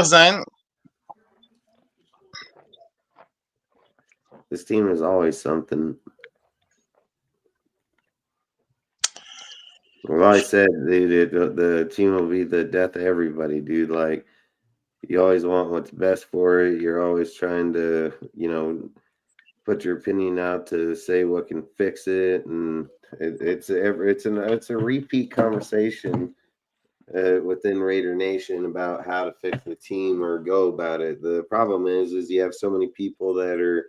Zane. This team is always something. Well, I said the team will be the death of everybody, dude. Like, you always want what's best for it. You're always trying to, put your opinion out to say what can fix it, and it's a repeat conversation within Raider Nation about how to fix the team or go about it. The problem is you have so many people that are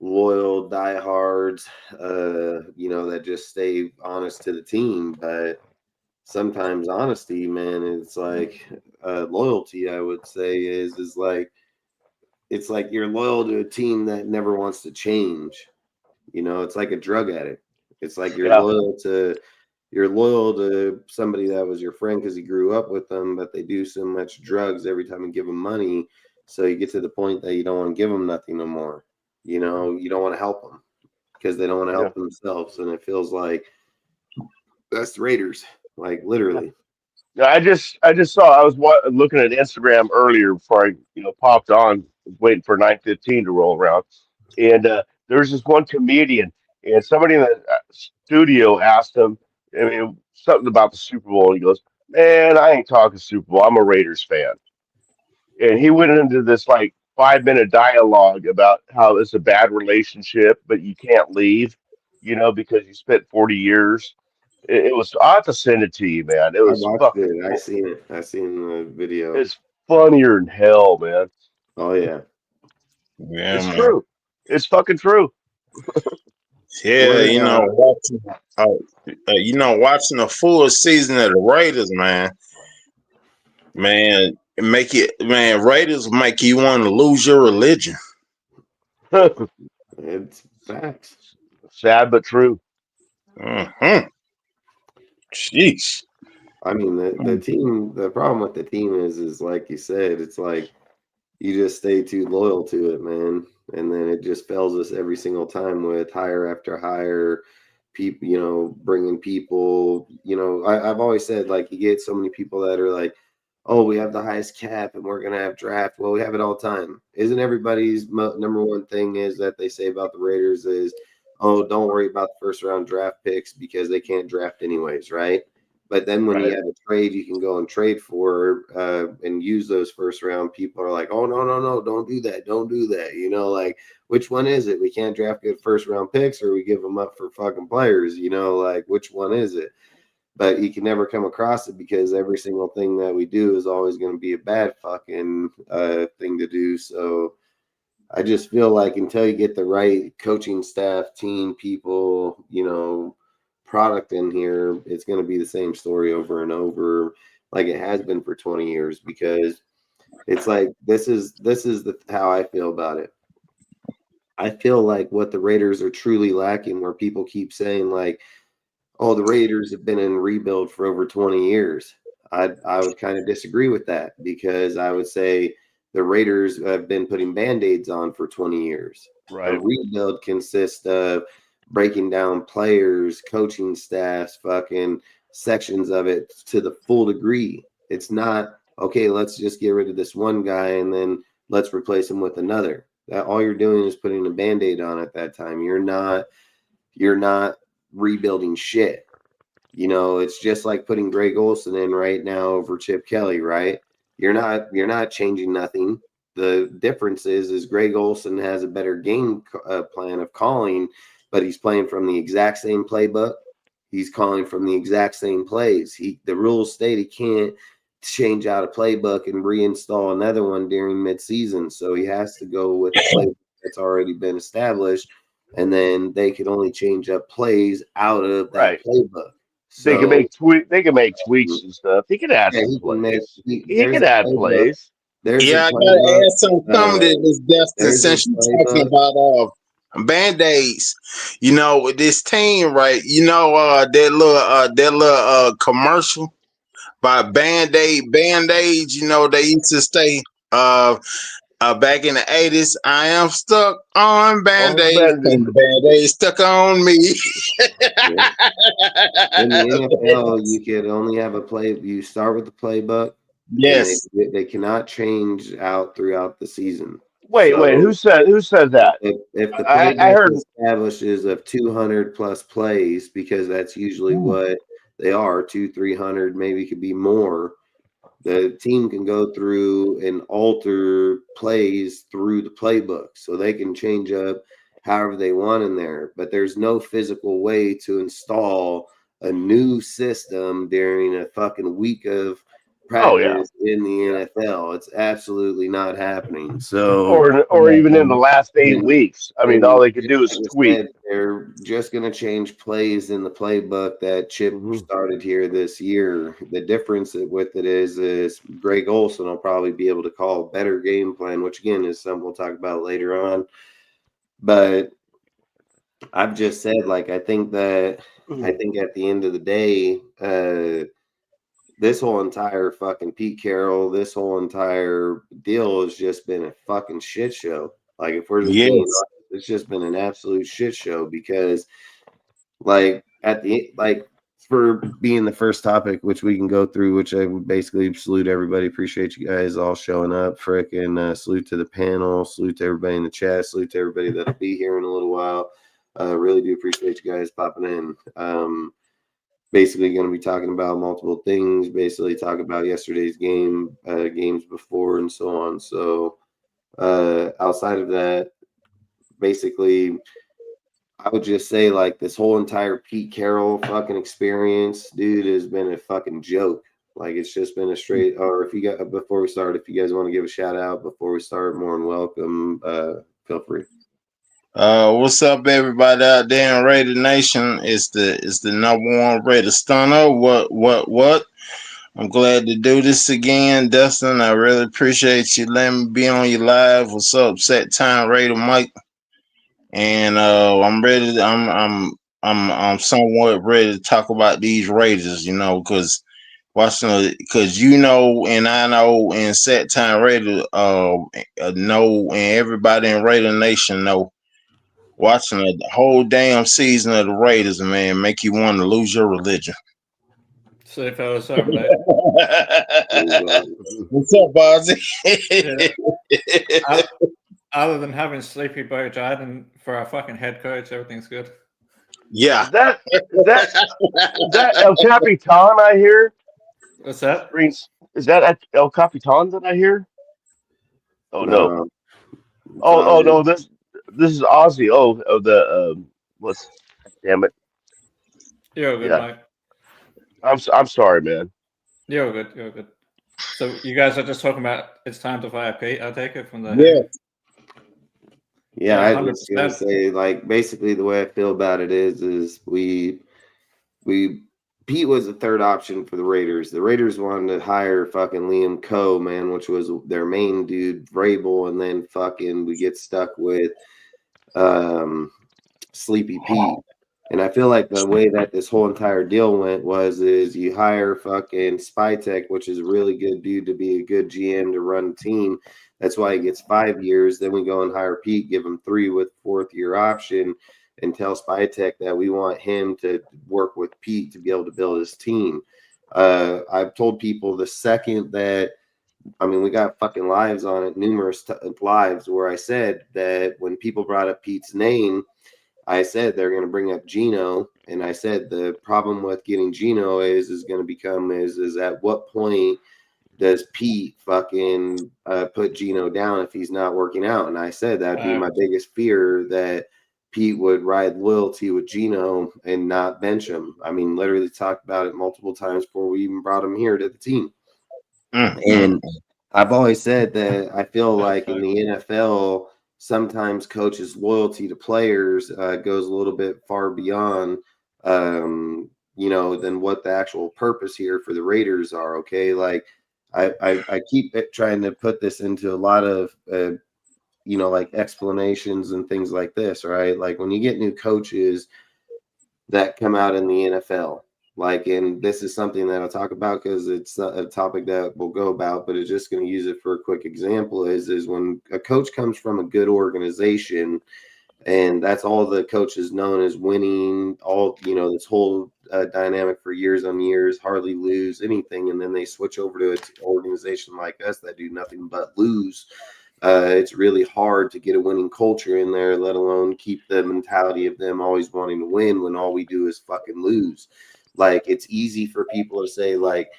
loyal diehards, that just stay honest to the team. But sometimes honesty, man, it's like loyalty. I would say is like it's like you're loyal to a team that never wants to change. It's like a drug addict. It's like Yeah. you're loyal to somebody that was your friend because you grew up with them, but they do so much drugs every time you give them money. So you get to the point that you don't want to give them nothing no more. You don't want to help them because they don't want to help themselves. And it feels like that's the Raiders, like literally. Yeah, I just saw. I was looking at Instagram earlier before I popped on, waiting for 9:15 to roll around, and there's this one comedian, and somebody in the studio asked him, I mean, something about the Super Bowl. And he goes, "Man, I ain't talking Super Bowl. I'm a Raiders fan." And he went into this like 5 minute dialogue about how it's a bad relationship, but you can't leave, because you spent 40 years. It was. I have to send it to you, man. It I was watched fucking. it. I seen it. I seen the video. It's funnier than hell, man. Oh yeah. Yeah, It's man. true. It's fucking true. Yeah, What watching the full season of the Raiders, man, Raiders make you want to lose your religion. it's facts. Sad but true. Mm-hmm. Jeez. I mean, the team. The problem with the team is like you said, it's like you just stay too loyal to it, man, and then it just fails us every single time with hire after hire. People, bringing people. I've always said like you get so many people that are like, oh, we have the highest cap and we're gonna have draft. Well, we have it all the time. Isn't everybody's number one thing is that they say about the Raiders is, oh, don't worry about the first round draft picks because they can't draft anyways, right? But then when you Right. have a trade, you can go and trade for and use those first round. People are like, oh no, no, no, don't do that, don't do that. Like which one is it? We can't draft good first round picks, or we give them up for fucking players. Like which one is it? But you can never come across it because every single thing that we do is always going to be a bad fucking thing to do. So I just feel like until you get the right coaching staff, team, people, product in here, it's going to be the same story over and over, like it has been for 20 years. Because it's like this is how I feel about it. I feel like what the Raiders are truly lacking, where people keep saying like, "Oh, the Raiders have been in rebuild for over 20 years." I would kind of disagree with that because I would say the Raiders have been putting band-aids on for 20 years. A Right. rebuild consists of breaking down players, coaching staffs, fucking sections of it to the full degree. It's not okay, let's just get rid of this one guy and then let's replace him with another. That all you're doing is putting a band-aid on at that time. You're not rebuilding shit. It's just like putting Greg Olson in right now over Chip Kelly, right? You're not changing nothing. The difference is Greg Olson has a better game plan of calling, but he's playing from the exact same playbook. He's calling from the exact same plays. The rules state he can't change out a playbook and reinstall another one during midseason. So he has to go with the playbook that's already been established, and then they can only change up plays out of that Right. playbook. They can So make They can make tweaks and stuff. He can add yeah, some he can make. plays. He There's can a add playbook. plays. There's a Yeah, I playbook. gotta add some comment to this, Dustin, There's a since you're talking playbook. about band-aids. With this team, right? That little commercial by band-aids, they used to say uh back in the 80s, I am stuck on Oh, band-aids man. and the band-aids stuck on me. Yeah. In the NFL, you could only have a play. You start with the playbook, Yes. and they cannot change out throughout the season. Wait, who said that? If the I playbook heard. establishes of 200 plus plays, because that's usually what they are, 200-300, maybe could be more. The team can go through and alter plays through the playbook, so they can change up however they want in there. But there's no physical way to install a new system during a fucking week of practice in the NFL. It's absolutely not happening. So, or even in the last 8 weeks. I mean, all they could do is tweak. They're just going to change plays in the playbook that Chip started here this year. The difference with it is Greg Olson will probably be able to call a better game plan, which again is something we'll talk about later on. But I've just said, like, I think at the end of the day, this whole entire fucking Pete Carroll, this whole entire deal has just been a fucking shit show. Like, if we're just being honest, it's just been an absolute shit show because, like, for being the first topic, which we can go through, which I basically salute everybody. Appreciate you guys all showing up. Frickin' salute to the panel, salute to everybody in the chat, salute to everybody that'll be here in a little while. Really do appreciate you guys popping in. Basically going to be talking about multiple things, basically talk about yesterday's game, games before, and so on. So outside of that, basically, I would just say, like, this whole entire Pete Carroll fucking experience, dude, has been a fucking joke. Like, it's just been a straight, or before we start, if you guys want to give a shout out before we start, more than welcome, feel free. What's up, everybody out there in Raider Nation? It's the number one Raider Stunner. What? I'm glad to do this again, Dustin. I really appreciate you letting me be on your live. What's up, Set Time Raider Mike? And I'm ready. I'm somewhat ready to talk about these Raiders, because and I know, and Set Time Raider know, and everybody in Raider Nation know. Watching the whole damn season of the Raiders, man, make you want to lose your religion. So if I was up, mate. What's up, Bozzy? Other than having Sleepy Bo Jordan for our fucking head coach, everything's good. Yeah. Is that El Capitan I hear? What's that? Is that El Capitan that I hear? Oh no. No, this is Ozzy. Damn it. You're good, Mike. I'm sorry, man. You're good. So you guys are just talking about it's time to fire Pete, I take it from the Yeah, I was gonna say, like, basically the way I feel about it is Pete was the third option for the Raiders. The Raiders wanted to hire fucking Liam Coe, man, which was their main dude, Vrabel, and then fucking we get stuck with Sleepy Pete. And I feel like the way that this whole entire deal went is you hire fucking Spytek, which is a really good dude to be a good GM to run the team. That's why he gets 5 years. Then we go and hire Pete, give him 3 with 4th year option, and tell Spytek that we want him to work with Pete to be able to build his team. I've told people the second that, we got fucking lives on it, numerous lives where I said that when people brought up Pete's name, I said they're going to bring up Geno, and I said the problem with getting Geno is going to become is at what point does Pete fucking put Geno down if he's not working out? And I said that'd be my biggest fear, that Pete would ride loyalty with Geno and not bench him. Literally talked about it multiple times before we even brought him here to the team. And I've always said that I feel like in the NFL, sometimes coaches' loyalty to players goes a little bit far beyond, than what the actual purpose here for the Raiders are. Okay, like I keep trying to put this into a lot of, like explanations and things like this, right? Like when you get new coaches that come out in the NFL, and this is something that I'll talk about because it's not a topic that we'll go about, but it's just going to use it for a quick example is when a coach comes from a good organization And that's all the coaches known as winning, all, this whole dynamic for years on years, hardly lose anything. And then they switch over to an organization like us that do nothing but lose. It's really hard to get a winning culture in there, let alone keep the mentality of them always wanting to win when all we do is fucking lose. Like, it's easy for people to say, like,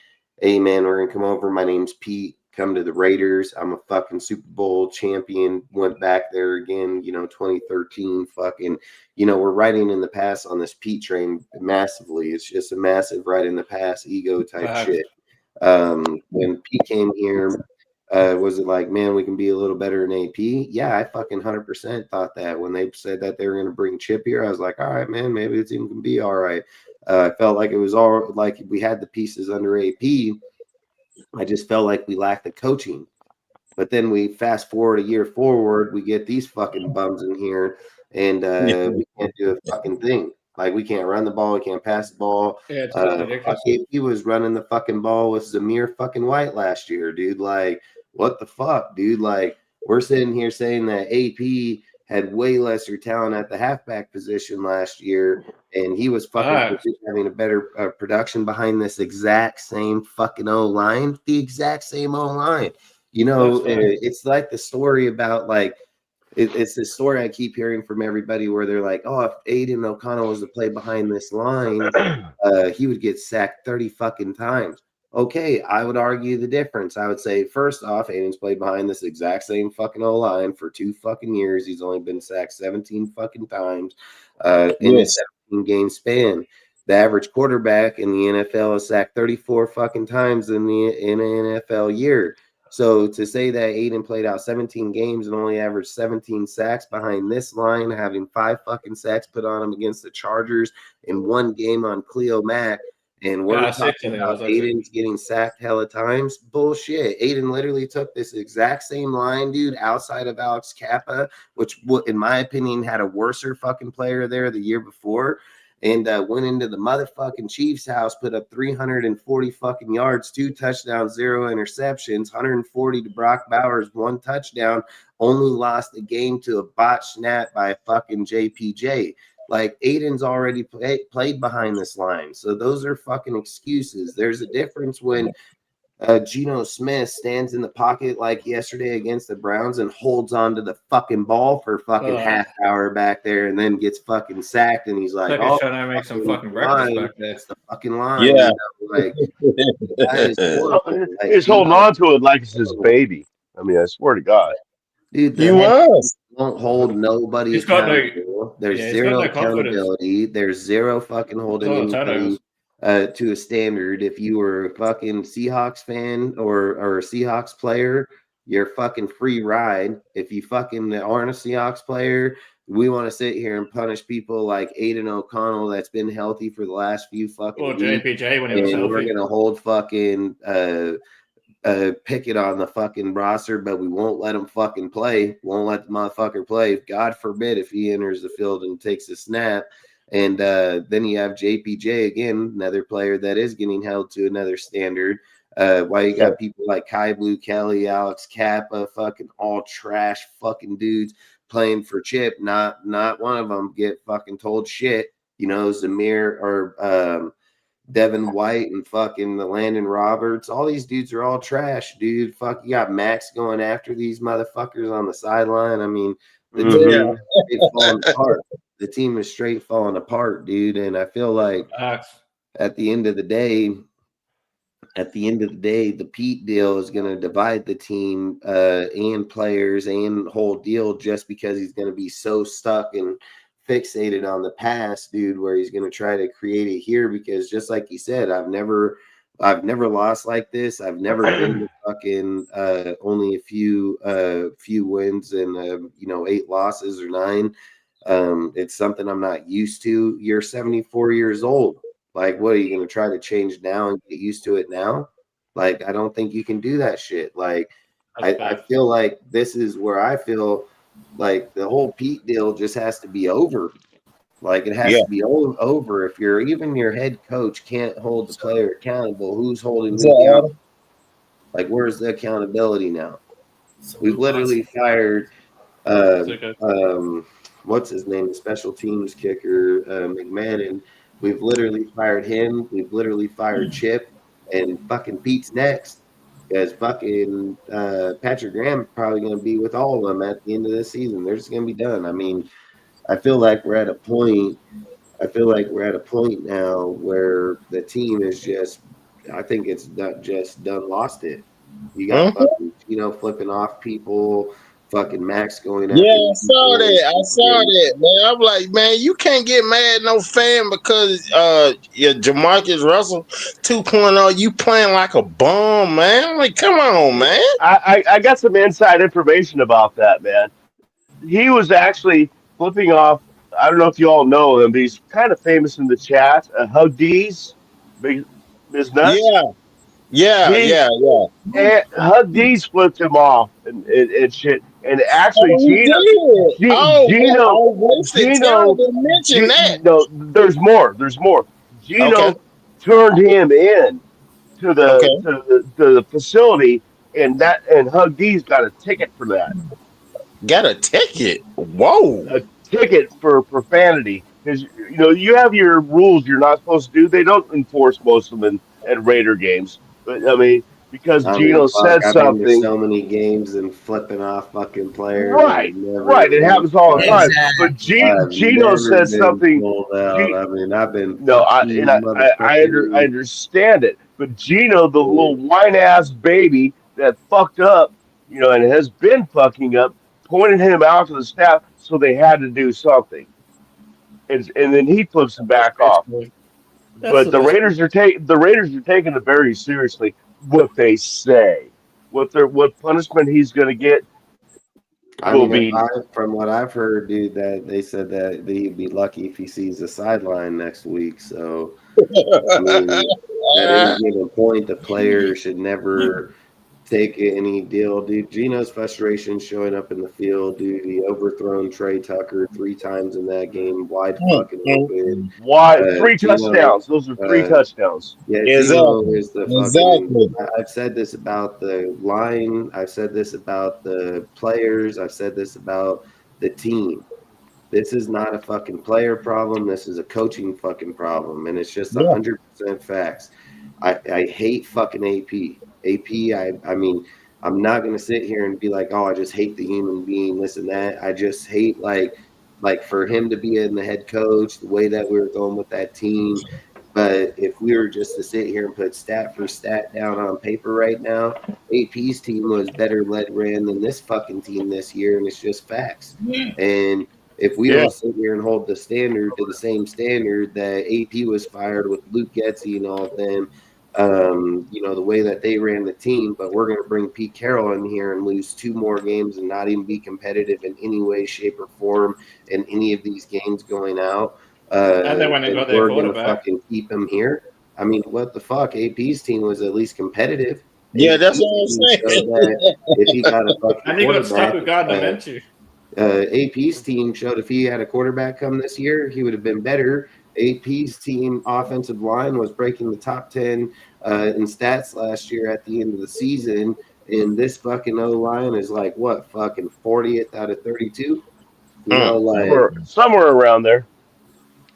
hey, man, we're going to come over. My name's Pete. Come to the Raiders. I'm a fucking Super Bowl champion. Went back there again, 2013. Fucking, we're riding in the past on this Pete train massively. It's just a massive ride in the past ego type shit. When Pete came here, was it like, man, we can be a little better in AP? Yeah, I fucking 100% thought that. When they said that they were going to bring Chip here, I was like, all right, man, maybe the team can be all right. I felt like it was all like we had the pieces under AP. I just felt like we lacked the coaching. But then we fast forward a year forward, we get these fucking bums in here, and we can't do a fucking thing. Like, we can't run the ball, we can't pass the ball. Yeah, it's ridiculous. He was running the fucking ball with Zamir fucking White last year, dude. Like, what the fuck, dude? Like, we're sitting here saying that AP had way lesser talent at the halfback position last year, and he was fucking having a better production behind this exact same fucking O-line, the exact same O-line. It's like the story about, like, it's the story I keep hearing from everybody where they're like, oh, if Aiden O'Connell was to play behind this line, he would get sacked 30 fucking times. Okay, I would argue the difference. I would say, first off, Aiden's played behind this exact same fucking O-line for 2 fucking years. He's only been sacked 17 fucking times in a 17-game span. The average quarterback in the NFL is sacked 34 fucking times in an NFL year. So to say that Aiden played out 17 games and only averaged 17 sacks behind this line, having 5 fucking sacks put on him against the Chargers in 1 game on Cleo Mack, and we're talking about Aiden's getting sacked hella times. Bullshit. Aiden literally took this exact same line, dude, outside of Alex Kappa, which, in my opinion, had a worser fucking player there the year before, and went into the motherfucking Chiefs' house, put up 340 fucking yards, 2 touchdowns, 0 interceptions, 140 to Brock Bowers, 1 touchdown, only lost the game to a botched snap by fucking JPJ. Like, Aiden's already played behind this line. So those are fucking excuses. There's a difference when Geno Smith stands in the pocket like yesterday against the Browns and holds onto the fucking ball for fucking half hour back there and then gets fucking sacked. And he's like, oh, trying to make some fucking breakfast back there. That's the fucking line. Yeah. Like, he's holding on to it like it's his baby. I mean, I swear to God. Dude, he was. Don't hold nobody accountable. There's zero accountability. There's zero fucking holding anybody to a standard. If you were a fucking Seahawks fan or a Seahawks player, you're fucking free ride. If you fucking aren't a Seahawks player, we want to sit here and punish people like Aiden O'Connell that's been healthy for the last few fucking weeks. JPJ when he was healthy. We're gonna hold fucking Pickett on the fucking roster, but we won't let him fucking play. Won't let the motherfucker play. God forbid if he enters the field and takes a snap. And then you have JPJ again, another player that is getting held to another standard. Why you got people like Kai Blue Kelly, Alex Kappa, fucking all trash fucking dudes playing for Chip. Not one of them get fucking told shit. Zamir or Devin White and fucking the Landon Roberts. All these dudes are all trash, dude. Fuck, you got Max going after these motherfuckers on the sideline. I mean, the team is falling apart. The team is straight falling apart, dude. And I feel like at the end of the day, the Pete deal is going to divide the team and players and whole deal just because he's going to be so stuck and fixated on the past, dude, where he's going to try to create it here. Because just like he said, I've never lost like this. I've never been to fucking only a few wins and 8 losses or 9. It's something I'm not used to. You're 74 years old. Like, what are you going to try to change now and get used to it now? Like, I don't think you can do that shit. Like, I feel like this is where I feel like the whole Pete deal just has to be over. Like, it has to be over. If even your head coach can't hold the player accountable, who's holding who accountable? Like, where's the accountability now? We've literally fired what's his name, the special teams kicker, McMahon. We've literally fired him. We've literally fired Chip, and fucking Pete's next. Because fucking Patrick Graham probably going to be with all of them at the end of this season. They're just going to be done. I mean, I feel like we're at a point. I feel like we're at a point now where the team is just. I think it's not just done lost it. You got fucking flipping off people, fucking Max going after Yeah, I saw people. that. I saw that, man. I'm like, man, you can't get mad at no fan because your Jamarcus Russell 2.0, you playing like a bum, man. I'm like, come on, man. I got some inside information about that, man. He was actually flipping off. I don't know if you all know him, but he's kind of famous in the chat. Hug D's, big Ms. Nuts. Yeah, yeah, He yeah, yeah. and Hug D's flipped him off and shit. And actually, Oh, he did. Gino, Oh, wasted time Gino, to mention that. no, there's more. There's more. Okay, Gino turned him in to okay. the facility, and Hug D's got a ticket for that. Got a ticket. Whoa. A ticket for profanity because you have your rules you're not supposed to do. They don't enforce most of them at Raider games, but I mean because I mean, Gino said I've been to something. so many games and flipping off fucking players. Right, right. It happens all the time. But Gino said something. I mean, I've been. No, I understand it. But Gino, the little whine ass baby that fucked up, and has been fucking up, pointed him out to the staff, so they had to do something. And then he flips him back off. But the Raiders are taking it very seriously. What they say, what punishment he's going to get will be. From what I've heard, dude, that they said that he'd be lucky if he sees the sideline next week. So, I mean, at any given point, the player should never take any deal, dude. Gino's frustration showing up in the field, dude. He overthrown Trey Tucker 3 times in that game, wide fucking open. Wide 3 touchdowns. Those are 3 touchdowns. Yeah, Gino is the fucking. I've said this about the line. I've said this about the players. I've said this about the team. This is not a fucking player problem. This is a coaching fucking problem, and it's just 100% facts. I hate fucking AP. I mean, I'm not going to sit here and be like, oh, I just hate the human being, this and that. I just hate, like for him to be in the head coach, the way that we were going with that team. But if we were just to sit here and put stat for stat down on paper right now, AP's team was better led ran than this fucking team this year, and it's just facts. And if we don't sit here and hold the standard to the same standard that AP was fired with Luke Getsy and all of them, the way that they ran the team, but we're going to bring Pete Carroll in here and lose 2 more games and not even be competitive in any way, shape, or form in any of these games going out. And then when they got their we're going to quarterback, fucking keep him here. I mean, what the fuck? AP's team was at least competitive. Yeah, that's what I'm saying. If he got a fucking and he got stuck with Gardner Minshew. AP's team showed if he had a quarterback come this year, he would have been better. AP's team offensive line was breaking the top 10 in stats last year at the end of the season, and this fucking O-line is like what, fucking 40th out of 32? Somewhere around there.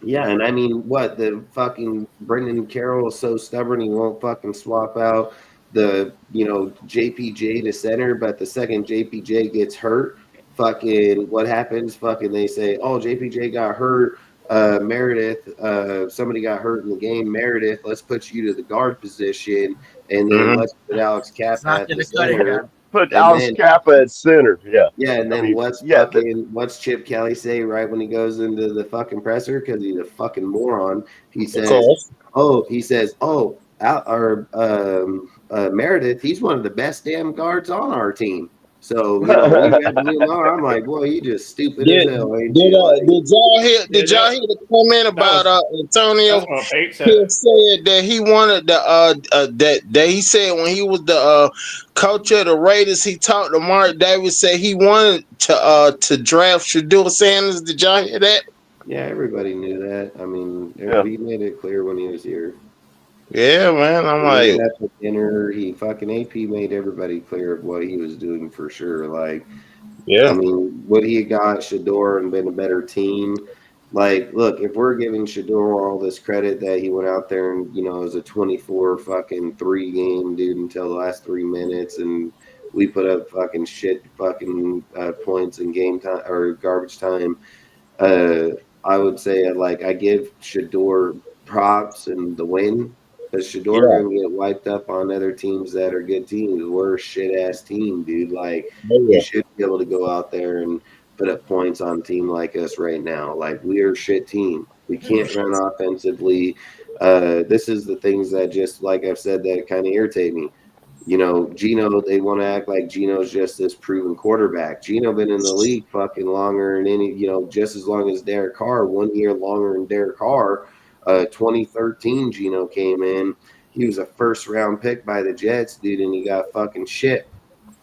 Yeah, and I mean, what, the fucking Brendan Carroll is so stubborn he won't fucking swap out the JPJ to center, but the second JPJ gets hurt, fucking what happens? Fucking they say, oh, JPJ got hurt. Meredith, somebody got hurt in the game. Meredith, let's put you to the guard position, and then let's put Alex Kappa at the center. Put Alex Kappa at center. Yeah. Yeah, and then what's Chip Kelly say right when he goes into the fucking presser, because he's a fucking moron. He says, Meredith, he's one of the best damn guards on our team. So I'm like, boy, you just stupid as hell. Did y'all hear the comment about Antonio? He said that he wanted that he said when he was the coach of the Raiders, he talked to Mark Davis, said he wanted to draft Shedeur Sanders. Did y'all hear that? Yeah, everybody knew that. I mean, he made it clear when he was here. Yeah, man. I'm like, he fucking AP made everybody clear of what he was doing for sure. Like, Yeah. I mean, would he have got Shador and been a better team? Like, look, if we're giving Shador all this credit that he went out there and, was a 24 fucking 3 game dude until the last 3 minutes, and we put up fucking shit fucking points in game time or garbage time, I would say like I give Shador props and the win. Because Shador Yeah. gonna get wiped up on other teams that are good teams. We're a shit ass team, dude. Like you Yeah. should be able to go out there and put up points on a team like us right now. Like we are a shit team. We can't run offensively. This is the things that just like I've said that kind of irritate me. Gino, they want to act like Gino's just this proven quarterback. Gino been in the league fucking longer than just as long as Derek Carr, 1 year longer than Derek Carr. 2013, Gino came in. He was a first round pick by the Jets, dude, and he got fucking shit.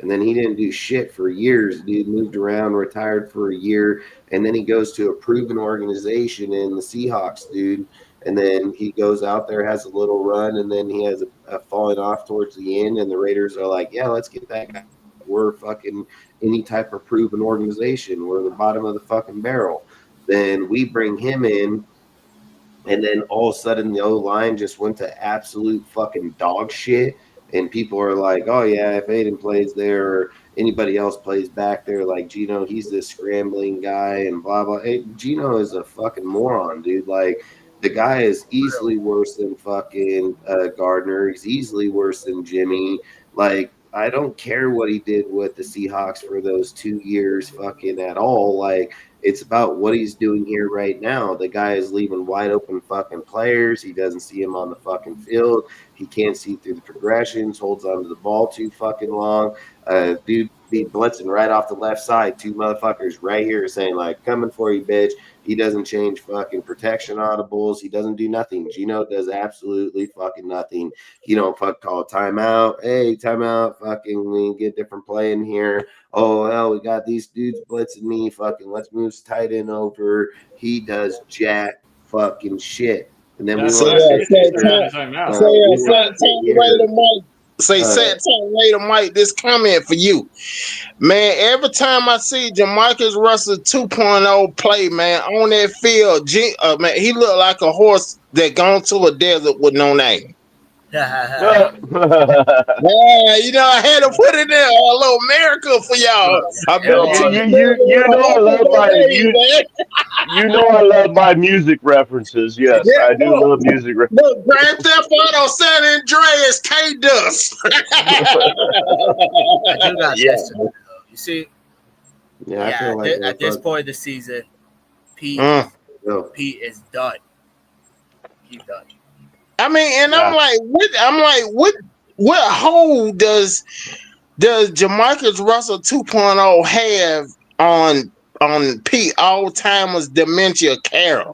And then he didn't do shit for years. Dude moved around, retired for a year, and then he goes to a proven organization in the Seahawks, dude. And then he goes out there, has a little run, and then he has a falling off towards the end. And the Raiders are like, yeah, let's get that guy. We're fucking any type of proven organization. We're the bottom of the fucking barrel. Then we bring him in, and then all of a sudden the O-line just went to absolute fucking dog shit. And people are like, oh, yeah, if Aiden plays there or anybody else plays back there, like Gino, he's this scrambling guy and blah, blah. Hey, Gino is a fucking moron, dude. Like, the guy is easily worse than fucking Gardner. He's easily worse than Jimmy. Like, I don't care what he did with the Seahawks for those 2 years fucking at all. Like, it's about what he's doing here right now. The guy is leaving wide open fucking players. He doesn't see him on the fucking field. He can't see through the progressions, holds onto the ball too fucking long. Dude be blitzing right off the left side. 2 motherfuckers right here saying, like, coming for you, bitch. He doesn't change fucking protection audibles. He doesn't do nothing. Gino does absolutely fucking nothing. He don't call a timeout. Hey, timeout. Fucking, we get different play in here. Oh, hell, we got these dudes blitzing me. Fucking, let's move tight end over. He does jack fucking shit. And then we That's want nice. Say He's around his own mouth. later, Mike, this comment for you. Man, every time I see Jamarcus Russell 2.0 play, man, on that field, man, he looked like a horse that gone to a desert with no name. I had to put it there, a little miracle for y'all. I love my music references. Yes, Yeah, I do love music references. Look, Grand Theft Auto San Andreas, K-Dust. I do got this. You see, I feel like at this point of the season, Pete is done. He's done. I mean, and I'm like, what hole does Jamarcus Russell 2.0 have on Pete Alzheimer's dementia care?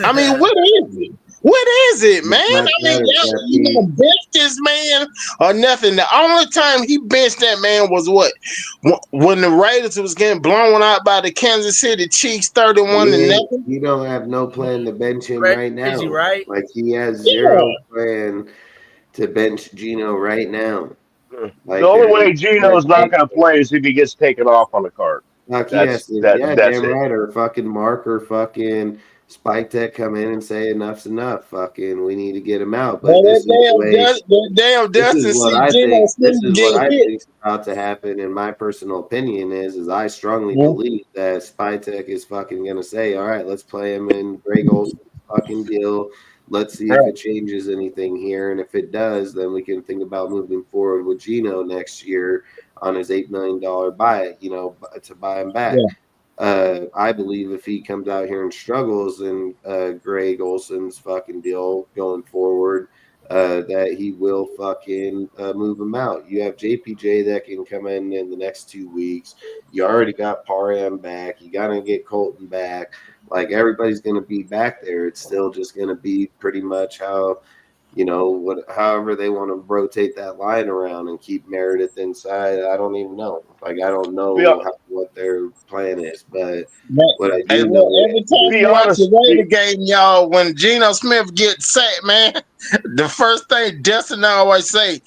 I mean, what is it? What is it, man? I mean, you gonna bench this man or nothing? The only time he benched that man was what? When the Raiders was getting blown out by the Kansas City Chiefs 31-0. You don't have no plan to bench him right now. Is he right? Like he has zero plan to bench Gino right now. Like, the only way Gino's not going to play is if he gets taken off on the card. Like, that's damn it. right. Or fucking Mark or fucking Spike Tech come in and say enough's enough. Fucking, we need to get him out. But this is what I think is about to happen. In my personal opinion, is I strongly believe that Spike Tech is fucking gonna say, all right, let's play him in Greg Olsen's fucking deal. Let's see if it changes anything here, and if it does, then we can think about moving forward with Gino next year on his $8 million buy, to buy him back. I believe if he comes out here and struggles in Greg Olsen's fucking deal going forward, that he will fucking move him out. You have JPJ that can come in the next 2 weeks. You already got Parham back. You got to get Colton back. Like, everybody's going to be back there. It's still just going to be pretty much how, however they want to rotate that line around and keep Meredith inside. I don't even know. Like, I don't know what their plan is. But what I do know, every time you watch the Raider game, y'all, when Geno Smith gets sacked, man, the first thing Dustin always say,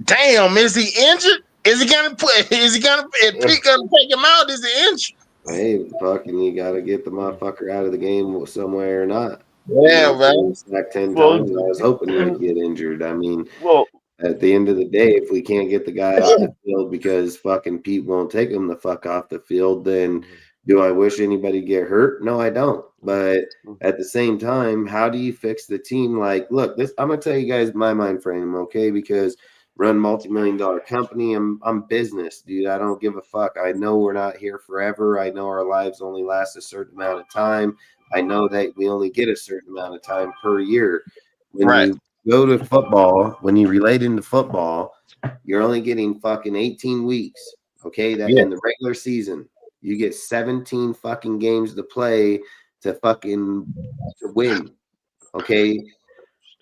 damn, is he injured? Is he gonna put? Is he gonna? If Pete gonna take him out, is it injury? Hey, fucking, you got to get the motherfucker out of the game some way or not. Yeah, man. Back 10 Well, times. I was hoping he would get injured. I mean, well, at the end of the day, if we can't get the guy off the field because fucking Pete won't take him the fuck off the field, then do I wish anybody get hurt? No, I don't. But at the same time, how do you fix the team? Like, look, this I'm gonna tell you guys my mind frame, okay? Because run multi-million-dollar company, I'm business, dude. I don't give a fuck. I know we're not here forever. I know our lives only last a certain amount of time. I know that we only get a certain amount of time per year. When you go to football, when you relate into football, you're only getting fucking 18 weeks. Okay, that in the regular season, you get 17 fucking games to play to win. Okay.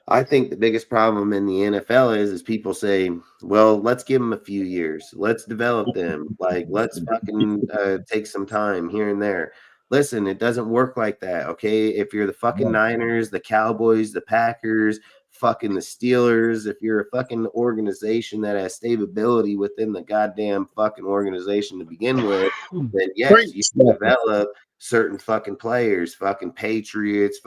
I think the biggest problem in the NFL is people say, well, let's give them a few years. Let's develop them. Like, let's fucking take some time here and there. Listen, it doesn't work like that, okay? If you're the fucking Niners, the Cowboys, the Packers, fucking the Steelers, if you're a fucking organization that has stability within the goddamn fucking organization to begin with, then yes, you can develop certain fucking players, fucking Patriots,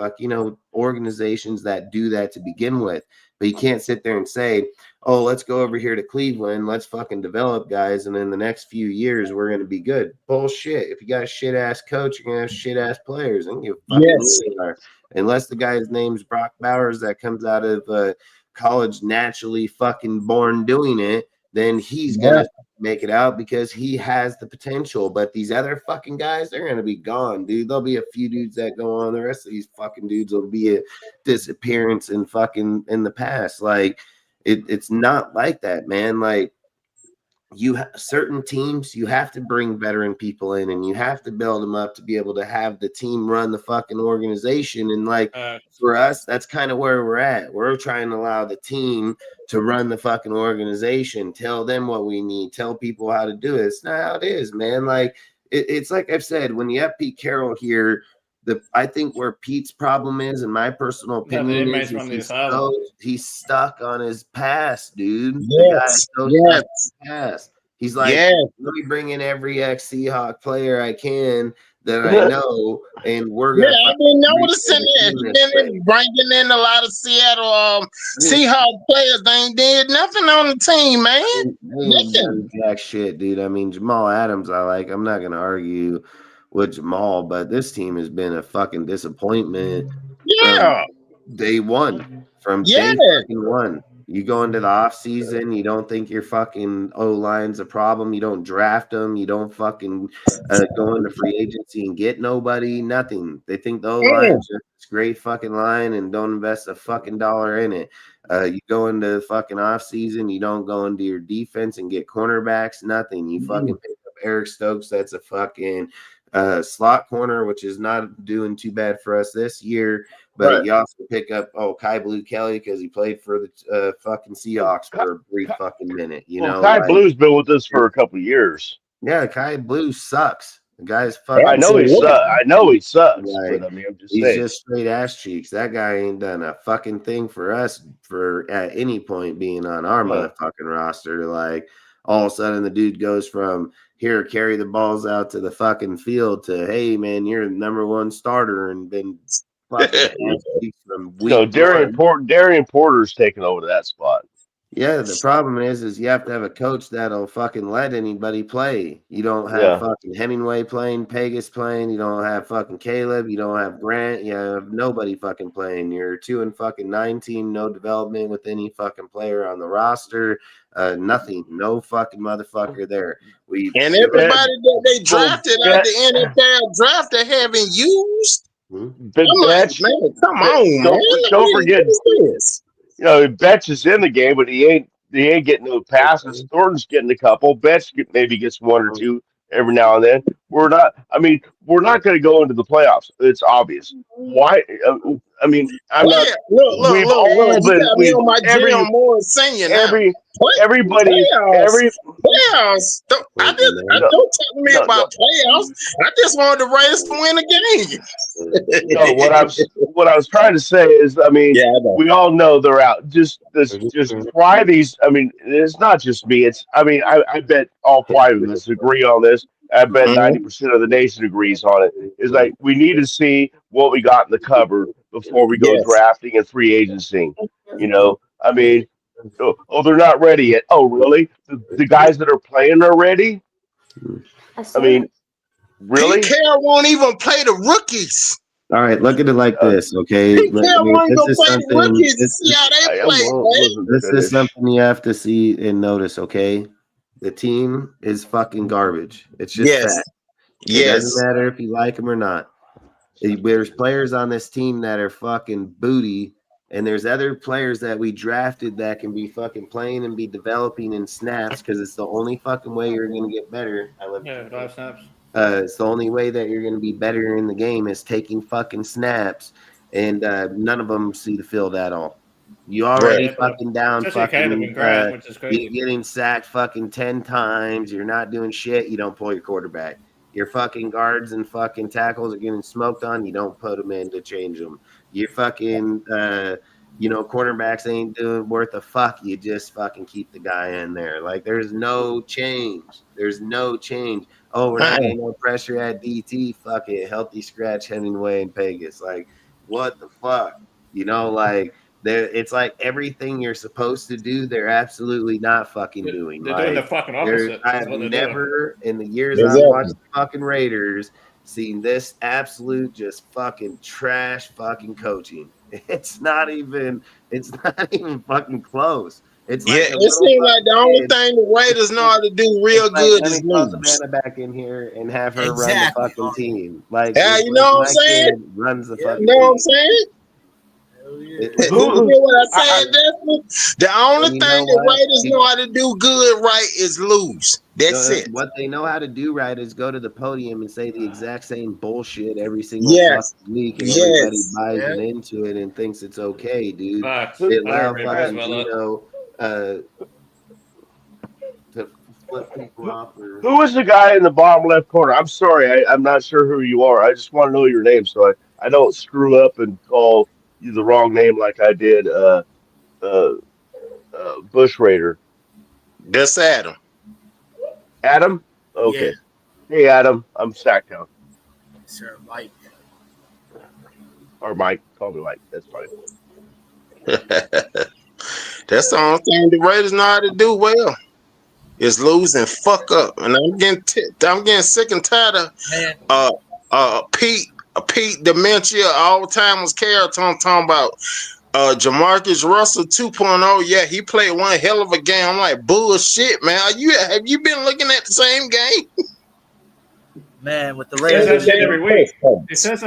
organizations that do that to begin with. But you can't sit there and say, oh, let's go over here to Cleveland, let's fucking develop guys, and in the next few years we're gonna be good. Bullshit. If you got a shit ass coach, you're gonna have shit ass players. And you fucking are. Unless the guy's name's Brock Bowers that comes out of college naturally fucking born doing it, then he's gonna make it out because he has the potential. But these other fucking guys, they're gonna be gone, dude. There'll be a few dudes that go on. The rest of these fucking dudes will be a disappearance in the past. Like it's not like that, man. Like certain teams, you have to bring veteran people in and you have to build them up to be able to have the team run the fucking organization. And like for us, that's kind of where we're at. We're trying to allow the team to run the fucking organization, tell them what we need, tell people how to do it. It's not how it is, man. Like it's like I've said, when you have Pete Carroll here, I think where Pete's problem is, in my personal opinion, he's stuck on his past, dude. Past. He's like, let me bring in every ex-Seahawk player I can that I know, and we're gonna. I didn't notice it. Bringing in a lot of Seattle Seahawk players. They ain't did nothing on the team, man. Jack shit, dude. I mean, Jamal Adams, I'm not gonna argue with Jamal, but this team has been a fucking disappointment. Day one. From day fucking one. You go into the offseason, you don't think your fucking O-line's a problem. You don't draft them. You don't fucking go into free agency and get nobody. Nothing. They think the O-line's just a great fucking line and don't invest a fucking dollar in it. You go into the fucking offseason, you don't go into your defense and get cornerbacks. Nothing. You fucking pick up Eric Stokes. That's a fucking slot corner, which is not doing too bad for us this year. But you also pick up Kai Blue Kelly because he played for the fucking Seahawks for a brief fucking minute. Kai Blue's been with us for a couple of years. Yeah, Kai Blue sucks. The guy's fucking. I know he sucks. Like, but, I mean, he's just straight ass cheeks. That guy ain't done a fucking thing for us for at any point being on our motherfucking roster. Like all of a sudden, the dude goes from here, carry the balls out to the fucking field to, hey man, you're the number one starter, and been Darian Porter's taking over that spot. Yeah, the problem is you have to have a coach that'll fucking let anybody play. You don't have fucking Hemingway playing, Pegas playing. You don't have fucking Caleb. You don't have Grant. You have nobody fucking playing. You're 2-19, no development with any fucking player on the roster. Nothing, no fucking motherfucker there. And everybody that they drafted out the NFL draft they haven't used. But come on, man. Don't forget this. Betts is in the game, but he ain't getting no passes. Thornton's getting a couple. Betts maybe gets one or two every now and then. we're not. I mean, we're not going to go into the playoffs. It's obvious. Why? I mean, I'm not. Player, look, We've look. all You been. got me We've on my Jim Morris senior now. everybody, Playoffs. every Playoffs. no, Don't talk to me no, no, about playoffs. I just wanted the Raiders to win the game. no. What I was trying to say is, I mean, Yeah, I know. we all know they're out. Just try these. I mean, it's not just me. It's. I mean, I bet all five of us agree on this. I bet Mhm. 90% of the nation agrees on it. It's like we need to see what we got in the cupboard before we go Yes. drafting and free agency. I mean, they're not ready yet. Oh, really? The guys that are playing are ready? I mean, Pete really? Carroll won't even play the rookies. All right, look at it like this, okay? Pete Carroll won't This even is play the something. rookies to see how they I play, won't man. listen to This is finish. something you have to see and notice, okay? The team is fucking garbage. It's just Yes. that. It Yes. doesn't matter if you like them or not. There's players on this team that are fucking booty, and there's other players that we drafted that can be fucking playing and be developing in snaps because it's the only fucking way you're going to get better. Yeah, 5 snaps. It's the only way that you're going to be better in the game is taking fucking snaps, and none of them see the field at all. You already Right. fucking down, Especially Caleb fucking and Grant, which is crazy. getting sacked fucking 10 times. You're not doing shit. You don't pull your quarterback. Your fucking guards and fucking tackles are getting smoked on. You don't put them in to change them. Your fucking cornerbacks ain't doing worth a fuck. You just fucking keep the guy in there. Like there's no change. There's no change. Oh, we're not getting no pressure at DT. Fuck it. Healthy scratch Hemingway and Pegas. Like, what the fuck? Like it's like everything you're supposed to do, they're absolutely not fucking doing. They're like, doing the fucking opposite. I That's have what they're doing. never, in the years Exactly. I've watched the fucking Raiders, seen this absolute just fucking trash fucking coaching. It's not even fucking close. It's like Yeah, it seems like the only thing the Raiders know how to do real good is lose. Savannah back in here and have her Exactly. run the fucking team. Like, Yeah, you know what I'm saying? kid runs the You fucking know what I'm team. saying? Hell yeah. Did you hear what I said, Desmond? The only And you thing know the what? Raiders know how to do good right is lose. That's it. What they know how to do right is go to the podium and say the exact same bullshit every single Yes. fucking week, and Yes. everybody buys Yeah. it into it and thinks it's okay, dude. Facts. They I allow agree fucking with that. Gino to flip people off. Who is the guy in the bottom left corner? I'm sorry, I'm not sure who you are. I just want to know your name so I don't screw up and call you the wrong name like I did Bush Raider. That's Adam. Adam? Okay. Yeah. Hey, Adam. I'm Sacktown. Sir Mike. Or Mike. Call me Mike. That's fine. That's the only thing the Raiders know how to do well is lose and fuck up. And I'm getting sick and tired of Man, Pete Dementia all time was talking about Jamarcus Russell 2.0. Yeah, he played one hell of a game. I'm like, bullshit, man. Have you been looking at the same game? man, with the He says Raiders, that shit every week. He says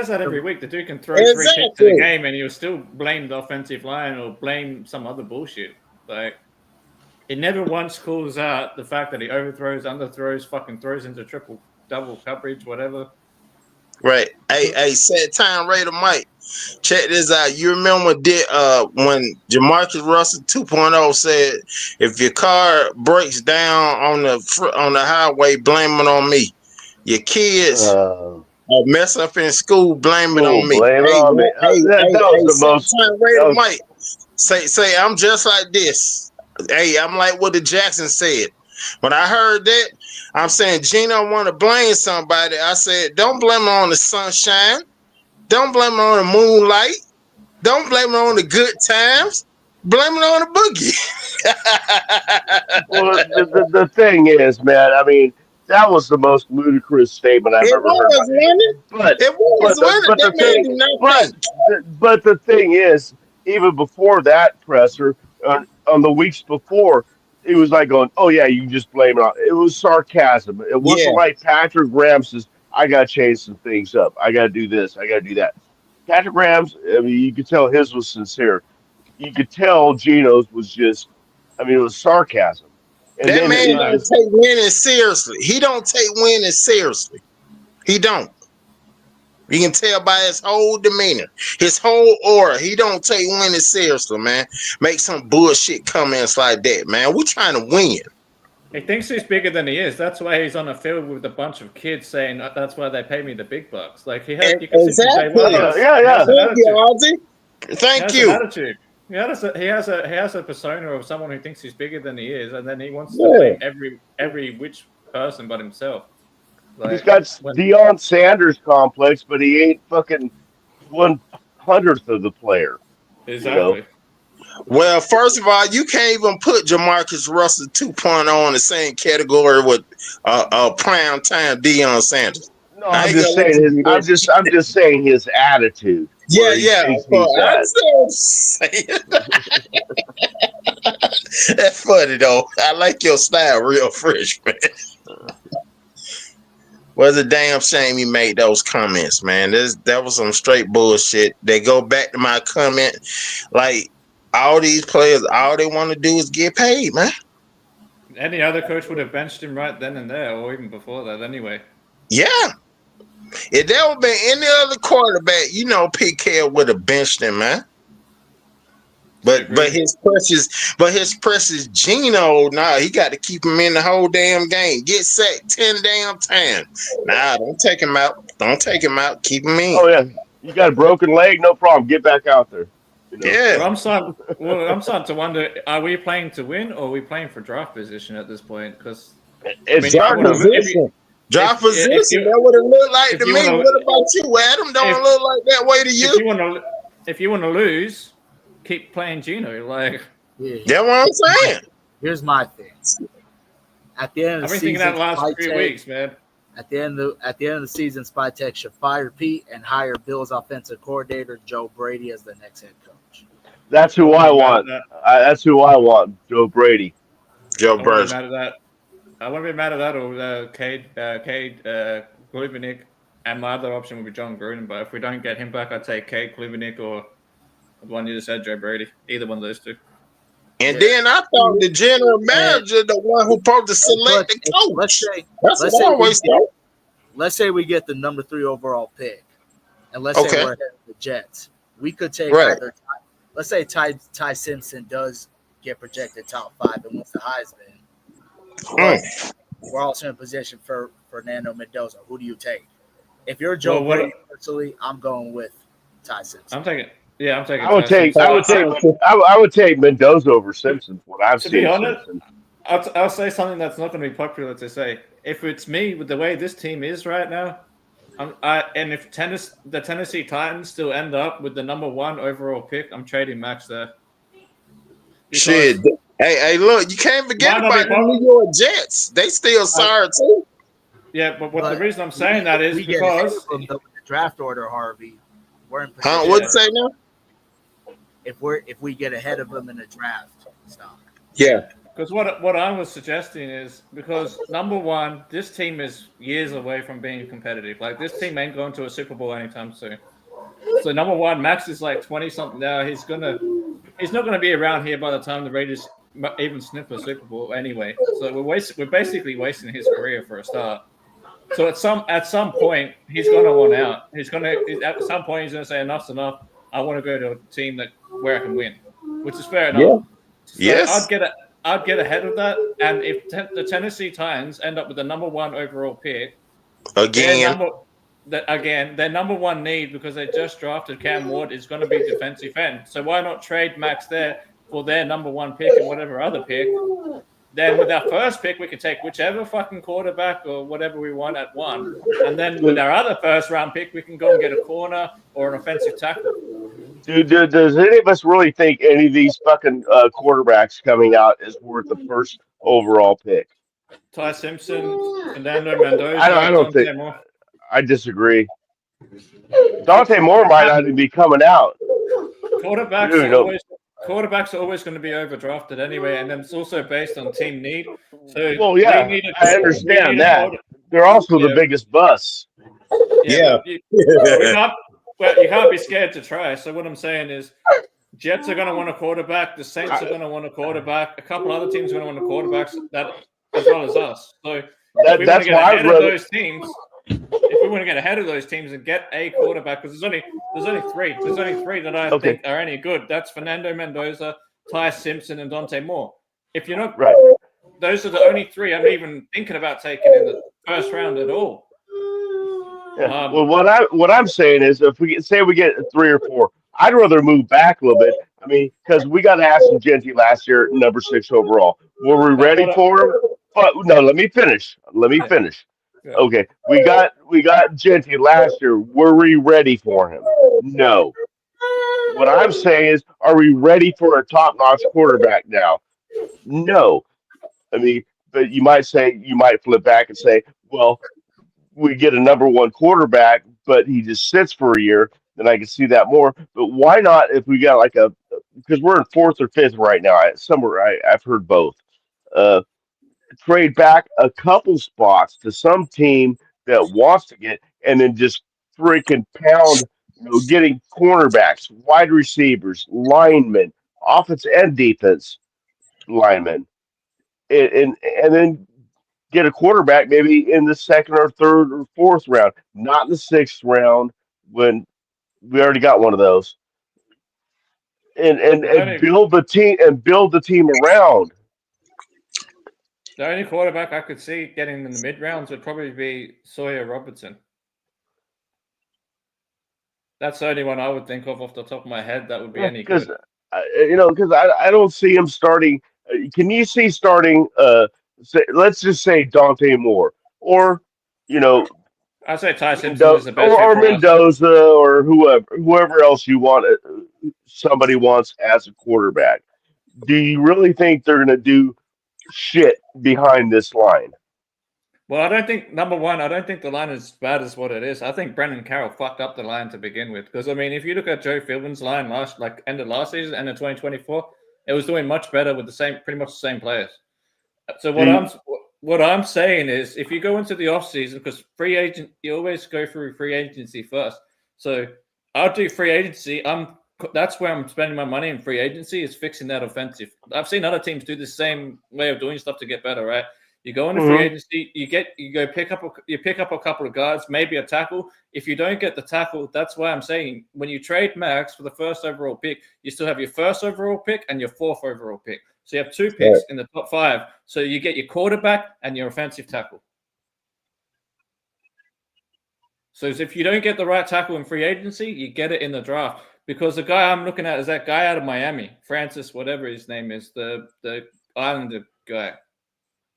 that every week. The dude can throw 3 kicks in Exactly. the game and he'll still blame the offensive line or blame some other bullshit. Like, he never once calls out the fact that he overthrows, underthrows, fucking throws into triple, double coverage, whatever. Right. Hey, set time Raider Mike. Check this out. You remember when Jamarcus Russell 2.0 said, if your car breaks down on the highway, blame it on me. Your kids mess up in school, blame it on me. Blame it on me. That was the most. Raider Mike. Say, I'm just like this. Hey, I'm like what the Jackson said. When I heard that, I'm saying Gino want to blame somebody. I said, don't blame it on the sunshine. Don't blame it on the moonlight. Don't blame it on the good times. Blame it on the boogie. Well, the thing is, man, I mean, that was the most ludicrous statement I've ever heard. But the thing is, even before that presser, on the weeks before, he was like going, "Oh yeah, you just blame it on." It was sarcasm. It wasn't like Patrick Graham says, "I got to change some things up. I got to do this. I got to do that." Patrick Graham's, I mean, you could tell his was sincere. You could tell Gino's was just, I mean, it was sarcasm. And That then man don't it's- take winning seriously. He don't take winning seriously. He don't. You can tell by his whole demeanor, his whole aura. He don't take winning seriously, man. Make some bullshit comments like that, man. We trying to win. He thinks he's bigger than he is. That's why he's on a field with a bunch of kids saying that's why they pay me the big bucks. Like you can see Exactly. from day one. Yeah. Thank you, Ozzy. Thank you. Attitude. He has a persona of someone who thinks he's bigger than he is, and then he wants to blame every which person but himself. Like, he's got Deion Sanders complex, but he ain't fucking 1/100th of the player. Exactly. You know? Well, first of all, you can't even put Jamarcus Russell 2.0 in the same category with prime time Deion Sanders. No, I'm just saying I'm just saying his attitude. Yeah. I'm still saying. That's funny though. I like your style, real fresh, man. Was a damn shame he made those comments, man. That was some straight bullshit. They go back to my comment, like all these players, all they want to do is get paid, man. Any other coach would have benched him right then and there, or even before that, anyway. Yeah. If there would have been any other quarterback, Pete Carroll would have benched him, man. But his precious Geno, he got to keep him in the whole damn game. Get sacked 10 damn times. Don't take him out. Don't take him out. Keep him in. Oh yeah, you got a broken leg, no problem. Get back out there. Yeah. Well, I'm starting to wonder: are we playing to win, or are we playing for draft position at this point? Because it's draft position. Draft position. That would have looked like to me. What about you, Adam? Don't look like that way to you. If you want to lose, keep playing Geno. Like, that's what I'm saying. Here's my thing. At the end of the season, everything that last 3 weeks, man. At the end of the season, Spytek should fire Pete and hire Bill's offensive coordinator Joe Brady as the next head coach. That's who I want. That's who I want. Joe Brady. Joe Brady. I wouldn't be mad at that or Cade Klubenik, and my other option would be John Gruden. But if we don't get him back, I'd take Cade Klubenik or the one you just said, Joe Brady. Either one of those two. And then I thought the general manager, the one who supposed to select the coach. Let's say we get the number 3 overall pick, and let's say we're ahead of the Jets. We could take either. Let's say Ty Simpson does get projected top 5 and wins the Heisman. We're also in position for Fernando Mendoza. Who do you take? If you're Joe Brady, personally, I'm going with Ty Simpson. I'm taking. Yeah, I'm taking. I would take Mendoza over Simpson. What I've seen. To be honest, I'll say something that's not going to be popular to say. If it's me, with the way this team is right now, and if the Tennessee Titans still end up with the number 1 overall pick, I'm trading Max there. Shit. Hey, look, you can't forget about the New York Jets. They still sorry too. Yeah, but the reason I'm saying that is because the draft order, Harvey, we're in position. What'd you say now? If we get ahead of them in the draft, stop. Yeah. Because what I was suggesting is because number 1, this team is years away from being competitive. Like this team ain't going to a Super Bowl anytime soon. So number 1, Max is like 20 something now. He's not gonna be around here by the time the Raiders even sniff a Super Bowl anyway. So we're basically wasting his career for a start. So at some point he's gonna want out. At some point he's gonna say enough's enough. I want to go to a team where I can win, which is fair enough. Yeah. So yes. I'd get ahead of that, and if the Tennessee Titans end up with the number 1 overall pick again, their number 1 need because they just drafted Cam Ward is going to be defensive end. So why not trade Max there for their number 1 pick and whatever other pick? Then with our first pick, we could take whichever fucking quarterback or whatever we want at 1, and then with our other first round pick, we can go and get a corner or an offensive tackle. Dude, does any of us really think any of these fucking quarterbacks coming out is worth the first overall pick? Ty Simpson, Fernando Mendoza. I don't think. I disagree. Dante Moore might not even be coming out. Quarterbacks are always going to be overdrafted anyway, and then it's also based on team need. So I understand that. They're also the biggest bus. Yeah. You can't be scared to try. So what I'm saying is, Jets are going to want a quarterback. The Saints are going to want a quarterback. A couple other teams are going to want a quarterbacks that as well as us. So if we want to get ahead of those teams, and get a quarterback, because there's only three that I think are any good. That's Fernando Mendoza, Ty Simpson, and Dante Moore. If you're not right, those are the only three I'm even thinking about taking in the first round at all. Yeah. Well, what I'm saying is, if we get 3 or 4, I'd rather move back a little bit. I mean, because we got Ashton Genty last year, number 6 overall. Were we ready for him? But no, let me finish. Yeah. Okay, we got Genty last year. Were we ready for him? No. What I'm saying is, are we ready for a top-notch quarterback now? No. I mean, but you might flip back and say, well, we get a number 1 quarterback, but he just sits for a year, then I can see that more. But why not if we got because we're in 4th or 5th right now. I've heard both. Trade back a couple spots to some team that wants to get, and then just freaking pound, getting cornerbacks, wide receivers, linemen, offense and defense linemen, and then get a quarterback maybe in the 2nd or 3rd or 4th round, not in the 6th round when we already got one of those. And build the team around. The only quarterback I could see getting in the mid rounds would probably be Sawyer Robertson. That's the only one I would think of off the top of my head that would be any good. Because I don't see him starting. Can you see starting? Let's just say Dante Moore, or I'd say Ty Simpson is the best, or Mendoza, or whoever else you want. Somebody wants as a quarterback. Do you really think they're going to do shit behind this line? Well, I don't think the line is as bad as what it is. I think Brendan Carroll fucked up the line to begin with. Because I mean, if you look at Joe Philbin's line end of last season, end of 2024, it was doing much better with pretty much the same players. So what I'm saying is, if you go into the off season, because you always go through free agency first. So I'll do free agency. That's where I'm spending my money in free agency, is fixing that offensive. I've seen other teams do the same way of doing stuff to get better, right? You go into free agency, you pick up a couple of guards, maybe a tackle. If you don't get the tackle, that's why I'm saying when you trade Max for the 1st overall pick, you still have your 1st overall pick and your 4th overall pick. So you have 2 picks in the top 5. So you get your quarterback and your offensive tackle. So if you don't get the right tackle in free agency, you get it in the draft. Because the guy I'm looking at is that guy out of Miami, Francis, whatever his name is, the Islander guy.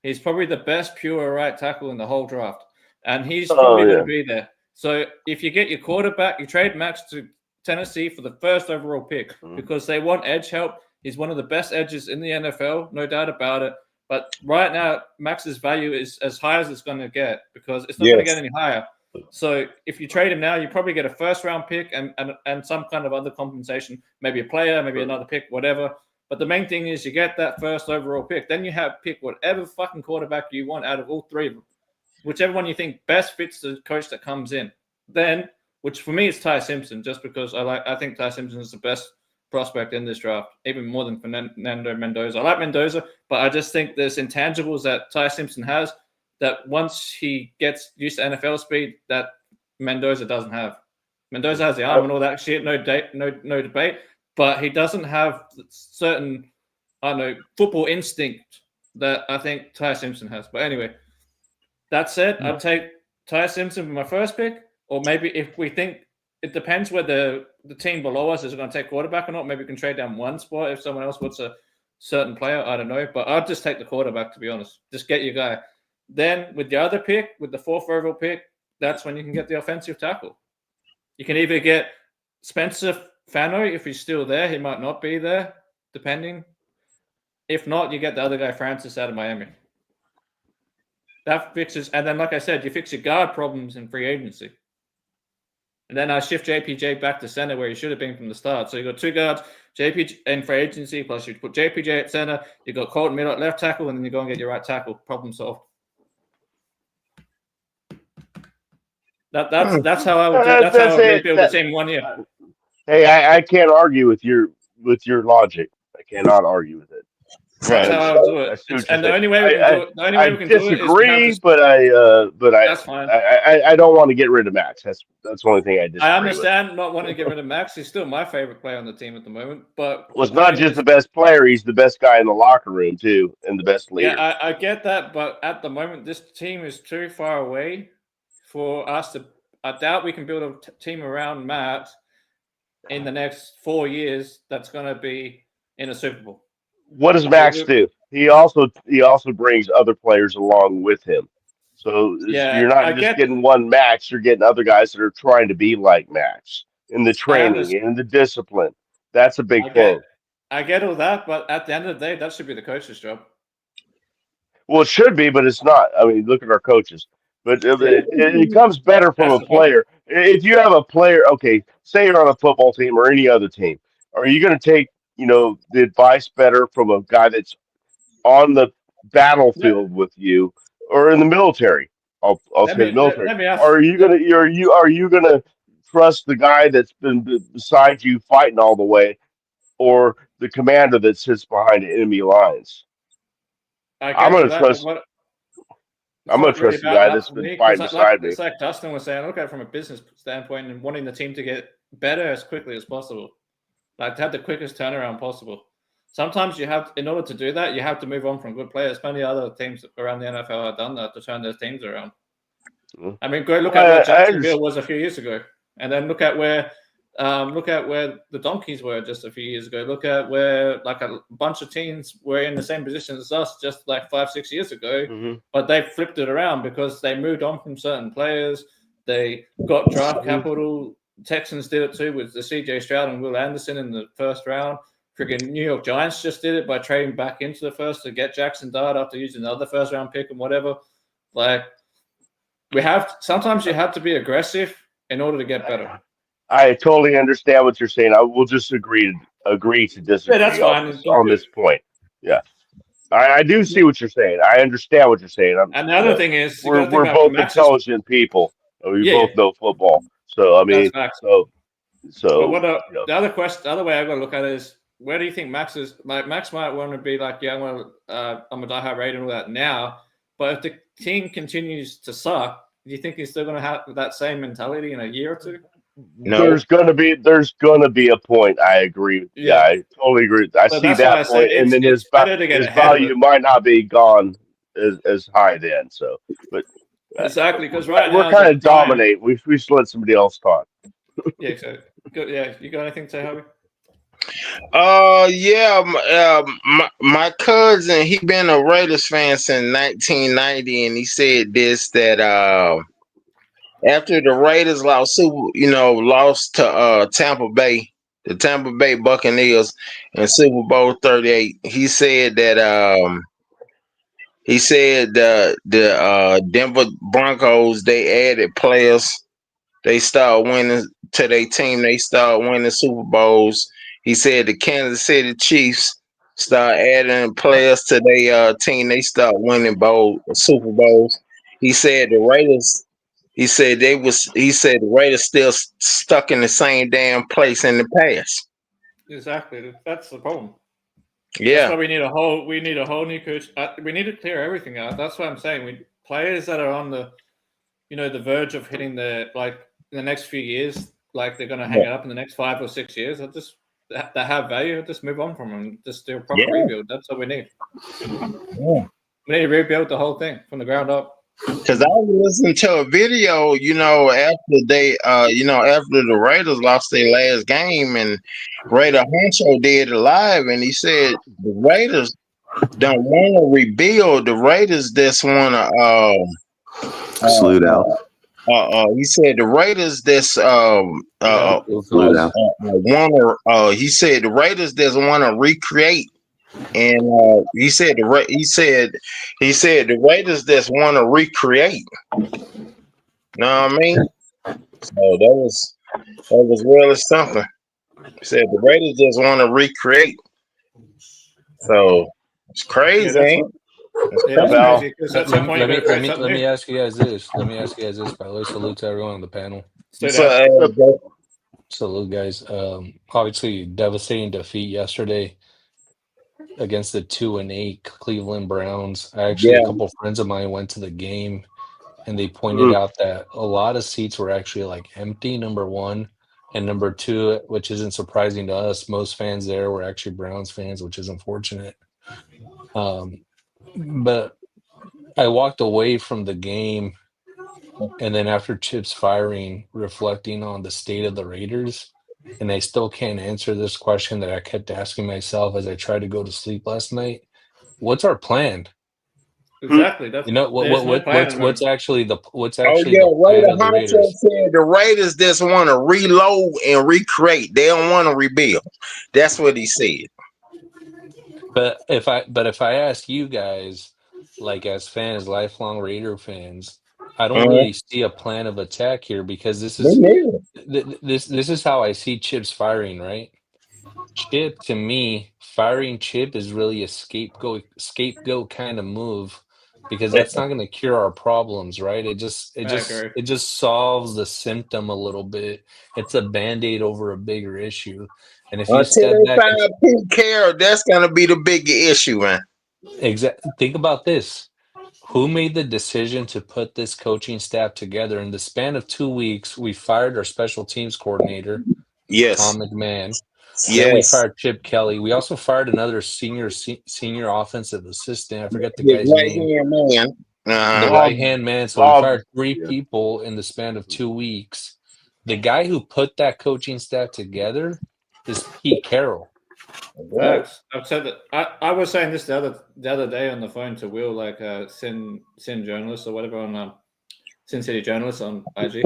He's probably the best pure right tackle in the whole draft. And he's probably going to be there. So if you get your quarterback, you trade Max to Tennessee for the 1st overall pick because they want edge help. He's one of the best edges in the NFL, no doubt about it. But right now, Max's value is as high as it's going to get because it's not going to get any higher. So if you trade him now, you probably get a 1st round pick and some kind of other compensation, maybe a player, maybe another pick, whatever. But the main thing is you get that 1st overall pick. Then you have pick whatever fucking quarterback you want out of all 3 of them. Whichever one you think best fits the coach that comes in. Then, which for me is Ty Simpson, just because I think Ty Simpson is the best prospect in this draft, even more than Fernando Mendoza. I like Mendoza, but I just think there's intangibles that Ty Simpson has that once he gets used to NFL speed, that Mendoza doesn't have. Mendoza has the arm and all that shit, no debate, but he doesn't have certain, football instinct that I think Ty Simpson has. But anyway, that said, I'd take Ty Simpson for my 1st pick, or maybe if we think it depends whether the team below us is going to take quarterback or not. Maybe we can trade down 1 spot if someone else wants a certain player. I don't know, but I'd just take the quarterback, to be honest. Just get your guy. Then with the other pick, with the 4th overall pick, that's when you can get the offensive tackle. You can either get Spencer Fano if he's still there. He might not be there, depending. If not, you get the other guy, Francis, out of Miami. That fixes, and then like I said, you fix your guard problems in free agency. And then I shift JPJ back to center where he should have been from the start. So you got 2 guards, JPJ in free agency, plus you put JPJ at center, you got Colton Miller at left tackle, and then you go and get your right tackle. Problem solved. That's how I would do. That's how I would build the team 1 year. Hey, I can't argue with your with your logic. I cannot argue with it. That's how I would do it. And the only way we can do it, the only way we can do it is we have to, but that's fine. I don't want to get rid of Max. That's the only thing I disagree I understand not wanting to get rid of Max. He's still my favorite player on the team at the moment. But it's not just the best player; he's the best guy in the locker room too, and the best leader. Yeah, I get that, but at the moment, this team is too far away for us to. I doubt we can build a team around Matt in the next 4 years that's going to be in a Super Bowl. What does Max do? He also brings other players along with him. So you're not just getting one Max, you're getting other guys that are trying to be like Max in the training and the discipline. That's a big thing. I get all that, but at the end of the day, that should be the coach's job. Well, it should be, but it's not. I mean, look at our coaches. But it comes better from a player. If you have a player, okay, say you're on a football team or any other team, are you going to take the advice better from a guy that's on the battlefield with you or in the military? I'll say military. Or are you gonna trust the guy that's been beside you fighting all the way, or the commander that sits behind the enemy lines? I'm gonna trust. I'm gonna trust the guy that's been fighting beside me. It's like Dustin was saying. Look at it from a business standpoint and wanting the team to get better as quickly as possible. Like to have the quickest turnaround possible. Sometimes you have, in order to do that, you have to move on from good players. Many other teams around the NFL have done that to turn their teams around. I mean, go look at where Jacksonville was a few years ago, and then look at where the Donkeys were just a few years ago. Look at where like a bunch of teams were in the same position as us just like 5-6 years ago, but they flipped it around because they moved on from certain players. They got draft capital. Texans did it too with the CJ Stroud and Will Anderson in the first round. Freaking New York Giants just did it by trading back into the first to get Jackson Dart after using another first round pick and whatever. Like sometimes you have to be aggressive in order to get better. I totally understand what you're saying. I will just agree to disagree on this point. Yeah. I do see what you're saying. I understand what you're saying. And the other thing is we're both intelligent people. We both know football. So I mean, so. But the other question, the other way I've got to look at it is, where do you think Max is? Like Max might want to be like, yeah, I'm a diehard Raider and all that now. But if the team continues to suck, do you think he's still going to have that same mentality in a year or two? No. There's gonna be a point. I agree. Yeah, I totally agree. I see that point, and then his value might not be gone as high then. So, but exactly, because we're kind of dominate. We should let somebody else talk. Yeah, so yeah, you got anything to say, Harvey? My cousin, he been a Raiders fan since 1990, and he said this that after the Raiders lost to Tampa Bay, the Tampa Bay Buccaneers in Super Bowl 38, he said that the Denver Broncos, they added players. They start winning to their team. They start winning Super Bowls. He said the Kansas City Chiefs start adding players to their team. They start winning Super Bowls. He said the Raiders. He said the Raiders still stuck in the same damn place in the past. Exactly. That's the problem. Yeah. That's why we need a whole new coach. We need to clear everything out. That's what I'm saying. Players that are on the verge of hitting in the next few years, like they're going to hang it up in the next 5 or 6 years. That have value. Just move on from them. Just do a proper rebuild. That's what we need. Yeah. We need to rebuild the whole thing from the ground up. Because I was listening to a video, after the Raiders lost their last game, and Raider Honcho did it live, and he said the Raiders don't want to rebuild. The Raiders just want to salute out. He said the Raiders just he said the Raiders just want to recreate. And he said the Raiders just want to recreate. Know what I mean? So that was really something. He said the Raiders just want to recreate. So it's crazy, ain't it? Let me ask you guys this. By the way, salute to everyone on the panel. Salute, guys. Obviously, devastating defeat yesterday against the 2-8 Cleveland Browns. Actually, a Yeah. couple friends of mine went to the game, and they pointed out that a lot of seats were actually like empty. Number one, and number two, which isn't surprising to us, most fans there were actually Browns fans, which is unfortunate. But I walked away from the game, and then after Chip's firing, reflecting on the state of the Raiders, and I still can't answer this question that I kept asking myself as I tried to go to sleep last night. What's our plan? Exactly. That's You know there's no plan. what's actually the Oh plan Raider of the Honcho Raiders? said the Raiders just want to reload and recreate. They don't want to rebuild. That's what he said. But if I ask you guys, like as fans, lifelong Raider fans, I don't really see a plan of attack here because this is this is how I see Chip's firing, right? Chip, to me, firing Chip is really a scapegoat kind of move because that's not going to cure our problems, right? agree. It just solves the symptom a little bit. It's a band-aid over a bigger issue. And if you Until step they back and fire Pete Carroll, that's gonna be the bigger issue, man. think about this. Who made the decision to put this coaching staff together? In the span of 2 weeks, we fired our special teams coordinator, Yes, Tom McMahon. Then we yes. fired Chip Kelly. We also fired another senior offensive assistant. I forget the The guy's right name. hand man. The Uh-huh. right hand man. So we Bob, fired three yeah. people in the span of 2 weeks. The guy who put that coaching staff together is Pete Carroll. Facts. I've said that. I was saying this the other day on the phone to Will, like Sin journalist or whatever on Sin City journalist on IG.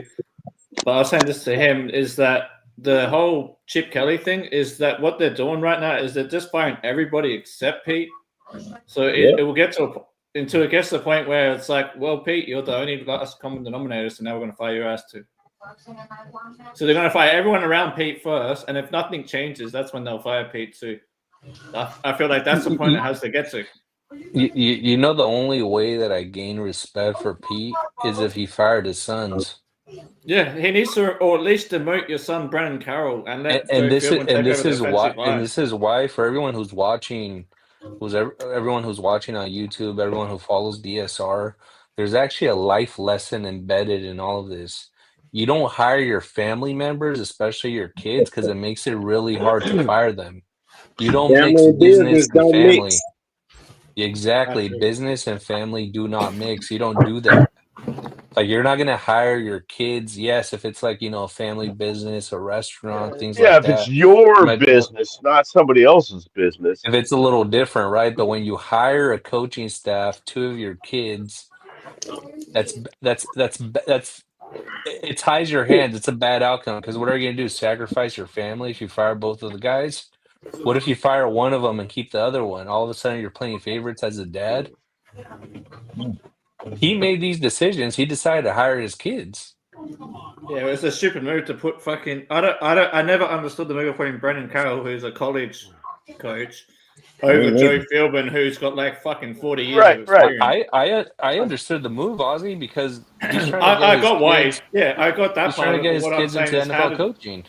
But I was saying this to him is that the whole Chip Kelly thing is that what they're doing right now is they're just firing everybody except Pete. So it will get until it gets to the point where it's like, well, Pete, you're the only last common denominator, so now we're going to fire your ass too. So they're going to fire everyone around Pete first, and if nothing changes, that's when they'll fire Pete too. I feel like that's the point it has to get to. You know, the only way that I gain respect for Pete is if he fired his sons. Yeah, he needs to, or at least demote your son Brandon Carroll and let This is why for everyone who's watching, everyone who's watching on YouTube, everyone who follows DSR, there's actually a life lesson embedded in all of this. You don't hire your family members, especially your kids, because it makes it really hard to fire them. You don't mix business and family. Exactly. Business and family do not mix. You don't do that. Like, you're not gonna hire your kids. Yes, if it's like, a family business, a restaurant, things like that. Yeah, if it's your business, not somebody else's business. If it's a little different, right? But when you hire a coaching staff, 2 of your kids, it ties your hands. It's a bad outcome because what are you gonna do? Sacrifice your family if you fire both of the guys? What if you fire one of them and keep the other one? All of a sudden, you're playing favorites as a dad. He made these decisions. He decided to hire his kids. Yeah, it was a stupid move to put fucking. I never understood the move of putting Brandon Carroll, who's a college coach, over Joe Philbin, who's got like fucking 40 years of experience. I understood the move, Ozzy, because I got why. Yeah, I got that. He's trying to get his kids into NFL coaching.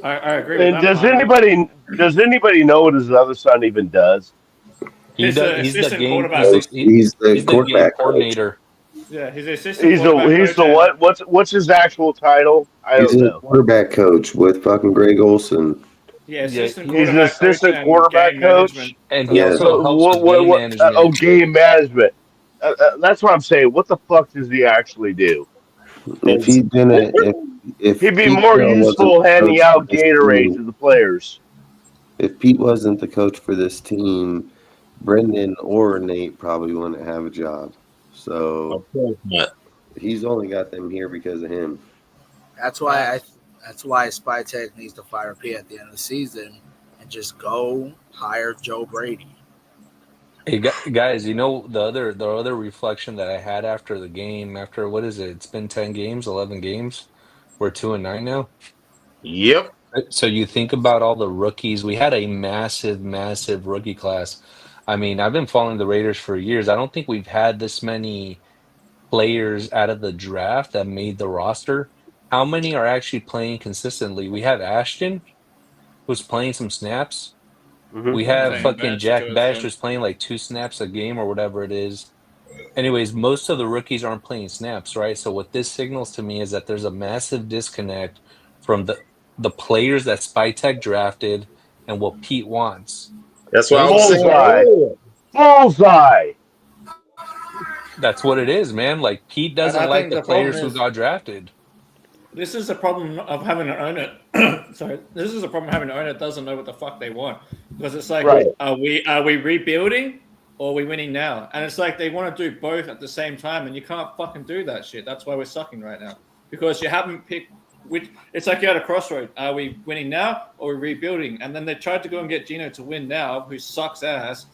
I agree. And does anybody know what his other son even does? He's the quarterback coordinator. Yeah, he's the assistant. He's the what? What's his actual title? I don't know. Quarterback coach with fucking Greg Olson. Yeah, he's an assistant quarterback coach, and he also helps with game management. Game management. That's what I'm saying. What the fuck does he actually do? If he didn't, if he'd be more useful handing out Gatorade to the players. If Pete wasn't the coach for this team, Brendan or Nate probably wouldn't have a job. So he's only got them here because of him. That's why Spytech needs to fire Pete at the end of the season and just go hire Joe Brady. Hey guys, the other reflection that I had after the game, after what is it? It's been 10 games, 11 games. We're 2-9 now. Yep. So you think about all the rookies. We had a massive rookie class. I mean, I've been following the Raiders for years. I don't think we've had this many players out of the draft that made the roster. how many are actually playing consistently? We have Ashton, who's playing some snaps. Mm-hmm. We have Playing fucking bench Jack too, Bash, so. who's playing like 2 snaps a game or whatever it is. Anyways, most of the rookies aren't playing snaps, right? So what this signals to me is that there's a massive disconnect from the players that Spytech drafted and what Pete wants. That's what I was Those saying Bullseye. earlier. Bullseye. That's what it is, man. Like Pete And doesn't I like think the the problem players who is got drafted. this is the problem of having an owner. Sorry, this is a problem having an owner that doesn't know what the fuck they want, because it's like, Right. are we rebuilding or are we winning now? And it's like they want to do both at the same time, and you can't fucking do that shit. That's why we're sucking right now, because you haven't picked which. It's like you're at a crossroad. Are we winning now or are we rebuilding? And then they tried to go and get Gino to win now, who sucks ass.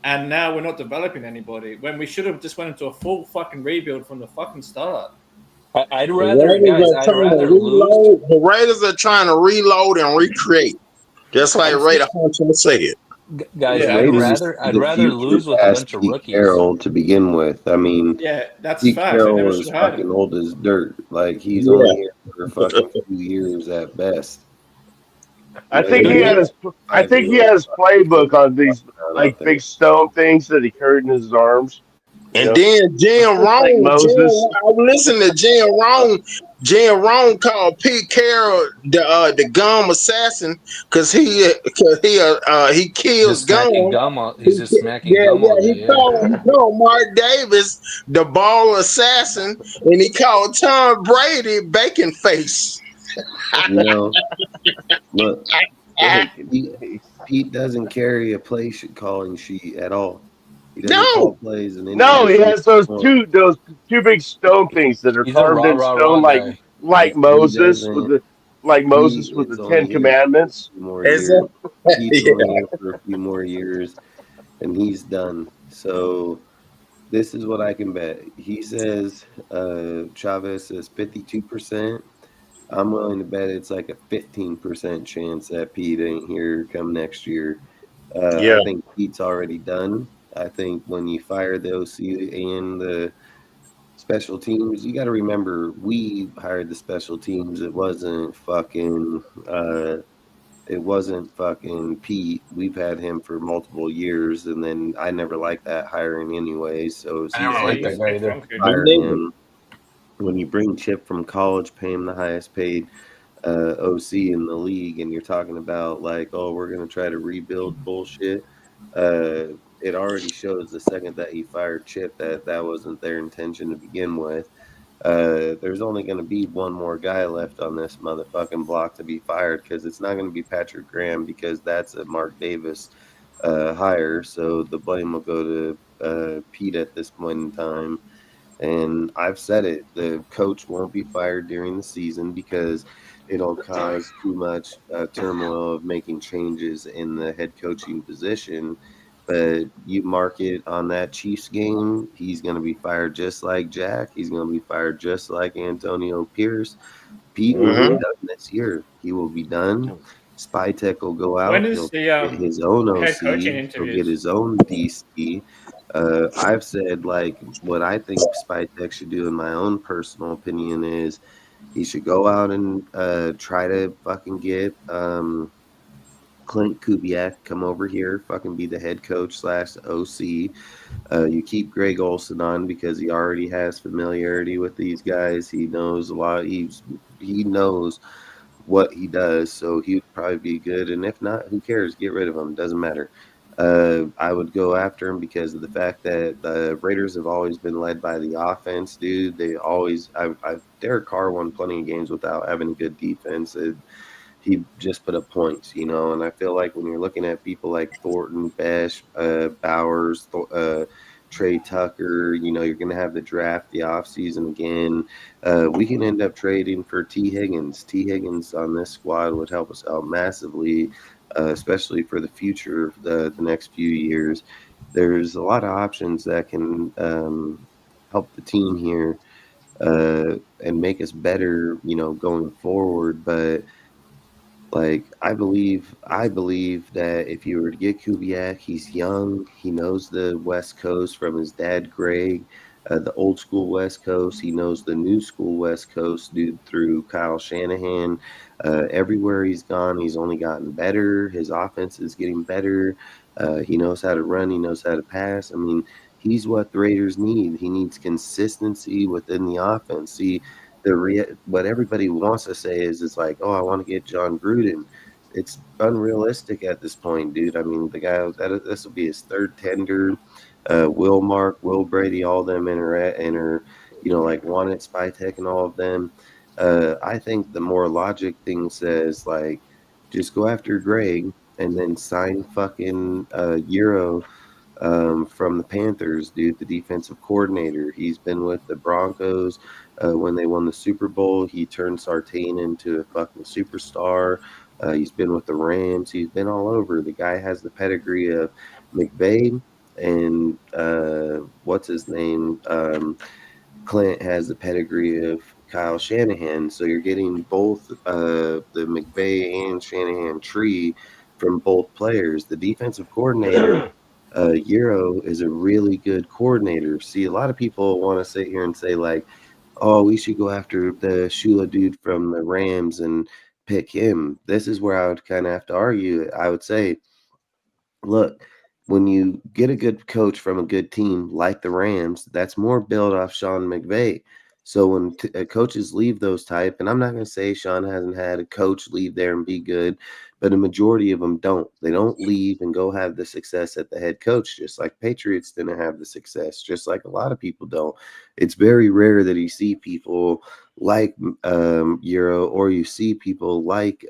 And now we're not developing anybody when we should have just went into a full fucking rebuild from the fucking start. I'd The rather, Raiders guys, are I'd trying to rather lose. reload. The Raiders are trying to reload and recreate, just like Raider Hunter said. Guys, The I'd Raiders, rather future lose with a past bunch of Pete rookies. Carroll to begin with. I mean, Yeah, that's Pete facts. They Carroll never is should have hired fucking him. old as dirt. Like he's Yeah. only here for fucking 2 years at best. I think he had his. I think he has playbook on these like big stone things that he carried in his arms. And then Jim Like Rohn, Moses. I was listening to Jim Rohn. Jim Rohn called Pete Carroll the gum assassin because he kills Just smacking gum. gum. He's just smacking gum all day. He Yeah. called Mark Davis the ball assassin, and he called Tom Brady bacon face. You know, look, Pete doesn't carry a play calling sheet at all. He doesn't call plays, and no, he has those two big stone things that are He's a carved in stone, guy. like Moses with the 10 Commandments. More years. He's only here for a few more years, and he's done. So this is what I can bet. He says Chavez says 52%. I'm willing to bet it's like a 15% chance that Pete ain't here come next year. I think Pete's already done. I think when you fire the OC and the special teams, you got to remember we hired the special teams. It wasn't fucking Pete. We've had him for multiple years, and then I never liked that hiring anyway. So I never liked that guy either. Fire him. When you bring Chip from college, pay him the highest paid OC in the league, and you're talking about like, oh, we're going to try to rebuild bullshit. It already shows the second that he fired Chip that wasn't their intention to begin with. There's only going to be one more guy left on this motherfucking block to be fired, because it's not going to be Patrick Graham, because that's a Mark Davis hire. So the blame will go to Pete at this point in time. And I've said it, the coach won't be fired during the season because it'll cause too much turmoil of making changes in the head coaching position. But you mark it on that Chiefs game, he's going to be fired just like Jack. He's going to be fired just like Antonio Pierce. Pete will be done this year. He will be done. Spytech will go out. When is He'll get his own head OC. coaching He'll interviews? get his own DC. I've said, like, what I think Spytech should do, in my own personal opinion, is he should go out and try to fucking get Clint Kubiak come over here, fucking be the head coach / OC. You keep Greg Olson on because he already has familiarity with these guys. He knows a lot. He knows what he does, so he would probably be good. And if not, who cares? Get rid of him. Doesn't matter. I would go after him because of the fact that the Raiders have always been led by the offense, dude. They always, Derek Carr won plenty of games without having a good defense. He just put up points, you know. And I feel like when you're looking at people like Thornton, Besh, Bowers, Trey Tucker, you know, you're going to have the draft, the offseason again. We can end up trading for T. Higgins. T. Higgins on this squad would help us out massively. Especially for the future of the next few years. There's a lot of options that can help the team here and make us better, you know, going forward. But like, I believe that if you were to get Kubiak, he's young, he knows the West Coast from his dad, Greg. the old school West Coast. He knows the new school West Coast, dude, through Kyle Shanahan. Everywhere he's gone, he's only gotten better. His offense is getting better. He knows how to run. He knows how to pass. I mean, he's what the Raiders need. He needs consistency within the offense. See, what everybody wants to say is like, oh, I want to get John Gruden. It's unrealistic at this point, dude. I mean, the guy this will be his third tender. Will Brady, all them enter, like Wanted, Spytek, and all of them. I think the more logic thing says, like, just go after Greg and then sign fucking Euro from the Panthers, dude, the defensive coordinator. He's been with the Broncos when they won the Super Bowl. He turned Sartain into a fucking superstar. He's been with the Rams. He's been all over. The guy has the pedigree of McVay and what's his name? Clint has the pedigree of Kyle Shanahan. So you're getting both the McVay and Shanahan tree from both players. The defensive coordinator, Euro, is a really good coordinator. See, a lot of people want to sit here and say, like, oh, we should go after the Shula dude from the Rams and pick him. This is where I would kind of have to argue. I would say, look, when you get a good coach from a good team like the Rams, that's more built off Sean McVay. So when coaches leave those type, and I'm not going to say Sean hasn't had a coach leave there and be good, but a majority of them don't. They don't leave and go have the success at the head coach, just like Patriots didn't have the success, just like a lot of people don't. It's very rare that you see people like Euro, or you see people like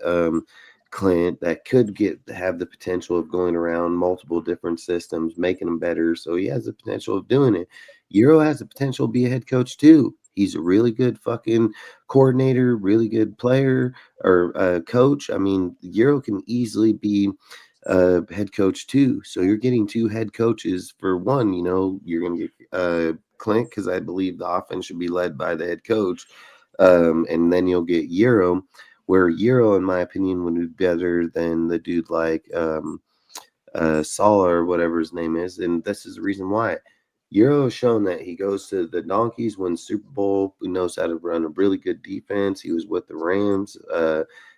Clint that could have the potential of going around multiple different systems, making them better. So he has the potential of doing it. Euro has the potential to be a head coach too. He's a really good fucking coordinator, really good player or coach. I mean, Euro can easily be a head coach too. So you're getting two head coaches for one. You're going to get Clint, because I believe the offense should be led by the head coach. And then you'll get Euro, where Euro, in my opinion, would be better than the dude like Sala or whatever his name is. And this is the reason why. Euro has shown that he goes to the Donkeys, wins Super Bowl. He knows how to run a really good defense. He was with the Rams.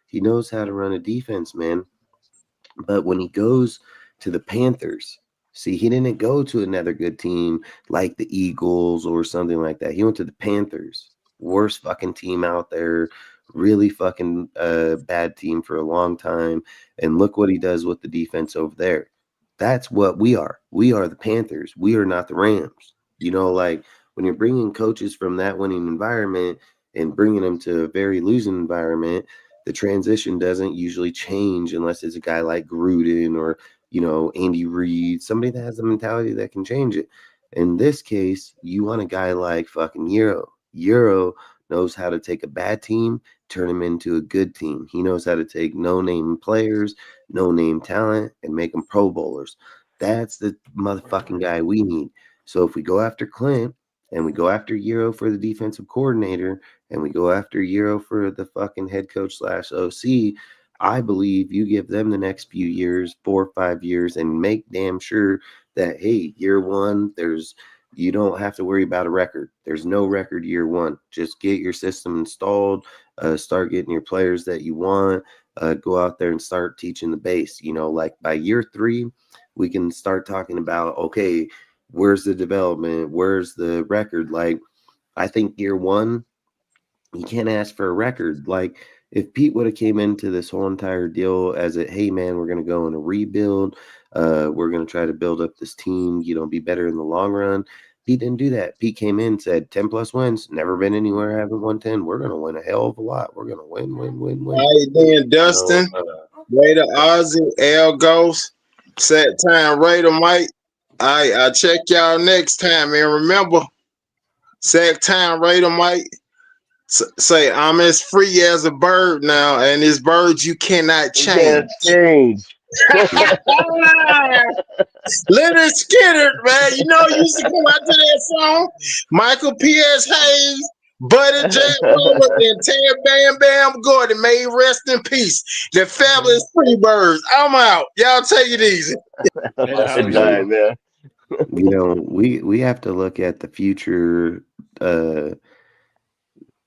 He knows how to run a defense, man. But when he goes to the Panthers, see, he didn't go to another good team like the Eagles or something like that. He went to the Panthers, worst fucking team out there, really fucking bad team for a long time. And look what he does with the defense over there. That's what we are. We are the Panthers. We are not the Rams. Like when you're bringing coaches from that winning environment and bringing them to a very losing environment, the transition doesn't usually change unless it's a guy like Gruden or, Andy Reid, somebody that has the mentality that can change it. In this case, you want a guy like fucking Euro. Euro knows how to take a bad team, turn him into a good team. He knows how to take no-name players, no-name talent, and make them Pro Bowlers. That's the motherfucking guy we need. So if we go after Clint and we go after Euro for the defensive coordinator and we go after Euro for the fucking head coach / OC, I believe you give them the next few years, 4 or 5 years, and make damn sure that, hey, year one, you don't have to worry about a record. There's no record year one. Just get your system installed, start getting your players that you want, go out there and start teaching the base. Like by year 3, we can start talking about, okay, where's the development? Where's the record? Like, I think year 1, you can't ask for a record. Like, if Pete would have came into this whole entire deal as hey, man, we're going to go in a rebuild. We're going to try to build up this team, be better in the long run. Pete didn't do that. Pete came in and said 10 plus wins, never been anywhere, haven't won 10. We're going to win a hell of a lot. We're going to win. All right, then, Dustin, Raider Ozzy, L Ghost, set time, Raider Mike. All right, I'll check y'all next time. And remember, set time, Raider Mike. Say, I'm as free as a bird now, and this bird you cannot change. Leonard Skinner, man. You used to come out to that song. Michael P.S. Hayes, Buddy Jack Roller, and Ted Bam Bam Gordon. May rest in peace. The fabulous Freebirds. I'm out. Y'all take it easy. Man. We have to look at the future.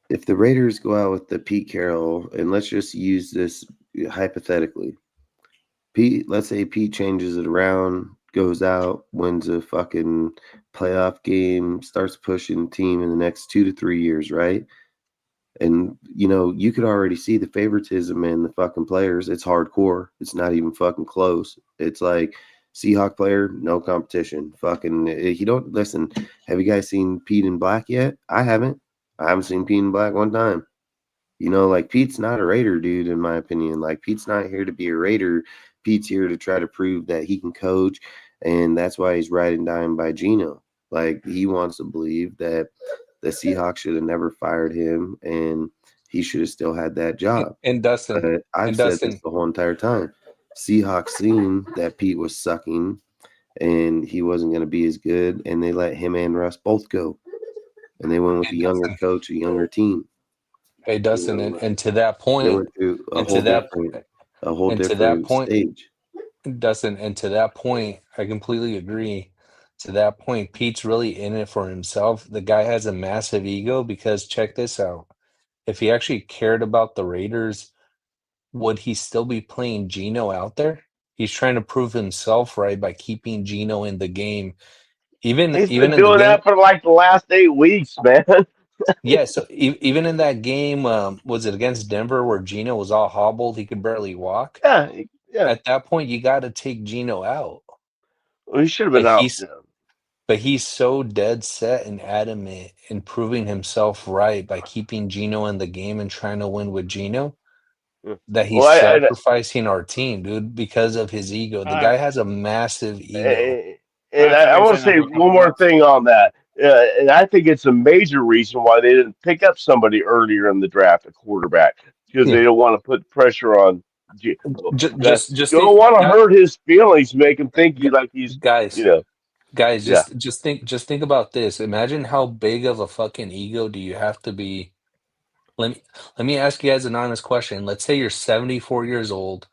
If the Raiders go out with the Pete Carroll, and let's just use this hypothetically, let's say Pete changes it around, goes out, wins a fucking playoff game, starts pushing the team in the next 2 to 3 years, right? And you could already see the favoritism in the fucking players. It's hardcore. It's not even fucking close. It's like Seahawk player, no competition. Fucking, you don't listen. Have you guys seen Pete in Black yet? I haven't seen Pete in Black one time. Like Pete's not a Raider, dude, in my opinion. Like Pete's not here to be a Raider. Pete's here to try to prove that he can coach, and that's why he's riding dying by Geno. Like he wants to believe that the Seahawks should have never fired him, and he should have still had that job. And Dustin, but I've said this the whole entire time. Seahawks seen that Pete was sucking, and he wasn't going to be as good, and they let him and Russ both go, and they went with a younger coach, a younger team. Hey Dustin, and to that point, they went to a whole different stage. Dustin, and to that point, I completely agree. To that point, Pete's really in it for himself. The guy has a massive ego because check this out. If he actually cared about the Raiders, would he still be playing Geno out there? He's trying to prove himself right by keeping Geno in the game. He's been doing that for like the last 8 weeks, man. Yeah, so even in that game, was it against Denver where Geno was all hobbled? He could barely walk. Yeah. At that point, you got to take Geno out. Well, he should have been out. But he's so dead set and adamant in proving himself right by keeping Geno in the game and trying to win with Geno that he's sacrificing our team, dude, because of his ego. The guy has a massive ego. And I want to say one more thing on that. And I think it's a major reason why they didn't pick up somebody earlier in the draft, a quarterback, because they don't want to put pressure on. Just don't want to hurt his feelings, make him think he's guys. Just think about this. Imagine how big of a fucking ego do you have to be. Let me ask you guys an honest question. Let's say you're 74 years old.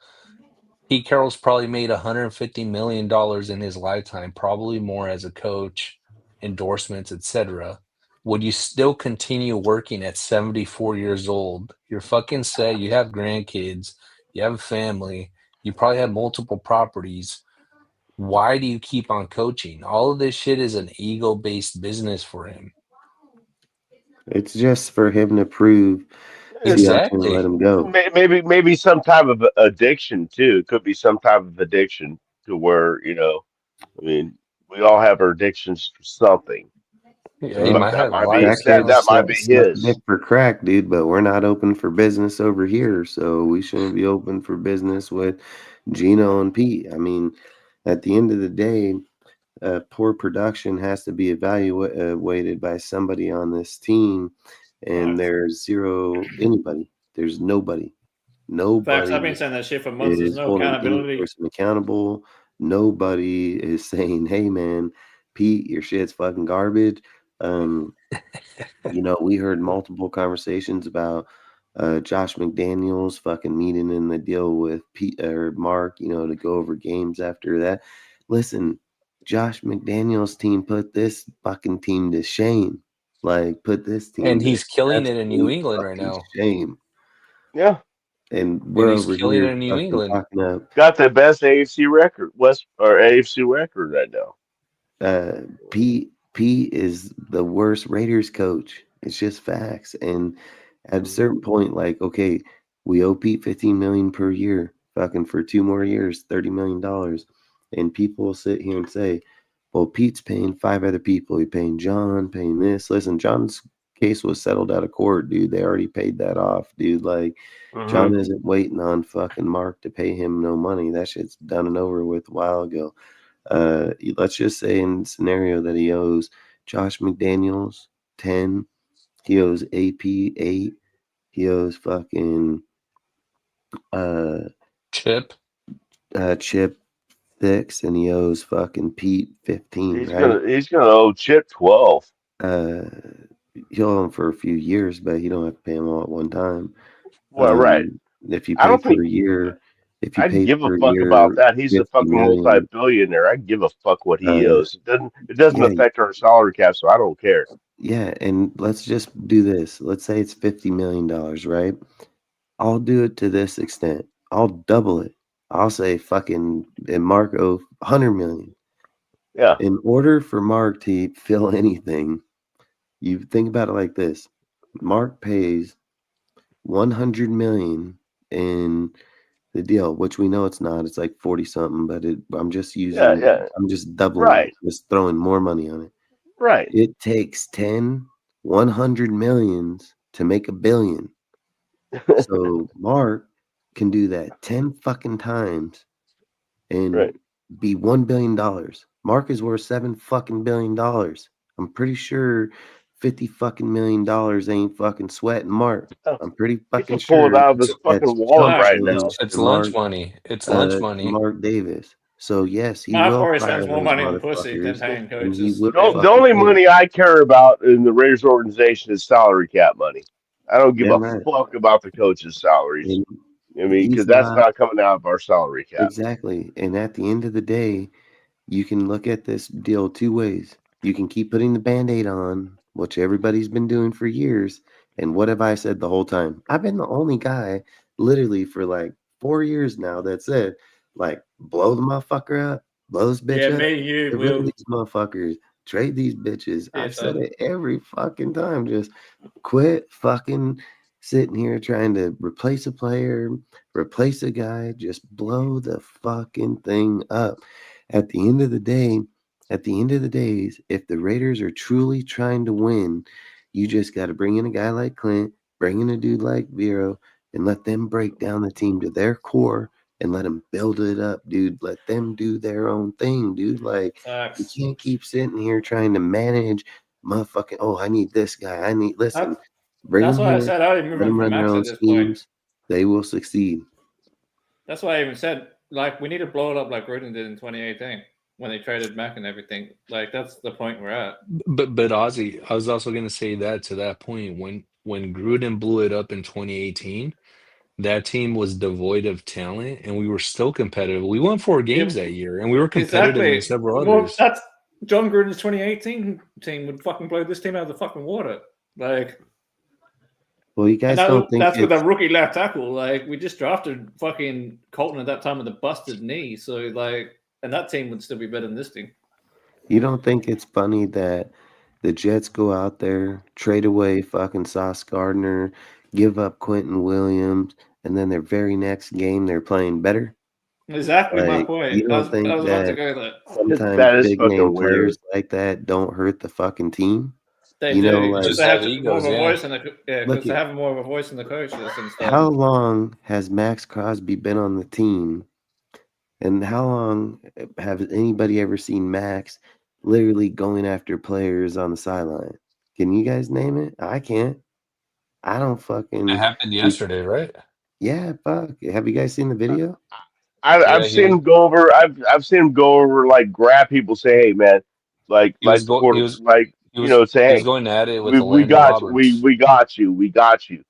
Pete Carroll's probably made $150 million in his lifetime, probably more as a coach, endorsements, etc. Would you still continue working at 74 years old? You're fucking set. You have grandkids. You have a family. You probably have multiple properties. Why do you keep on coaching? All of this shit is an ego-based business for him. It's just for him to prove exactly. Let him go. Maybe some type of addiction too. It could be some type of addiction to where I mean, we all have our addictions to something. Yeah, that might be his. For crack, dude, but we're not open for business over here, so we shouldn't be open for business with Geno and Pete. I mean, at the end of the day, poor production has to be evaluated by somebody on this team, and there's anybody. There's nobody. Facts. I've been saying that shit for months. There's no accountability. Person accountable. Nobody is saying, "Hey, man, Pete, your shit's fucking garbage." We heard multiple conversations about Josh McDaniels fucking meeting in the deal with Pete or Mark, to go over games after that. Listen, Josh McDaniels' team put this fucking team to shame. Like, put this team and he's killing it in New England right now. Shame. Yeah. And we're over here in New England. Got the best AFC record, AFC record right now. Pete is the worst Raiders coach. It's just facts. And at a certain point, like, okay, we owe Pete $15 million per year, fucking for 2 more years, $30 million. And people will sit here and say, well, Pete's paying 5 other people. He's paying John, paying this. Listen, John's case was settled out of court, dude. They already paid that off, dude. Like, John isn't waiting on fucking Mark to pay him no money. That shit's done and over with a while ago. Let's just say in the scenario that he owes Josh McDaniels 10, he owes AP 8, he owes fucking Chip 6, and he owes fucking Pete 15. He's gonna owe Chip 12. He'll owe him for a few years, but he don't have to pay him all at one time. Well, right. If you pay for a year, If you I'd paid give a for fuck about your that. He's a 50 fucking million, multi-billionaire. I'd give a fuck what he owes. It doesn't yeah, affect our salary cap, so I don't care. yeah, and let's just do this. Let's say it's $50 million, right? I'll do it to this extent. I'll double it. I'll say fucking and Mark owe 100 million. Yeah. In order for Mark to fill anything, you think about it like this. Mark pays 100 million in the deal, which we know it's not. It's like 40 something, but I'm just I'm just doubling it, just throwing more money on it. Right. It takes 10 100 millions to make $1 billion. So Mark can do that 10 fucking times and be $1 billion. Mark is worth $7 fucking billion. I'm pretty sure $50 fucking million ain't fucking sweating Mark. I'm pretty fucking pull it sure out of his fucking wallet right now. It's lunch money. It's lunch money. Mark Davis. So yes, he Mark will always fire spends more those money on pussy than motherfuckers, paying and he coaches. will. The only money I care about in the Raiders organization is salary cap money. I don't give a fuck about the coaches' salaries. I mean, because that's not coming out of our salary cap. Exactly. And at the end of the day, you can look at this deal two ways. You can keep putting the Band-Aid on, which everybody's been doing for years. And what have I said the whole time? I've been the only guy literally for like 4 years now that said, like, blow the motherfucker up, blow this bitch up. Me, you, get rid of these motherfuckers, trade these bitches. I've said it every fucking time. Just quit fucking sitting here trying to replace a player, replace a guy, just blow the fucking thing up. At the end of the day, if the Raiders are truly trying to win, you just got to bring in a guy like Clint, bring in a dude like Vero, and let them break down the team to their core and let them build it up, dude. Let them do their own thing, dude. Like, you can't keep sitting here trying to manage motherfucking, oh, I need this guy. Listen, bring that's them why here, I said I didn't let them run their own schemes. They will succeed. That's why I even said, like, we need to blow it up like Gruden did in 2018 when they traded Mack and everything. Like, that's the point we're at. But Ozzy, I was also going to say that to that point, when Gruden blew it up in 2018, that team was devoid of talent, and we were still competitive. We won 4 games that year, and we were competitive in several others. That's John Gruden's 2018 team would fucking blow this team out of the fucking water. Like, well, you guys don't think that's with a rookie left tackle. Like, we just drafted fucking Colton at that time with a busted knee. So, like, and that team would still be better than this team. You don't think it's funny that the Jets go out there, trade away fucking Sauce Gardner, give up Quentin Williams, and then their very next game they're playing better? Exactly my point. You don't think I was about to go there. Sometimes big name players like that don't hurt the fucking team? They do. Like, just have more of a voice in the because they have more of a voice in the coaches and stuff. How long has Max Crosby been on the team? And how long have anybody ever seen Max literally going after players on the sideline? Can you guys name it? I can't. I don't fucking. It happened yesterday, right? Yeah, fuck. Have you guys seen the video? I've seen him go over. I've seen him go over, like, grab people, say, "Hey, man," say, "Hey, he was going at it with we got you,"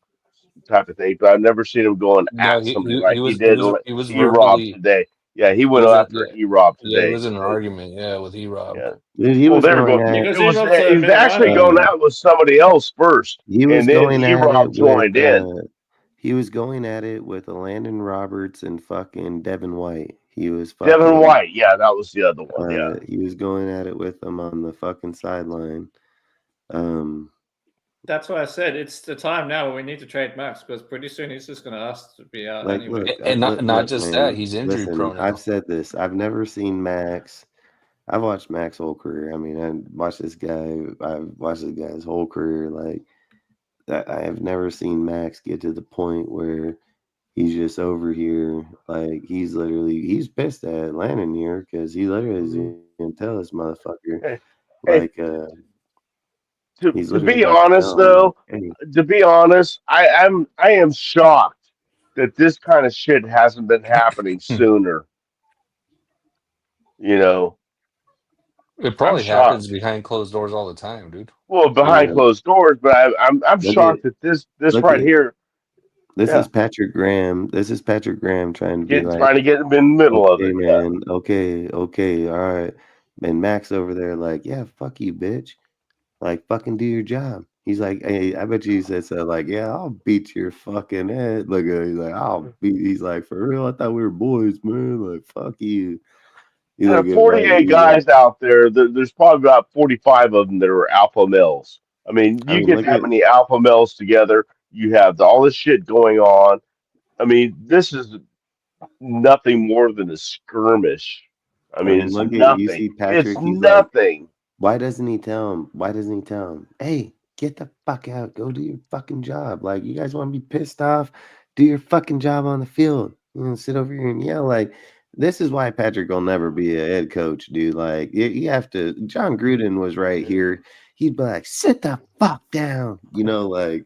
type of thing. But I've never seen him going at somebody like he did E-Rob today. Yeah, he went after E-Rob today. Yeah, it was an argument, with E-Rob. Yeah. Dude, he was actually going out with somebody else first. He was going at E-Rob joined in. He was going at it with Landon Roberts and fucking Devin White. He was Devin White. Yeah, that was the other one. Yeah, he was going at it with them on the fucking sideline. That's why I said it's the time now where we need to trade Max, because pretty soon he's just going to ask to be out anyway. Look, and not just that, he's injury prone. I've said this. I've never seen Max. I've watched Max's whole career. I mean, I watched this guy. I've watched this guy's whole career. Like, I have never seen Max get to the point where he's just over here. Like, he's pissed at Landon here because he literally is going to tell this motherfucker. To be honest, though, I am shocked that this kind of shit hasn't been happening sooner. You know, it probably happens behind closed doors all the time, dude. Well, behind closed doors, but I'm shocked that this right here. This is Patrick Graham. This is Patrick Graham trying to be like trying to get in the middle of okay, it. man. Okay, all right. And Max over there, like, yeah, fuck you, bitch. Like, fucking do your job. He's like, hey, I bet you he said so. Like, yeah, I'll beat your fucking head. Look at he's like, I'll beat. He's like, for real, I thought we were boys, man. Like, fuck you. He's like, 48 guys out there. There's probably about 45 of them that are alpha males. I mean, get that many alpha males together. You have all this shit going on. I mean, this is nothing more than a skirmish. I mean, it's nothing. You see Patrick, it's nothing. Like, why doesn't he tell him? Hey, get the fuck out. Go do your fucking job. Like, you guys want to be pissed off? Do your fucking job on the field. You know, sit over here and yell. Like, this is why Patrick will never be a head coach, dude. Like, you have to. John Gruden was right here. He'd be like, sit the fuck down. You know, like,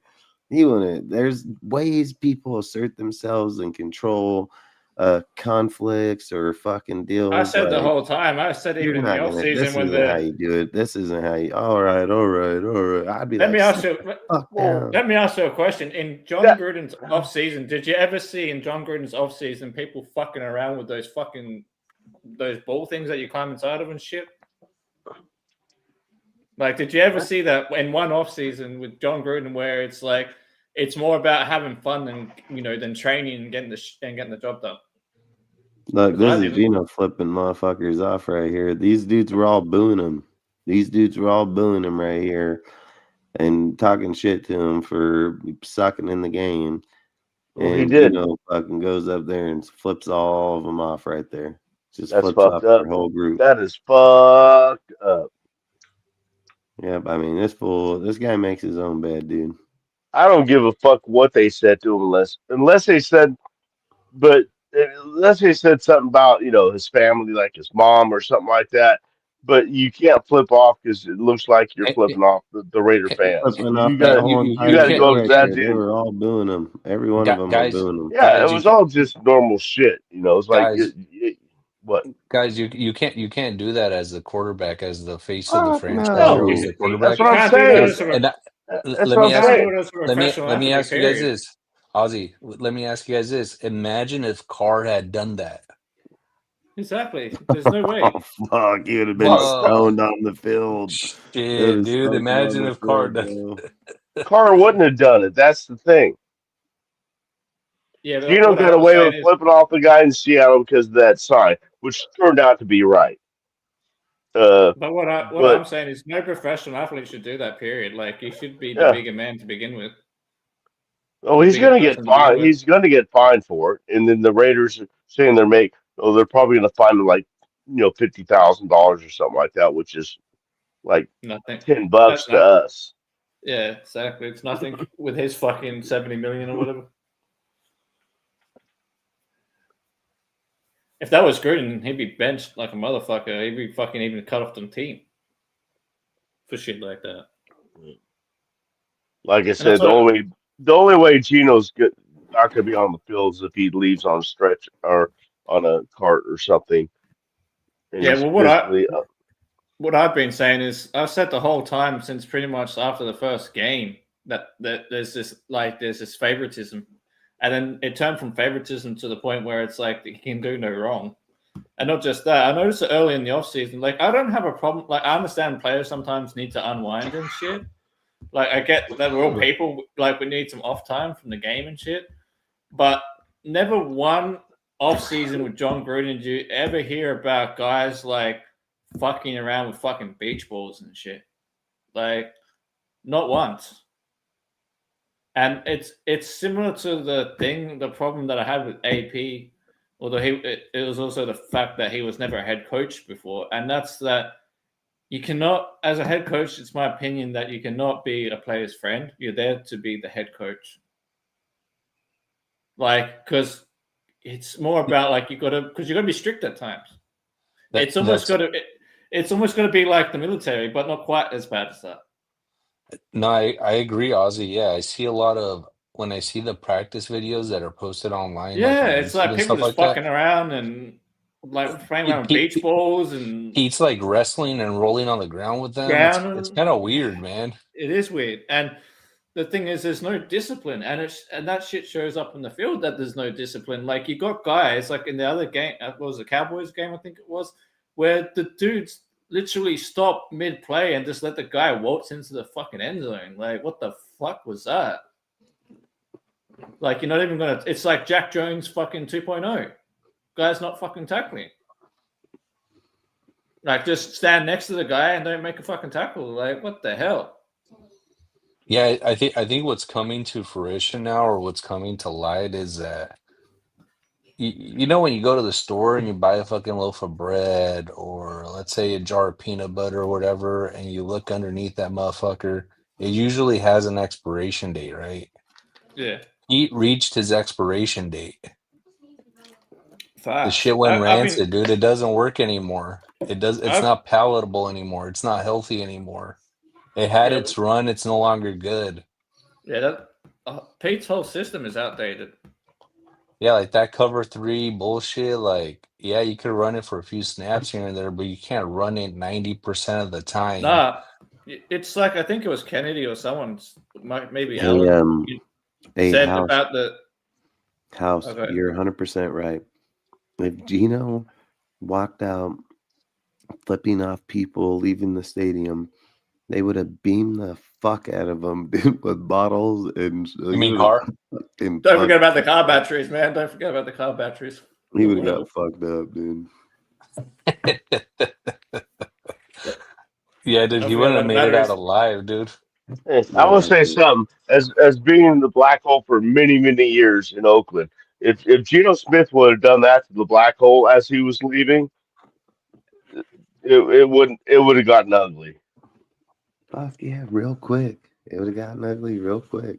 he wouldn't. There's ways people assert themselves and control conflicts or fucking deals. I said the whole time. I said even in the off season when how you do it. This isn't how you. All right. I'd be let me ask you a question. In John Gruden's off season, did you ever see in John Gruden's off season people fucking around with those ball things that you climb inside of and shit? Like, did you ever see that in one off season with John Gruden where it's like it's more about having fun than training and getting the job done? Look, this is Gino flipping motherfuckers off right here. These dudes were all booing him. Right here and talking shit to him for sucking in the game. And he did. Fucking goes up there and flips all of them off right there. Just That's flips fucked off up. their whole group. That is fucked up. Yeah, I mean, this guy makes his own bed, dude. I don't give a fuck what they said to him unless they said something about, his family, like his mom or something like that. But you can't flip off because it looks like you're flipping off the Raider fans. You got to go up to that dude. They were all booing him. Every one of them was booing him. Yeah, it was all just normal shit. It's like, what? Guys, you can't do that as the quarterback, as the face of the franchise. No. As the quarterback. That's what I'm saying. Let me ask you guys this. Ozzy, let me ask you guys this. Imagine if Carr had done that. Exactly. There's no way. Oh, fuck. He would have been stoned on the field. Shit, dude. Imagine if Carr done it. Carr wouldn't have done it. That's the thing. Yeah, Gino got away with flipping off the guy in Seattle because of that sign, which turned out to be right. But what I'm saying is no professional athlete should do that, period. Like, you should be the bigger man to begin with. Oh, he's going to get fined. He's going to get fined for it. And then the Raiders are saying they're probably going to fine him like, $50,000 or something like that, which is like nothing. $10 to us. Yeah, exactly. It's nothing with his fucking 70 million or whatever. If that was Gruden, he'd be benched like a motherfucker. He'd be fucking even cut off the team for shit like that. Like I said, the only way Gino's not going to be on the field is if he leaves on a stretch or on a cart or something. Yeah, well, what I've been saying is I've said the whole time since pretty much after the first game that there's this favoritism. And then it turned from favoritism to the point where it's like he can do no wrong. And not just that. I noticed it early in the offseason. Like, I don't have a problem. Like, I understand players sometimes need to unwind and shit. Like, I get that we're all people. Like, we need some off time from the game and shit. But never one offseason with John Gruden did you ever hear about guys, like, fucking around with fucking beach balls and shit. Like, not once. And it's similar to the problem that I had with AP, although it was also the fact that he was never a head coach before. And that's that you cannot, as a head coach, it's my opinion that you cannot be a player's friend. You're there to be the head coach. Like, because it's more about like you got to be strict at times. It's almost got to be like the military, but not quite as bad as that. No, I agree, Ozzy. Yeah, I see a lot of when I see the practice videos that are posted online. Yeah, it's like people just fucking around and like playing around with beach balls and Pete's like wrestling and rolling on the ground with them. It's kind of weird, man. It is weird. And the thing is, there's no discipline, and that shit shows up in the field that there's no discipline. Like, you got guys like in the other game, what was the Cowboys game, I think it was, where the dudes literally stopped mid play and just let the guy waltz into the fucking end zone. Like, what the fuck was that? Like, you're not even gonna. It's like Jack Jones fucking 2.0. Guy's not fucking tackling. Like, just stand next to the guy and don't make a fucking tackle. Like, what the hell? Yeah, I think what's coming to fruition now, or what's coming to light, is that you know when you go to the store and you buy a fucking loaf of bread, or let's say a jar of peanut butter or whatever, and you look underneath that motherfucker, it usually has an expiration date, right? Yeah. He reached his expiration date. Facts. The shit went rancid, dude. It doesn't work anymore. It's not palatable anymore. It's not healthy anymore. It had its run. It's no longer good. Yeah, Pete's whole system is outdated. Yeah, like that cover 3 bullshit. Like, yeah, you could run it for a few snaps here and there, but you can't run it 90% of the time. Nah, it's like, I think it was Kennedy or someone, maybe Alan, said House, about the House. Okay. You're 100% right. If Gino walked out flipping off people, leaving the stadium, they would have beamed the fuck out of him, dude, with bottles and. You mean car? Don't forget about the car batteries, man. Don't forget about the car batteries. He would have got fucked up, dude. Yeah, dude, he wouldn't have made it out alive, dude. I will say something. As being in the black hole for many, many years in Oakland, if Geno Smith would have done that to the black hole as he was leaving, it would have gotten ugly. Fuck yeah, real quick. It would have gotten ugly real quick.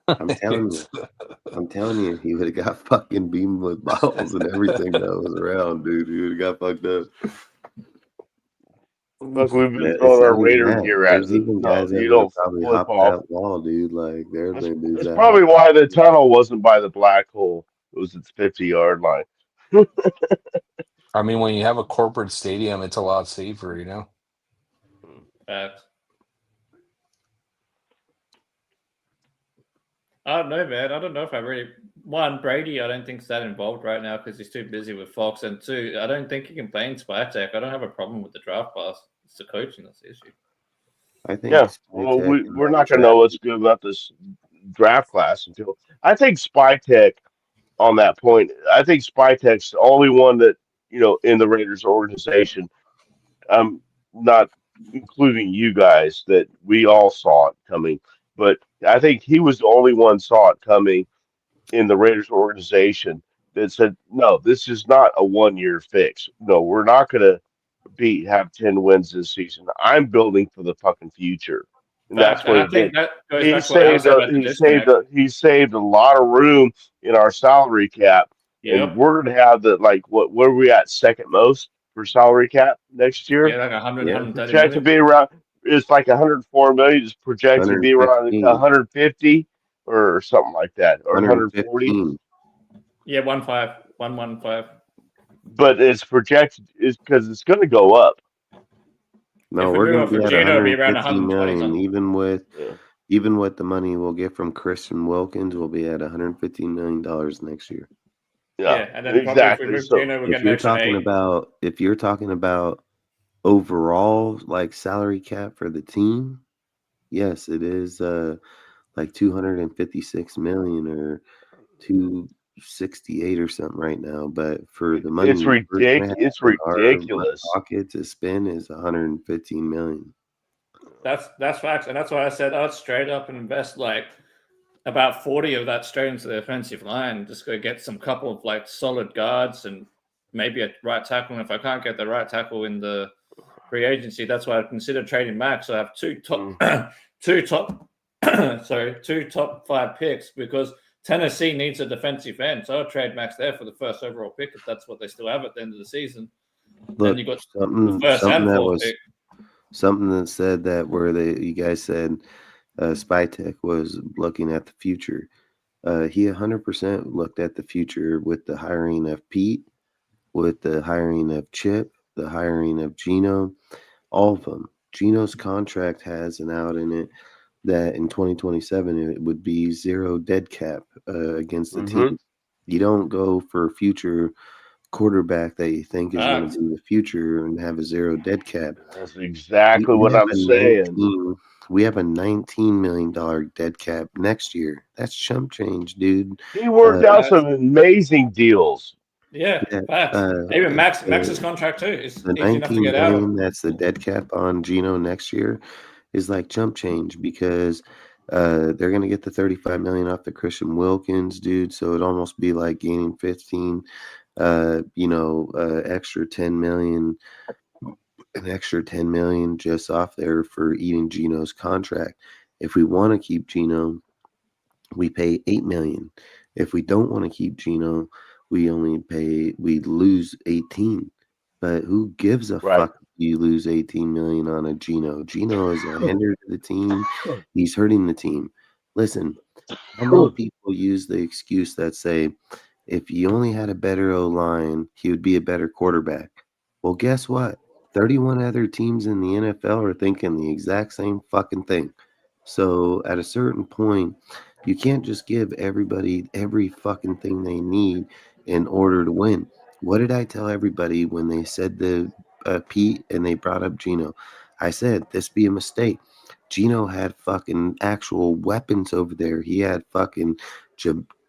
I'm telling you, he would have got fucking beamed with bottles and everything that was around, dude. He would have got fucked up. Look, we've been throwing our Raider gear at it. Even guys that don't probably hop that wall, dude. Like, that's probably why the tunnel wasn't by the black hole. It was its 50-yard line. I mean, when you have a corporate stadium, it's a lot safer, you know? I don't know, man. I don't know if I really. One, Brady, I don't think is that involved right now because he's too busy with Fox. And two, I don't think he can play in Spytech. I don't have a problem with the draft pass. It's the coaching that's the issue. I think. Yeah, well, we're not going to know what's good about this draft class until. I think Spytech, on that point, I think Spytech's the only one that, in the Raiders organization, not including you guys, that we all saw it coming. But I think he was the only one saw it coming in the Raiders organization that said, no, this is not a 1-year fix. No, we're not going to have 10 wins this season. I'm building for the fucking future. And that's what he did. He saved a lot of room in our salary cap. Yep. And we're going to have what are we at, second most for salary cap next year? Yeah, like 100, 130 million. To be around. It's like 104 million. It's projected to be around 150 or something like that, or 140. Yeah, 115. But it's projected is because it's going to go up. No, we're going to be at 115 million. Even with the money we'll get from Christian Wilkins, we'll be at $115 million next year. Yeah, and then exactly. If you're talking about overall salary cap for the team, yes, it is 256 million or 268 or something right now. But for the money, it's ridiculous. Pocket to spend is 115 million. That's facts, and that's why I said I'd straight up and invest about 40 of that straight into the offensive line. Just go get some couple of solid guards and maybe a right tackle. And if I can't get the right tackle in the free agency, that's why I consider trading Max. So I have two top 5 picks because Tennessee needs a defensive end. So I'll trade Max there for the first overall pick if that's what they still have at the end of the season. Look, then you got the first and fourth pick. Something that said that you guys said Spytech was looking at the future. He 100% looked at the future with the hiring of Pete, with the hiring of Chip, the hiring of Geno, all of them. Geno's contract has an out in it. that in 2027 it would be 0 dead cap against the team. You don't go for a future quarterback that you think is going to be the future and have a 0 dead cap. That's exactly what I'm saying. We have a $19 million dead cap next year. That's chump change, dude. He worked out some amazing deals. Yeah, even Max's contract too is the $19 million. That's the dead cap on Geno next year is like chump change because they're gonna get the $35 million off the Christian Wilkins, dude. So it'd almost be like gaining 15. Extra 10 million. An extra 10 million just off there for eating Geno's contract. If we want to keep Geno, we pay 8 million. If we don't want to keep Geno, we lose 18. But who gives a fuck if you lose 18 million on a Geno? Geno is a hinder to the team. He's hurting the team. Listen, how many people use the excuse that say, if he only had a better O-line, he would be a better quarterback? Well, guess what? 31 other teams in the NFL are thinking the exact same fucking thing. So at a certain point, you can't just give everybody every fucking thing they need in order to win. What did I tell everybody when they said the Pete and they brought up Geno? I said, this be a mistake. Geno had fucking actual weapons over there. He had fucking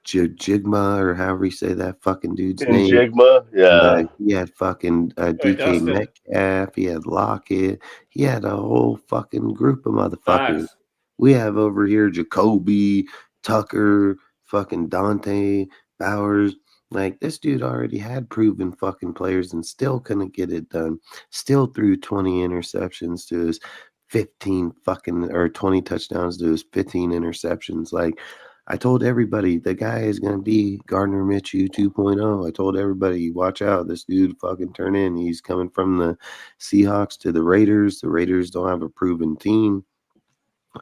Jigma, or however you say that fucking dude's name. Jigma, yeah. He had fucking DK Metcalf. He had Lockett. He had a whole fucking group of motherfuckers. We have over here Jacoby, Tucker, fucking Dante, Bowers. Like, this dude already had proven fucking players and still couldn't get it done. Still threw 20 interceptions to his 15 fucking, or 20 touchdowns to his 15 interceptions. Like, I told everybody the guy is going to be Gardner Minshew 2.0. I told everybody, watch out. This dude fucking turn in. He's coming from the Seahawks to the Raiders. The Raiders don't have a proven team.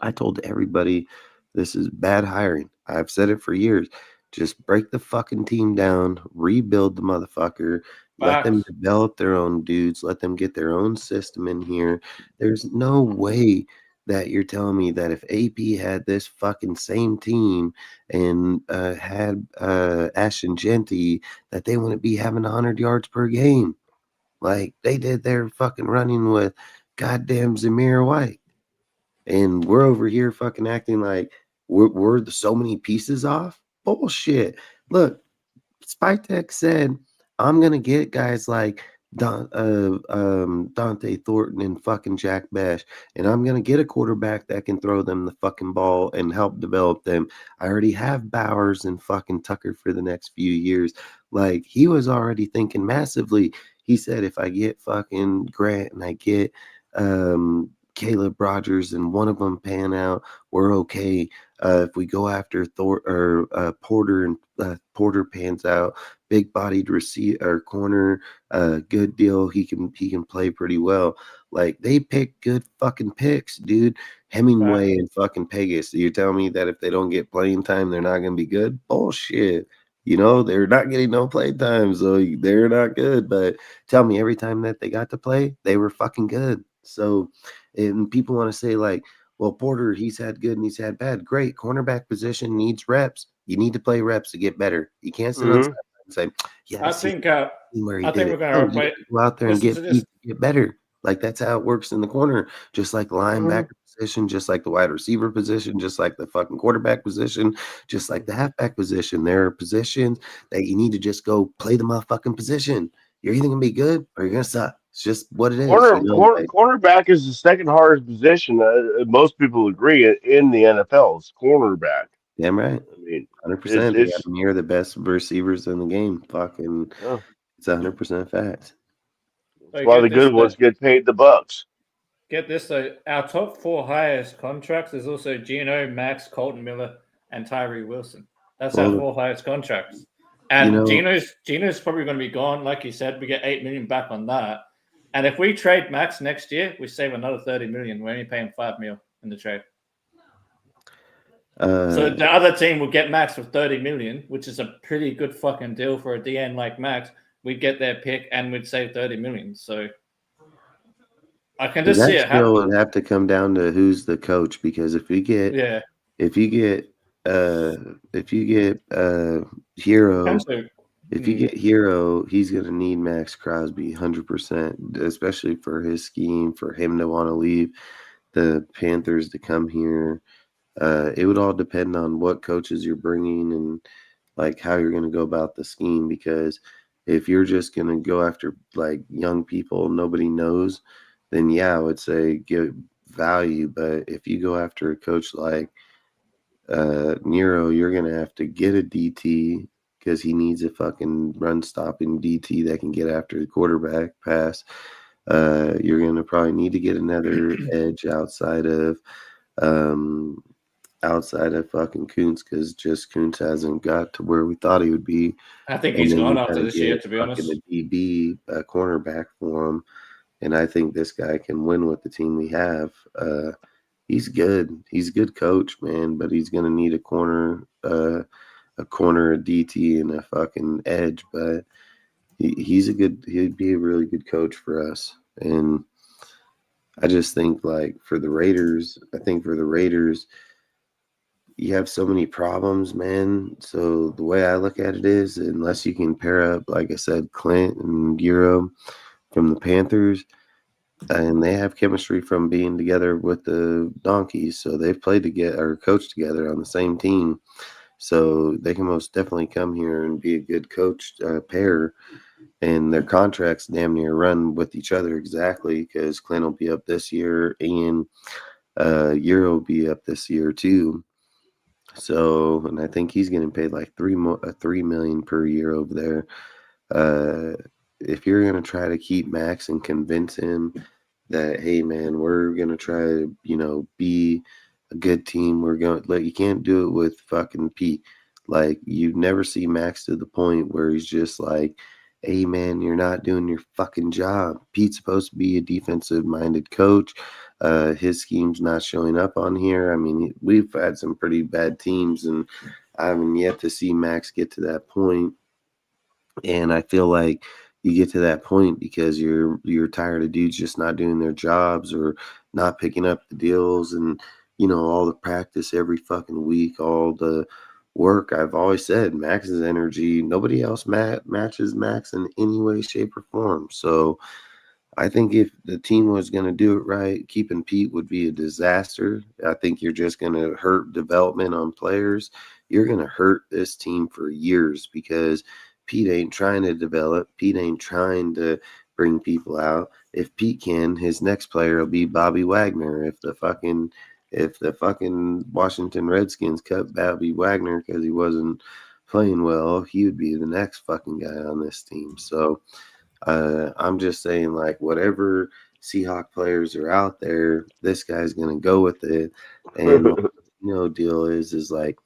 I told everybody this is bad hiring. I've said it for years. Just break the fucking team down, rebuild the motherfucker, let them develop their own dudes, let them get their own system in here. There's no way that you're telling me that if AP had this fucking same team and had Ashton Genty, that they wouldn't be having 100 yards per game like they did. They're fucking running with goddamn Zamir White. And we're over here fucking acting like we're so many pieces off. Bullshit. Look, Spytek said, I'm going to get guys like Dante Thornton and fucking Jack Bash, and I'm going to get a quarterback that can throw them the fucking ball and help develop them. I already have Bowers and fucking Tucker for the next few years. Like, he was already thinking massively. He said, if I get fucking Grant and I get Caleb Rogers and one of them pan out, we're okay. If we go after Porter and Porter pans out, big bodied receiver corner, good deal. He can play pretty well. Like, they pick good fucking picks, dude. Hemingway and fucking Pegas. So you're telling me that if they don't get playing time, they're not gonna be good? Bullshit. You know, they're not getting no play time, so they're not good. But tell me, every time that they got to play, they were fucking good. So, and people want to say like, well, Porter, he's had good and he's had bad. Great. Cornerback position needs reps. You need to play reps to get better. You can't sit on side and say, yeah, I think we're going to go out there and get better. Like, that's how it works in the corner. Just like the linebacker position, just like the wide receiver position, just like the fucking quarterback position, just like the halfback position. There are positions that you need to just go play the motherfucking position. You're either going to be good or you're going to suck. It's just what it is. Cornerback is the second hardest position. Most people agree in the NFL. It's cornerback. Damn right. I mean, 100%. You're the best receivers in the game. Fucking, it's 100% fact. That's why the good ones get paid the bucks. Get this though, our top 4 highest contracts is also Geno, Max, Colton Miller, and Tyree Wilson. That's our 4 highest contracts. And Geno's probably going to be gone. Like you said, we get $8 million back on that. And if we trade Max next year, we save another $30 million. We're only paying $5 million in the trade. So the other team will get Max for $30 million, which is a pretty good fucking deal for a DN like Max. We'd get their pick and we'd save $30 million. So I can just see it happen. Would have to come down to who's the coach, because if you get Hero. If you get Hero, he's going to need Max Crosby 100%, especially for his scheme, for him to want to leave the Panthers to come here. It would all depend on what coaches you're bringing and like how you're going to go about the scheme, because if you're just going to go after like young people nobody knows, then yeah, I would say give value. But if you go after a coach like Nero, you're going to have to get a DT, because he needs a fucking run-stopping DT that can get after the quarterback pass. You're going to probably need to get another edge outside of fucking Kuntz, because just Kuntz hasn't got to where we thought he would be. I think he's gone after this year, to be honest. A DB, a cornerback for him, and I think this guy can win with the team we have. He's good. He's a good coach, man, but he's going to need a corner, a DT, and a fucking edge. But he'd be a really good coach for us. And I just think for the Raiders, you have so many problems, man. So the way I look at it is, unless you can pair up, like I said, Clint and Euro from the Panthers, and they have chemistry from being together with the Donkeys. So they've played together or coached together on the same team. So they can most definitely come here and be a good coach pair. And their contracts damn near run with each other exactly, because Clint will be up this year and Euro will be up this year too. So, and I think he's getting paid like $3 million per year over there. If you're going to try to keep Max and convince him that, hey, man, we're going to try to, be a good team, you can't do it with fucking Pete. Like, you never see Max to the point where he's just like, hey, man, you're not doing your fucking job. Pete's supposed to be a defensive-minded coach. His scheme's not showing up on here. I mean, we've had some pretty bad teams, and I haven't yet to see Max get to that point. And I feel like you get to that point because you're tired of dudes just not doing their jobs or not picking up the deals, and all the practice every fucking week, all the work. I've always said Max's energy, nobody else matches Max in any way, shape, or form. So I think if the team was going to do it right, keeping Pete would be a disaster. I think you're just going to hurt development on players. You're going to hurt this team for years, because Pete ain't trying to develop. Pete ain't trying to bring people out. If Pete can, his next player will be Bobby Wagner. If the fucking Washington Redskins cut Bobby Wagner because he wasn't playing well, he would be the next fucking guy on this team. So I'm just saying, whatever Seahawk players are out there, this guy's going to go with it. And deal is like,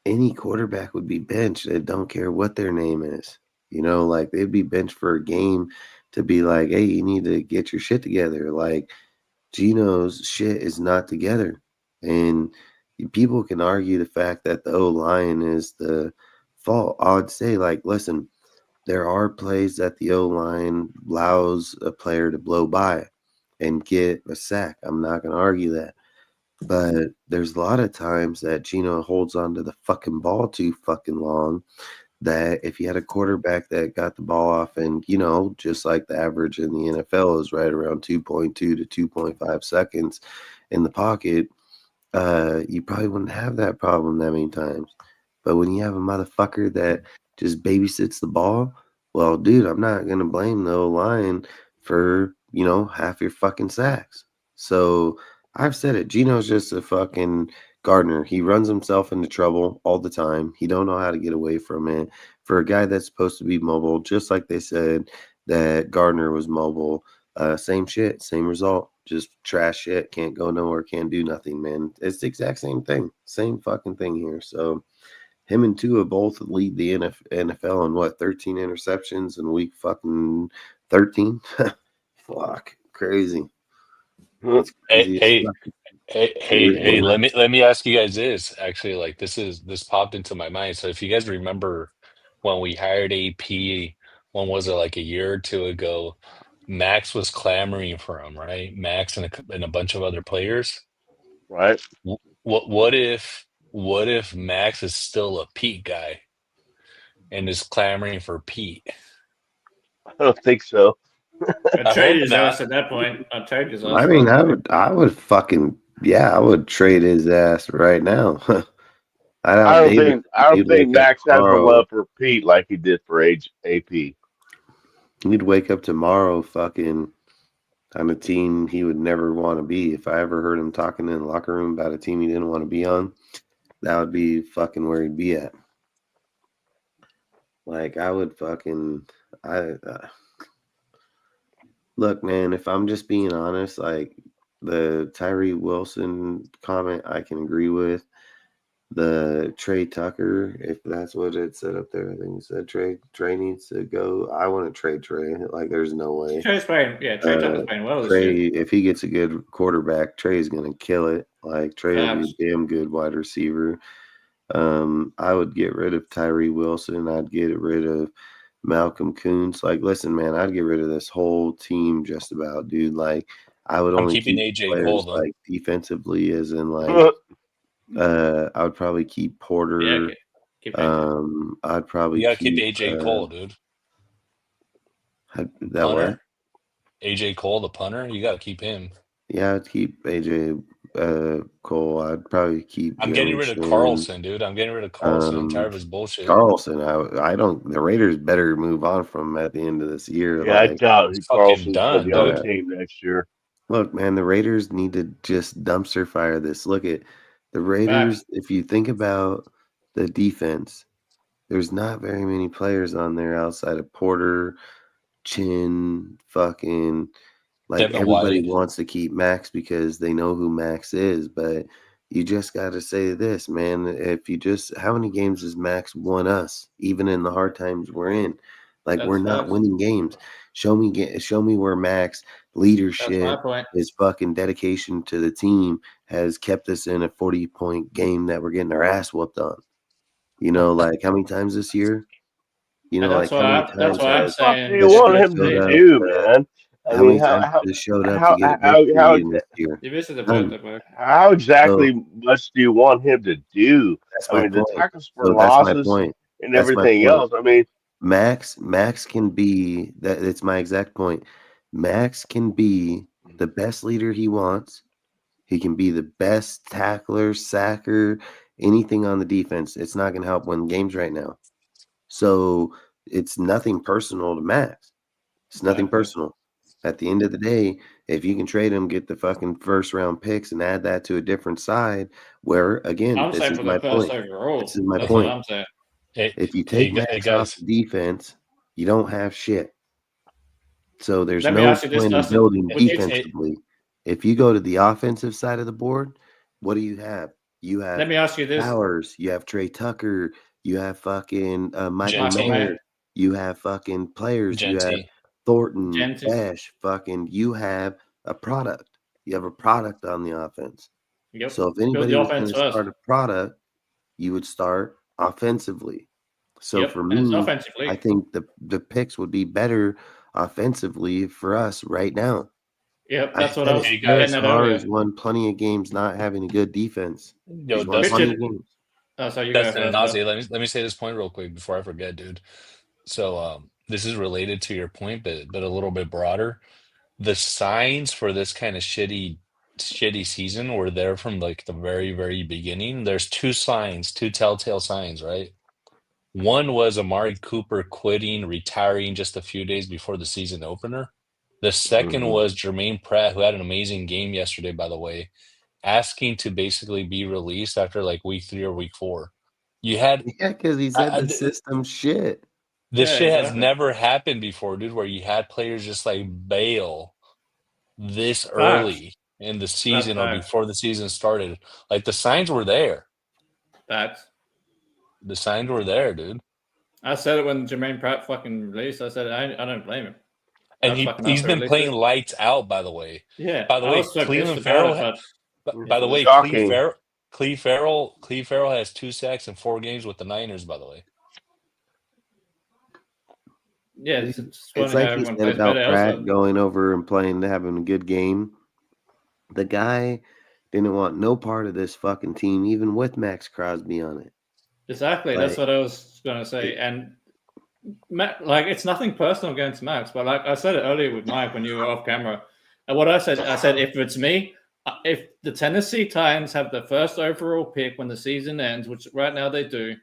any quarterback would be benched. They don't care what their name is. They'd be benched for a game to be like, hey, you need to get your shit together. Like, Gino's shit is not together. And people can argue the fact that the O-line is the fault. I would say, listen, there are plays that the O-line allows a player to blow by and get a sack. I'm not going to argue that. But there's a lot of times that Gino holds onto the fucking ball too fucking long, that if you had a quarterback that got the ball off and, just like the average in the NFL is right around 2.2 to 2.5 seconds in the pocket, you probably wouldn't have that problem that many times. But when you have a motherfucker that just babysits the ball, well, dude, I'm not going to blame the O-line for, half your fucking sacks. So I've said it. Gino's just a fucking Gardner. He runs himself into trouble all the time. He don't know how to get away from it. For a guy that's supposed to be mobile, just like they said that Gardner was mobile, same shit, same result. Just trash shit. Can't go nowhere. Can't do nothing, man. It's the exact same thing. Same fucking thing here. So him and Tua both lead the NFL in 13 interceptions in week fucking 13. Fuck, crazy. Hey, let me ask you guys this. Actually, this popped into my mind. So if you guys remember when we hired AP, when was it, like a year or two ago, Max was clamoring for him, right? Max and a bunch of other players. Right. What if Max is still a Pete guy and is clamoring for Pete? I don't think so. I'd I trade hope his not. ass at that point. I'd trade his ass. I mean, I would fucking I would trade his ass right now. I doubt David. I don't He'd think wake up Max has the tomorrow. love for Pete like he did for AP. He'd wake up tomorrow fucking on a team he would never want to be. If I ever heard him talking in the locker room about a team he didn't want to be on, that would be fucking where he'd be at. Like I would fucking look, man. If I'm just being honest, like the Tyree Wilson comment, I can agree with. The Trey Tucker, if that's what it said up there, I think it said Trey needs to go. I want to trade Trey. Like, there's no way. Trey's playing, Trey Tucker's playing well this Trey, year. if he gets a good quarterback, Trey's gonna kill it. Like Trey will be a damn good wide receiver. I would get rid of Tyree Wilson. I'd get rid of Malcolm Koonce. Like, listen, man, I'd get rid of this whole team just about, dude. Like, I would only keeping keep AJ players Cole, though. like defensively, as in like. I would probably keep Porter. Yeah, keep I'd probably keep AJ Cole, dude. That what? AJ Cole, the punter, you got to keep him. Yeah, I'd keep AJ Cole. I'd probably keep. I'm getting rid of Carlson, dude. I'm getting rid of Carlson. I'm tired of his bullshit. Carlson, I don't. The Raiders better move on from him at the end of this year. Yeah, like, I doubt Carlson's done, the other team next year. Look, man, the Raiders need to just dumpster fire this. Look at the Raiders. If you think about the defense, there's not very many players on there outside of Porter, Chin, fucking like Devin everybody White. wants to keep Max because they know who Max is. But you just got to say this, man. If you just, how many games has Max won us, even in the hard times we're in? Like, we're not winning games. Show me where Max leadership, his fucking dedication to the team has kept us in a 40-point game that we're getting our ass whooped on. You know, like how many times this year? You know, like how many times? That's what I'm saying. What do you want him to do, man? How many times this showed up to get victory in this year? How exactly much do you want him to do? That's my point. The tackles for losses and everything else. I mean, Max can be that. It's my exact point. Max can be the best leader he wants. He can be the best tackler, sacker, anything on the defense. It's not going to help win games right now. So it's nothing personal to Max. It's nothing personal. At the end of the day, if you can trade him, get the fucking first round picks and add that to a different side, where again, this is my point. This is my point. If you take Max off the defense, you don't have shit. So there's no point in building defensively. If you go to the offensive side of the board, what do you have? You have Let me ask you this. Powers, you have Trey Tucker, you have fucking Michael Mayer, you have fucking players, you have Thornton, Bash, fucking you have a product. You have a product on the offense. Yep. So if anybody was going to start a product, you would start offensively. So for me, I think the picks would be better offensively for us right now. Yep, that's what I was getting at earlier. Has won plenty of games not having a good defense. Yo, Dustin, let me say this point real quick before I forget, dude. So this is related to your point, but a little bit broader. The signs for this kind of shitty season were there from like the very, very beginning. There's two telltale signs, right? One was Amari Cooper quitting, retiring just a few days before the season opener. The second was Jermaine Pratt, who had an amazing game yesterday, by the way, asking to basically be released after like week 3 or week 4. Because he said the system shit. This shit has never happened before, dude, where you had players just like bail this early in the season or before the season started. Like the signs were there. The signs were there, dude. I said it when Jermaine Pratt fucking released. I said I don't blame him. And he's been playing lights out, by the way. Yeah. By the way, Cleve Farrell has 2 sacks in 4 games with the Niners, by the way. Yeah, it's It's like you said about Pratt going over and playing, having a good game. The guy didn't want no part of this fucking team, even with Max Crosby on it. Exactly, that's what I was going to say. And like, it's nothing personal against Max, but like I said it earlier with Mike when you were off camera. And what I said, if it's me, if the Tennessee Titans have the first overall pick when the season ends, which right now they do,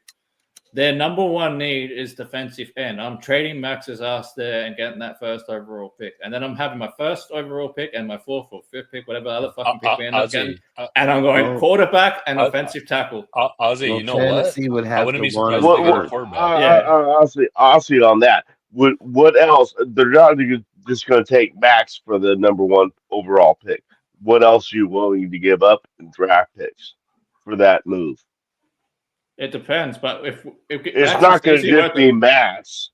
their number one need is defensive end. I'm trading Max's ass there and getting that first overall pick. And then I'm having my first overall pick and my fourth or fifth pick, whatever other fucking pick we end up getting. And I'm going quarterback and offensive tackle. Ozzy, you know Tennessee what? I wouldn't be surprised if they got quarterback. I'll see on that. What else? They're not just going to take Max for the number one overall pick. What else are you willing to give up in draft picks for that move? It depends, but if it's not going to just be Max.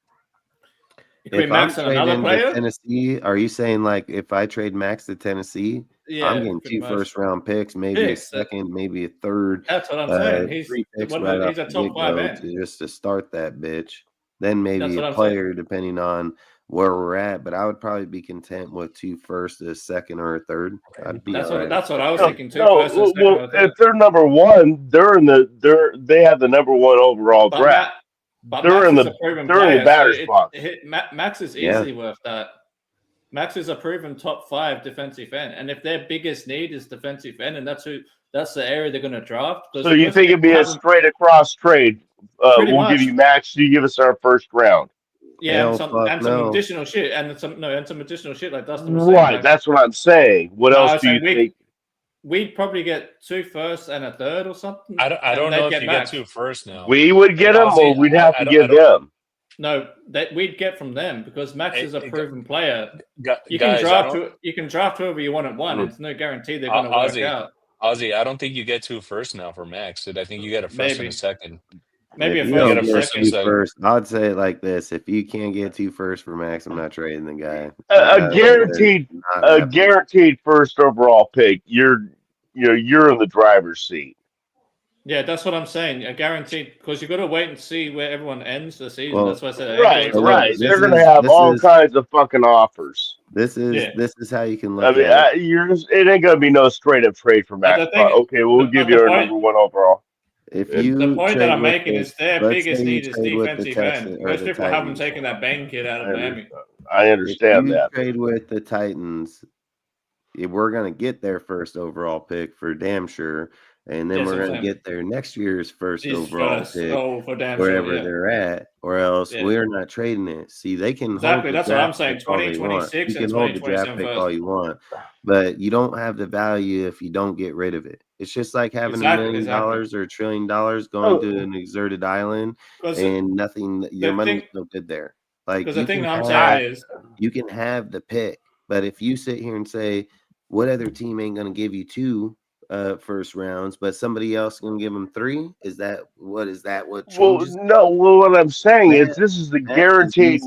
If Max and another player, Tennessee, are you saying like if I trade Max to Tennessee, I'm getting 2 first-round picks, maybe a second, maybe a third. That's what I'm saying. He's 3 picks right he's a top 5 man just to start that bitch. Then maybe a player, depending on where we're at. But I would probably be content with 2 firsts, a second, or a third. That's what I was thinking too. If they're number one, they have the number one overall draft. They're in the batter's box. Max is easily worth that. Max is a proven top 5 defensive end, and if their biggest need is defensive end, and that's the area they're going to draft. So you think it'd be a straight across trade? We'll give you Max. You give us our first round. Yeah, and some additional shit, and some additional shit like Dustin was saying. Right, that's what I'm saying. What else do you think? We'd probably get 2 firsts and a third or something. I don't know if you get 2 firsts now. We would get them, or we'd have to give them. No, that we'd get from them because Max is a proven player. You can draft whoever you want at 1. It's no guarantee they're going to work out. Ozzy, I don't think you get 2 firsts now for Max. I think you get a first and a second. Maybe if you get a first and second. First, I'd say it like this: if you can't get 2 firsts for Max, I'm not trading the guy. A guaranteed first overall pick. You're in the driver's seat. Yeah, that's what I'm saying. A guaranteed, because you got to wait and see where everyone ends the season. Well, that's why I said right. They're going to have all kinds of fucking offers. This is how you can look. It ain't going to be no straight up trade for Max. Okay, we'll give you our number 1 overall. The point that I'm making is their biggest need is defensive end. Most people haven't taken that Bang kid out of Miami. I understand that. Trade with the Titans, we're going to get their first overall pick for damn sure. And then we're going to get their next year's first overall pick wherever they're at, or else we're not trading it. See, they can exactly. That's what I'm saying. 2026 and 2027 hold the draft pick all you want, but you don't have the value if you don't get rid of it. It's just like having $1 million or $1 trillion going to an exerted island and nothing. Your money's no good there. Like the thing I'm saying is you can have the pick, but if you sit here and say what other team ain't going to give you 2 first rounds, but somebody else gonna give them 3? Is that what changes? What I'm saying is this is the guaranteed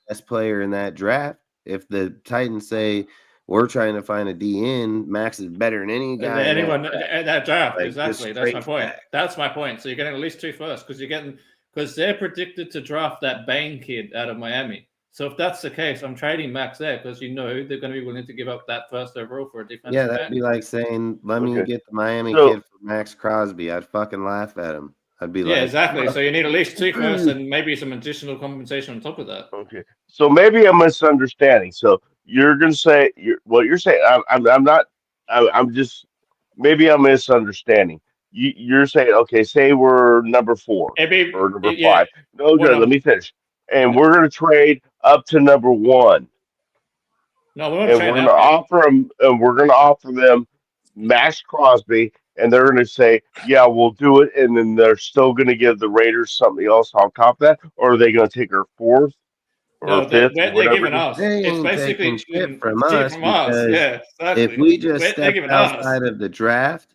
best player in that draft. If the Titans say we're trying to find a DN, Max is better than any guy at that draft. Like, exactly, that's my point. That's my point. So you're getting at least 2 firsts because they're predicted to draft that Bane kid out of Miami. So if that's the case, I'm trading Max there because they're going to be willing to give up that first overall for a defensive. Yeah, that'd be like saying, "Let me get the Miami kid for Max Crosby." I'd fucking laugh at him. I'd be like, "Yeah, exactly." So you need at least 2 firsts and maybe some additional compensation on top of that. Okay, so maybe I'm misunderstanding. So you're gonna say what you're saying. I'm not. I'm just maybe I'm misunderstanding. You're saying, okay, say we're number 4 or number 5. No, good. Let me finish. And we're going to trade up to number 1. No, we're going to offer them. And we're going to offer them Max Crosby, and they're going to say, "Yeah, we'll do it." And then they're still going to give the Raiders something else on top of that, or are they going to take our 4th or 5th? They're giving us. It's basically shit from us. Yeah, exactly. If we just step outside of the draft,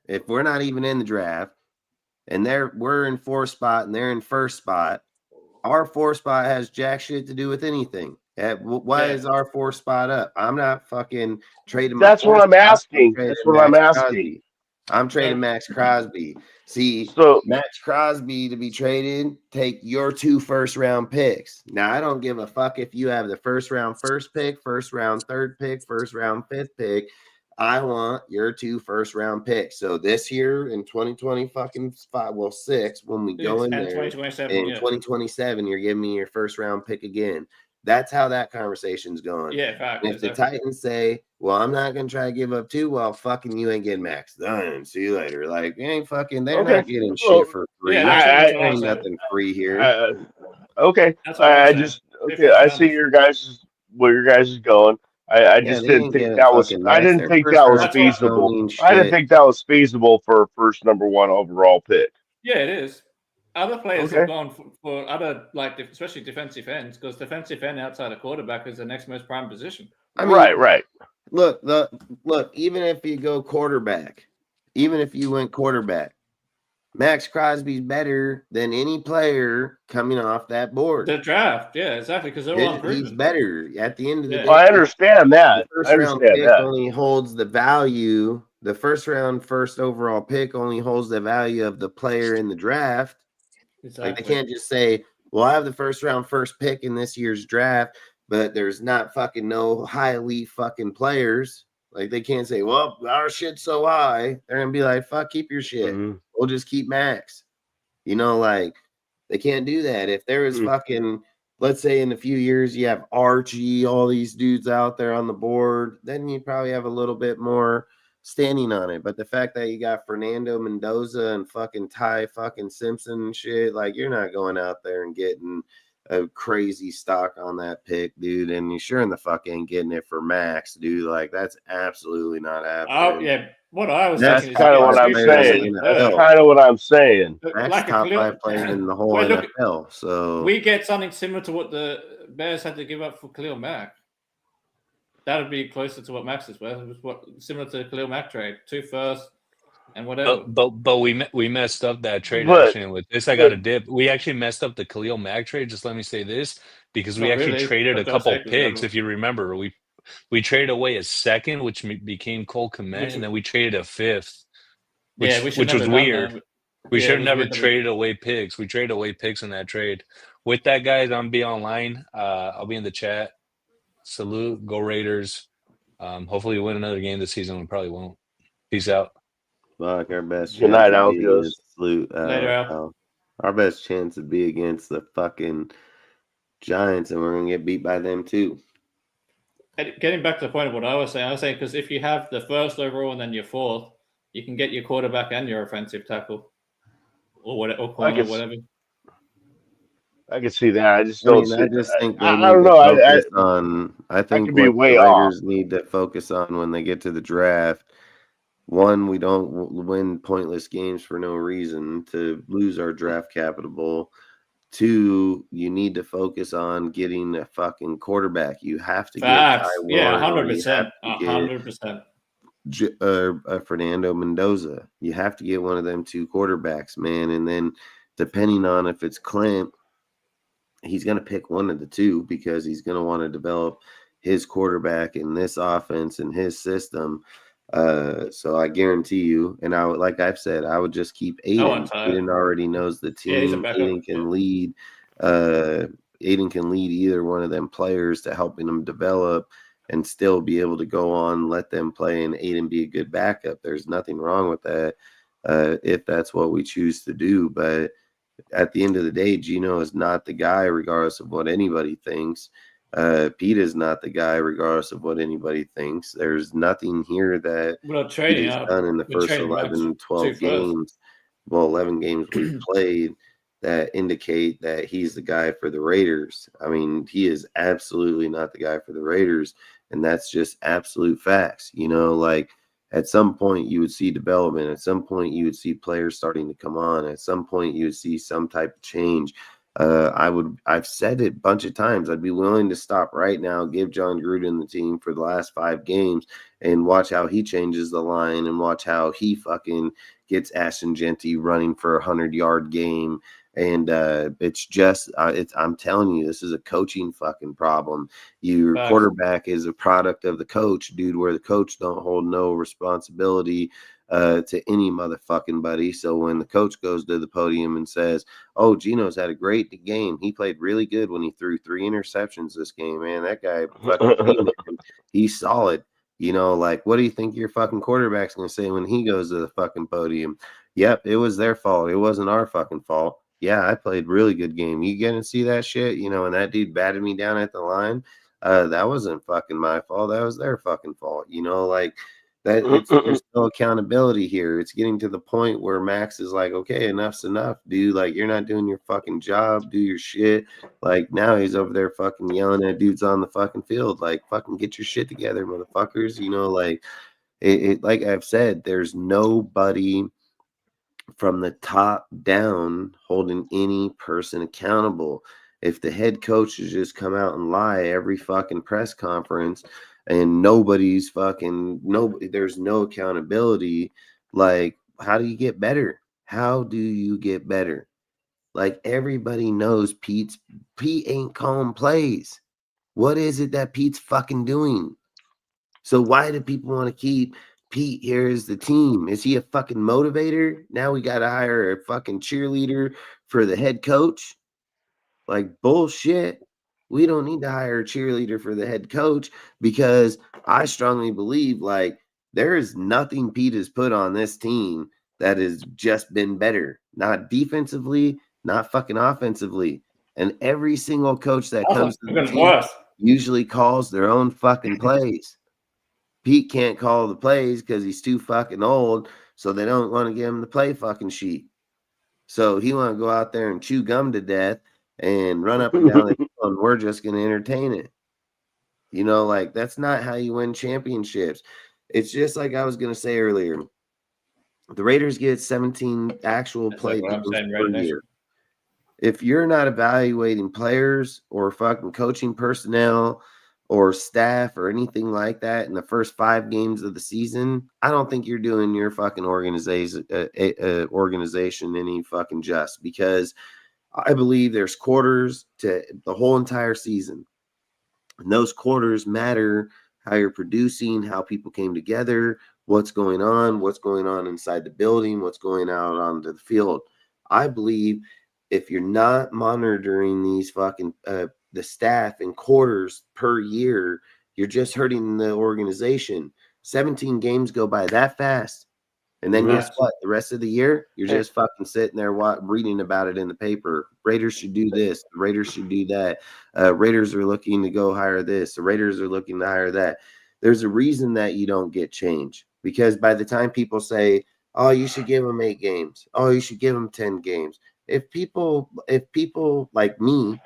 if we're not even in the draft. And we're in 4th spot and they're in 1st spot. Our 4th spot has jack shit to do with anything. Why is our 4th spot up? I'm not fucking trading. That's what I'm asking. That's what I'm asking. I'm trading Max Crosby. See, So Max Crosby to be traded, take your 2 first-round picks. Now, I don't give a fuck if you have the first round first pick, first round third pick, first round fifth pick. I want your 2 first-round picks. So this year in 2026, when we go in there, 2027, in 2027, you're giving me your first-round pick again. That's how that conversation's going. Yeah, fact, if the Titans say, well, I'm not going to try to give up 2, well, fucking you ain't getting Max. Done. See you later. Like, you ain't fucking, they're not getting shit for free. Yeah, ain't nothing free here. Okay. I see your guys, where your guys is going. I just didn't think that was, I didn't think that was feasible. I didn't think that was feasible for a first number 1 overall pick. Yeah, it is. Other players have gone for other, like, especially defensive ends, because defensive end outside of quarterback is the next most prime position. I mean, right. Look, even if you go quarterback, even if you went quarterback, Max Crosby's better than any player coming off that board. The draft, yeah, exactly, because they're all He's better at the end of the day. I understand that. The first round pick only holds the value. The first round, first overall pick only holds the value of the player in the draft. Exactly. Like, they can't just say, well, I have the first round first pick in this year's draft, but there's not fucking no high elite fucking players. Like, they can't say, well, our shit's so high. They're going to be like, fuck, keep your shit. We'll just keep Max. You know, like, they can't do that. If there is fucking, let's say in a few years you have Archie, all these dudes out there on the board, then you probably have a little bit more standing on it. But the fact that you got Fernando Mendoza and fucking Ty fucking Simpson and shit, like, you're not going out there and getting a crazy stock on that pick, dude, and you sure in the fuck ain't getting it for Max, dude. Like, that's absolutely not happening. Oh yeah, what I was that's kind of what I'm saying. That's kind of what I'm saying. Max like top 5 player in the whole NFL. So we get something similar to what the Bears had to give up for Khalil Mack. That would be closer to what Max is worth. It was what similar to the Khalil Mack trade, 2 firsts. And whatever. But we messed up that trade actually. And with this, I got a dip. We actually messed up the Khalil Mack trade. Just let me say this, because we actually traded a couple picks. If you remember, we traded away a second, which became Cole Kmet, and then we traded a 5th, which was weird. We should have never traded away picks. We traded away picks in that trade. With that, guys, I'm be online. I'll be in the chat. Salute, go Raiders. Hopefully, we win another game this season. We probably won't. Peace out. Fuck, our best Good night, Al. Later, Al. Our best chance would be against the fucking Giants, and we're going to get beat by them too. Getting back to the point of what I was saying because if you have the first overall and then your 4th, you can get your quarterback and your offensive tackle or whatever. I can see that. I just don't. I just think I don't know. I think what the Raiders need to focus on when they get to the draft. 1, we don't win pointless games for no reason to lose our draft capital. 2, you need to focus on getting a fucking quarterback. You have to get 100%. 100%. Fernando Mendoza. You have to get one of them 2 quarterbacks, man. And then depending on if it's Clint, he's going to pick one of the 2 because he's going to want to develop his quarterback in this offense and his system. So I guarantee you, and like I've said, I would just keep Aiden. Aiden already knows the team. Aiden can lead. Aiden can lead either one of them players to helping them develop and still be able to go on, let them play, and Aiden be a good backup. There's nothing wrong with that if that's what we choose to do. But at the end of the day, Geno is not the guy, regardless of what anybody thinks. Pete is not the guy, regardless of what anybody thinks. There's nothing here that he's done in the first 11, 12 games. Well, 11 games we've played that indicate that he's the guy for the Raiders. I mean, he is absolutely not the guy for the Raiders, and that's just absolute facts. You know, like, at some point you would see development. At some point you would see players starting to come on. At some point you would see some type of change. I've said it a bunch of times. I'd be willing to stop right now, give John Gruden the team for the last 5 games and watch how he changes the line and watch how he fucking gets Ashton Jeanty running for a 100-yard game. And I'm telling you, this is a coaching fucking problem. Your quarterback is a product of the coach, dude, where the coach don't hold no responsibility to any motherfucking buddy. So when the coach goes to the podium and says, "Oh, Geno's had a great game. He played really good when he threw 3 interceptions this game, man. That guy fucking he's solid." You know, like, what do you think your fucking quarterback's going to say when he goes to the fucking podium? Yep, it was their fault. It wasn't our fucking fault. Yeah, I played really good game. You getting to see that shit? You know, and that dude batted me down at the line. That wasn't fucking my fault. That was their fucking fault. You know, like that. There's no accountability here. It's getting to the point where Max is like, okay, enough's enough, dude. Like, you're not doing your fucking job. Do your shit. Like, now he's over there fucking yelling at dudes on the fucking field. Like, fucking get your shit together, motherfuckers. You know, like like I've said, there's nobody from the top down holding any person accountable. If the head coaches just come out and lie every fucking press conference and there's no accountability, like, how do you get better? How do you get better? Like, everybody knows Pete ain't calling plays. What is it that Pete's fucking doing? So why do people want to keep Pete here as the team? Is he a fucking motivator? Now we got to hire a fucking cheerleader for the head coach? Like, bullshit. We don't need to hire a cheerleader for the head coach, because I strongly believe, like, there is nothing Pete has put on this team that has just been better. Not defensively, not fucking offensively. And every single coach that comes to the team usually calls their own fucking plays. Pete can't call the plays because he's too fucking old, so they don't want to give him the play fucking sheet. So he want to go out there and chew gum to death and run up and down the hill, and we're just going to entertain it. You know, like, that's not how you win championships. It's just like I was going to say earlier. The Raiders get 17 actual play games per year. If you're not evaluating players or fucking coaching personnel or staff or anything like that in the first 5 games of the season, I don't think you're doing your fucking organization any fucking just, because I believe there's quarters to the whole entire season. And those quarters matter how you're producing, how people came together, what's going on inside the building, what's going out onto the field. I believe if you're not monitoring these fucking the staff in quarters per year, you're just hurting the organization. 17 games go by that fast. And then guess what? The rest of the year, you're just fucking sitting there reading about it in the paper. Raiders should do this. The Raiders should do that. Raiders are looking to go hire this. The Raiders are looking to hire that. There's a reason that you don't get change, because by the time people say, "Oh, you should give them 8 games. Oh, you should give them 10 games." If people like me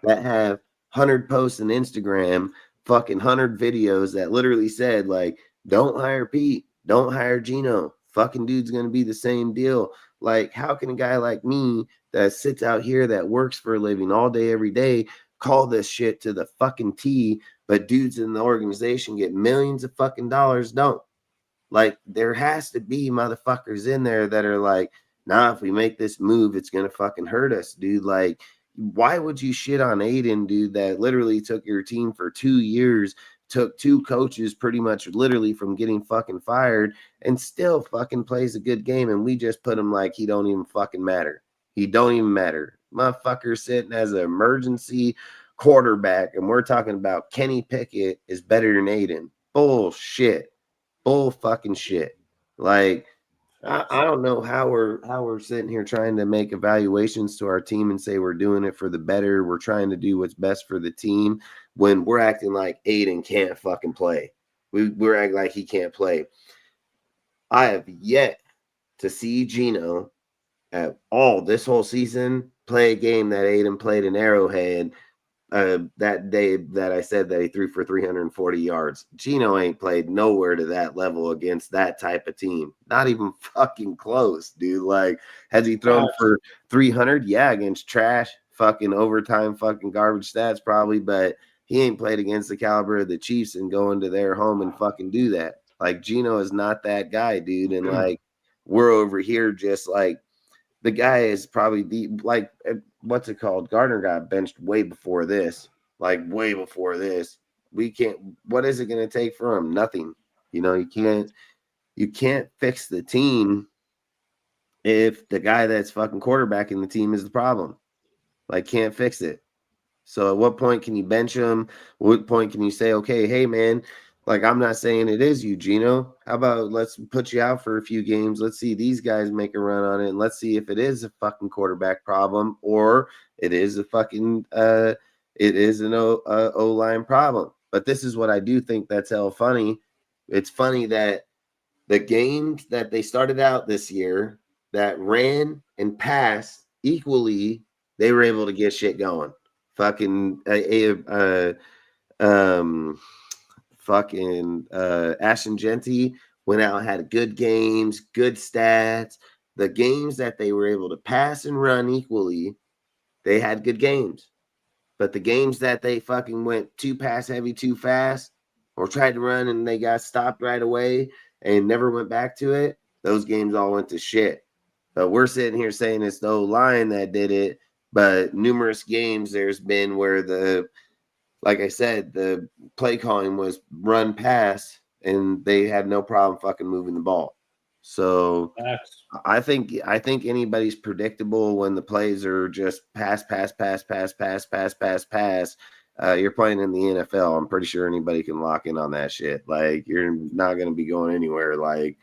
that have 100 posts on Instagram, fucking 100 videos that literally said, like, don't hire Pete, don't hire Geno, fucking dude's going to be the same deal. Like, how can a guy like me that sits out here, that works for a living all day, every day, call this shit to the fucking T, but dudes in the organization get millions of fucking dollars don't? Like, there has to be motherfuckers in there that are like, nah, if we make this move, it's going to fucking hurt us, dude. Like, why would you shit on Aiden, dude, that literally took your team for 2 years, took 2 coaches pretty much literally from getting fucking fired, and still fucking plays a good game, and we just put him like he don't even fucking matter. He don't even matter. Motherfucker sitting as an emergency quarterback, and we're talking about Kenny Pickett is better than Aiden. Bullshit. Bull fucking shit. Like, I don't know how we're sitting here trying to make evaluations to our team and say we're doing it for the better. We're trying to do what's best for the team when we're acting like Aiden can't fucking play. We're acting like he can't play. I have yet to see Geno at all this whole season play a game that Aiden played in Arrowhead that day that I said that he threw for 340 yards. Geno ain't played nowhere to that level against that type of team. Not even fucking close, dude. Like, has he thrown for 300? Yeah, against trash, fucking overtime, fucking garbage stats probably, but he ain't played against the caliber of the Chiefs and going to their home and fucking do that. Like, Geno is not that guy, dude. And like, we're over here just like, the guy is probably what's it called? Gardner got benched way before this. Like, way before this. We can't. What is it going to take for him? Nothing. You know, you you can't fix the team if the guy that's fucking quarterbacking the team is the problem. Like, can't fix it. So at what point can you bench him? What point can you say, okay, hey, man, like, I'm not saying it is you, Gino. How about let's put you out for a few games. Let's see these guys make a run on it. And let's see if it is a fucking quarterback problem or it is a fucking it is an O-line problem. But this is what I do think that's hell funny. It's funny that the games that they started out this year that ran and passed equally, they were able to get shit going. Fucking Ashton Jeanty went out, had good games, good stats. The games that they were able to pass and run equally, they had good games. But the games that they fucking went too pass heavy, too fast, or tried to run and they got stopped right away and never went back to it, those games all went to shit. But we're sitting here saying it's the O-line that did it. But numerous games there's been where like I said, the play calling was run pass and they had no problem fucking moving the ball. So I think anybody's predictable when the plays are just pass. You're playing in the NFL. I'm pretty sure anybody can lock in on that shit. Like, you're not going to be going anywhere. Like,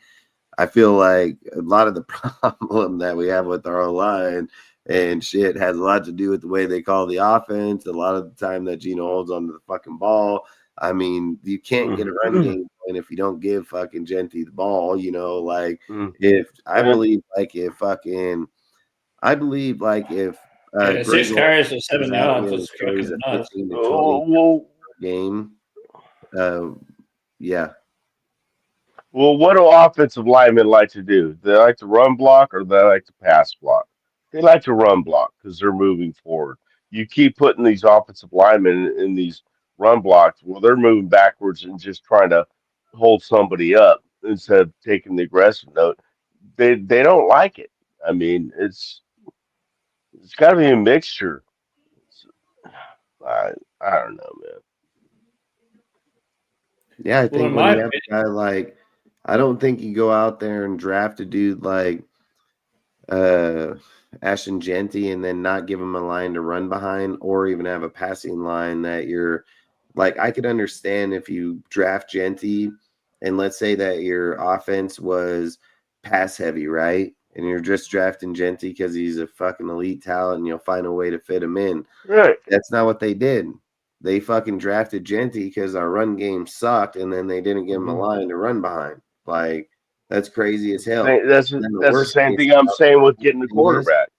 I feel like a lot of the problem that we have with our O-line and shit has a lot to do with the way they call the offense. A lot of the time that Gino holds onto the fucking ball. I mean, you can't get a run game if you don't give fucking Jeanty the ball, like if 6 carries for 7 yards was fucking nuts. Game. Yeah. Well, what do offensive linemen like to do? Do they like to run block or do they like to pass block? They like to run block because they're moving forward. You keep putting these offensive linemen in these run blocks, well, they're moving backwards and just trying to hold somebody up instead of taking the aggressive note. They don't like it. I mean, it's got to be a mixture. I don't know, man. Yeah, I think when you have a guy like, I don't think you go out there and draft a dude like Ashton Jeanty and then not give him a line to run behind or even have a passing line that you're like, I could understand if you draft Jeanty and let's say that your offense was pass heavy, right? And you're just drafting Jeanty because he's a fucking elite talent and you'll find a way to fit him in. Right. That's not what they did. They fucking drafted Jeanty because our run game sucked and then they didn't give him a line to run behind. Like, that's crazy as hell. That's the same thing I'm saying with getting the quarterback.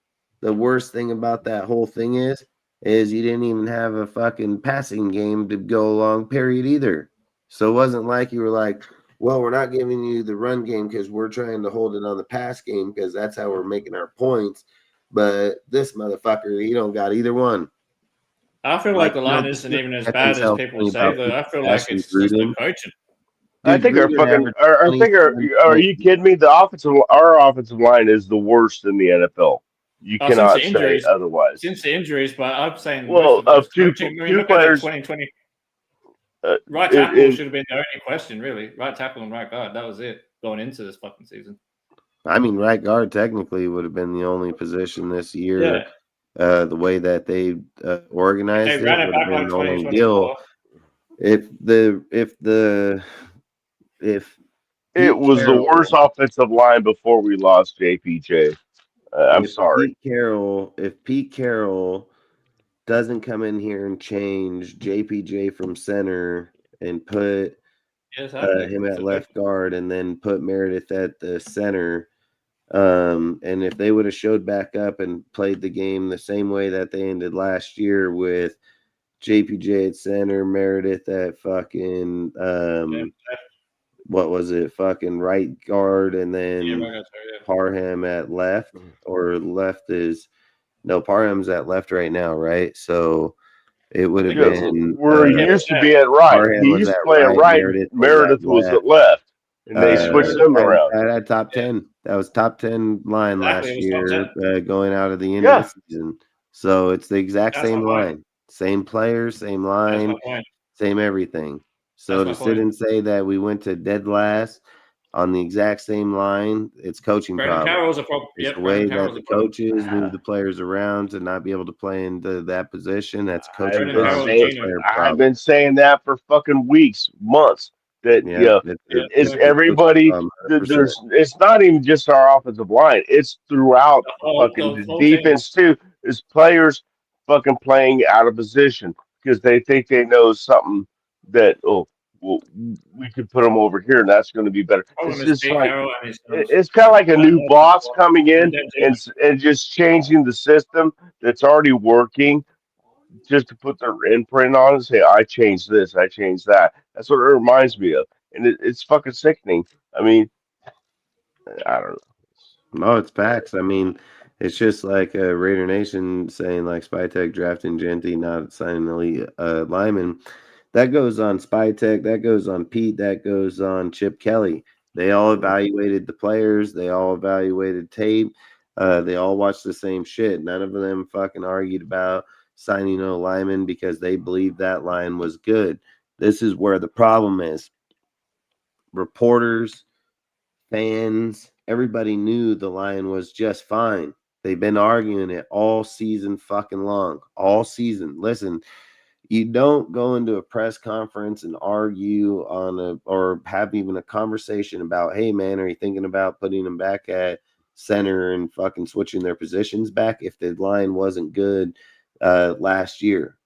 The worst thing about that whole thing is you didn't even have a fucking passing game to go along, period, either. So it wasn't like you were like, well, we're not giving you the run game because we're trying to hold it on the pass game because that's how we're making our points. But this motherfucker, he don't got either one. I feel like the line isn't even as bad as people say, though. I feel like it's just the coaching. I think are you kidding me? Our offensive line is the worst in the NFL. You cannot say otherwise. Since the injuries, but I'm saying of two players. 2020, right tackle should have been the only question, really. Right tackle and right guard. That was it going into this fucking season. I mean, right guard technically would have been the only position this year. Yeah. The way that they organized it would have been the only deal. If it was the worst offensive line before we lost JPJ. I'm sorry. If Pete Carroll doesn't come in here and change JPJ from center and put him at left guard and then put Meredith at the center, and if they would have showed back up and played the game the same way that they ended last year with JPJ at center, Meredith at fucking what was it? Fucking right guard, and then Parham at left, or left is Parham's at left right now, right? So it would have been where he used to be at right. Parham he used to play at right. Meredith was at left. And they switched them around. That had top 10. That was top 10 line last year going out of the end of the season. So it's the exact same line. Same players, same line, same everything. So to sit and say that we went to dead last on the exact same line. It's coaching Brandon problem. Carroll's a problem. It's Yep, the way Brandon that the coaches move the players around to not be able to play into that position. That's coaching problem. I've been saying that for fucking weeks, months. That it's everybody. It's not even just our offensive line. It's throughout fucking the defense too. Is players fucking playing out of position because they think they know something that well, we could put them over here and that's going to be better. It's just like it's kind of like a new boss coming in and just changing the system that's already working just to put their imprint on and say, I changed this, I changed that. That's what it reminds me of. And it's fucking sickening. I mean, I don't know. No, it's facts. I mean, it's just like Raider Nation saying like Spytek drafting Genty, not signing elite lineman. That goes on Spytek, that goes on Pete, that goes on Chip Kelly. They all evaluated the players, they all evaluated tape, they all watched the same shit. None of them fucking argued about signing a lineman because they believed that line was good. This is where the problem is. Reporters, fans, everybody knew the line was just fine. They've been arguing it all season fucking long. All season. Listen, you don't go into a press conference and argue or have even a conversation about, hey man, are you thinking about putting them back at center and fucking switching their positions back if the line wasn't good last year?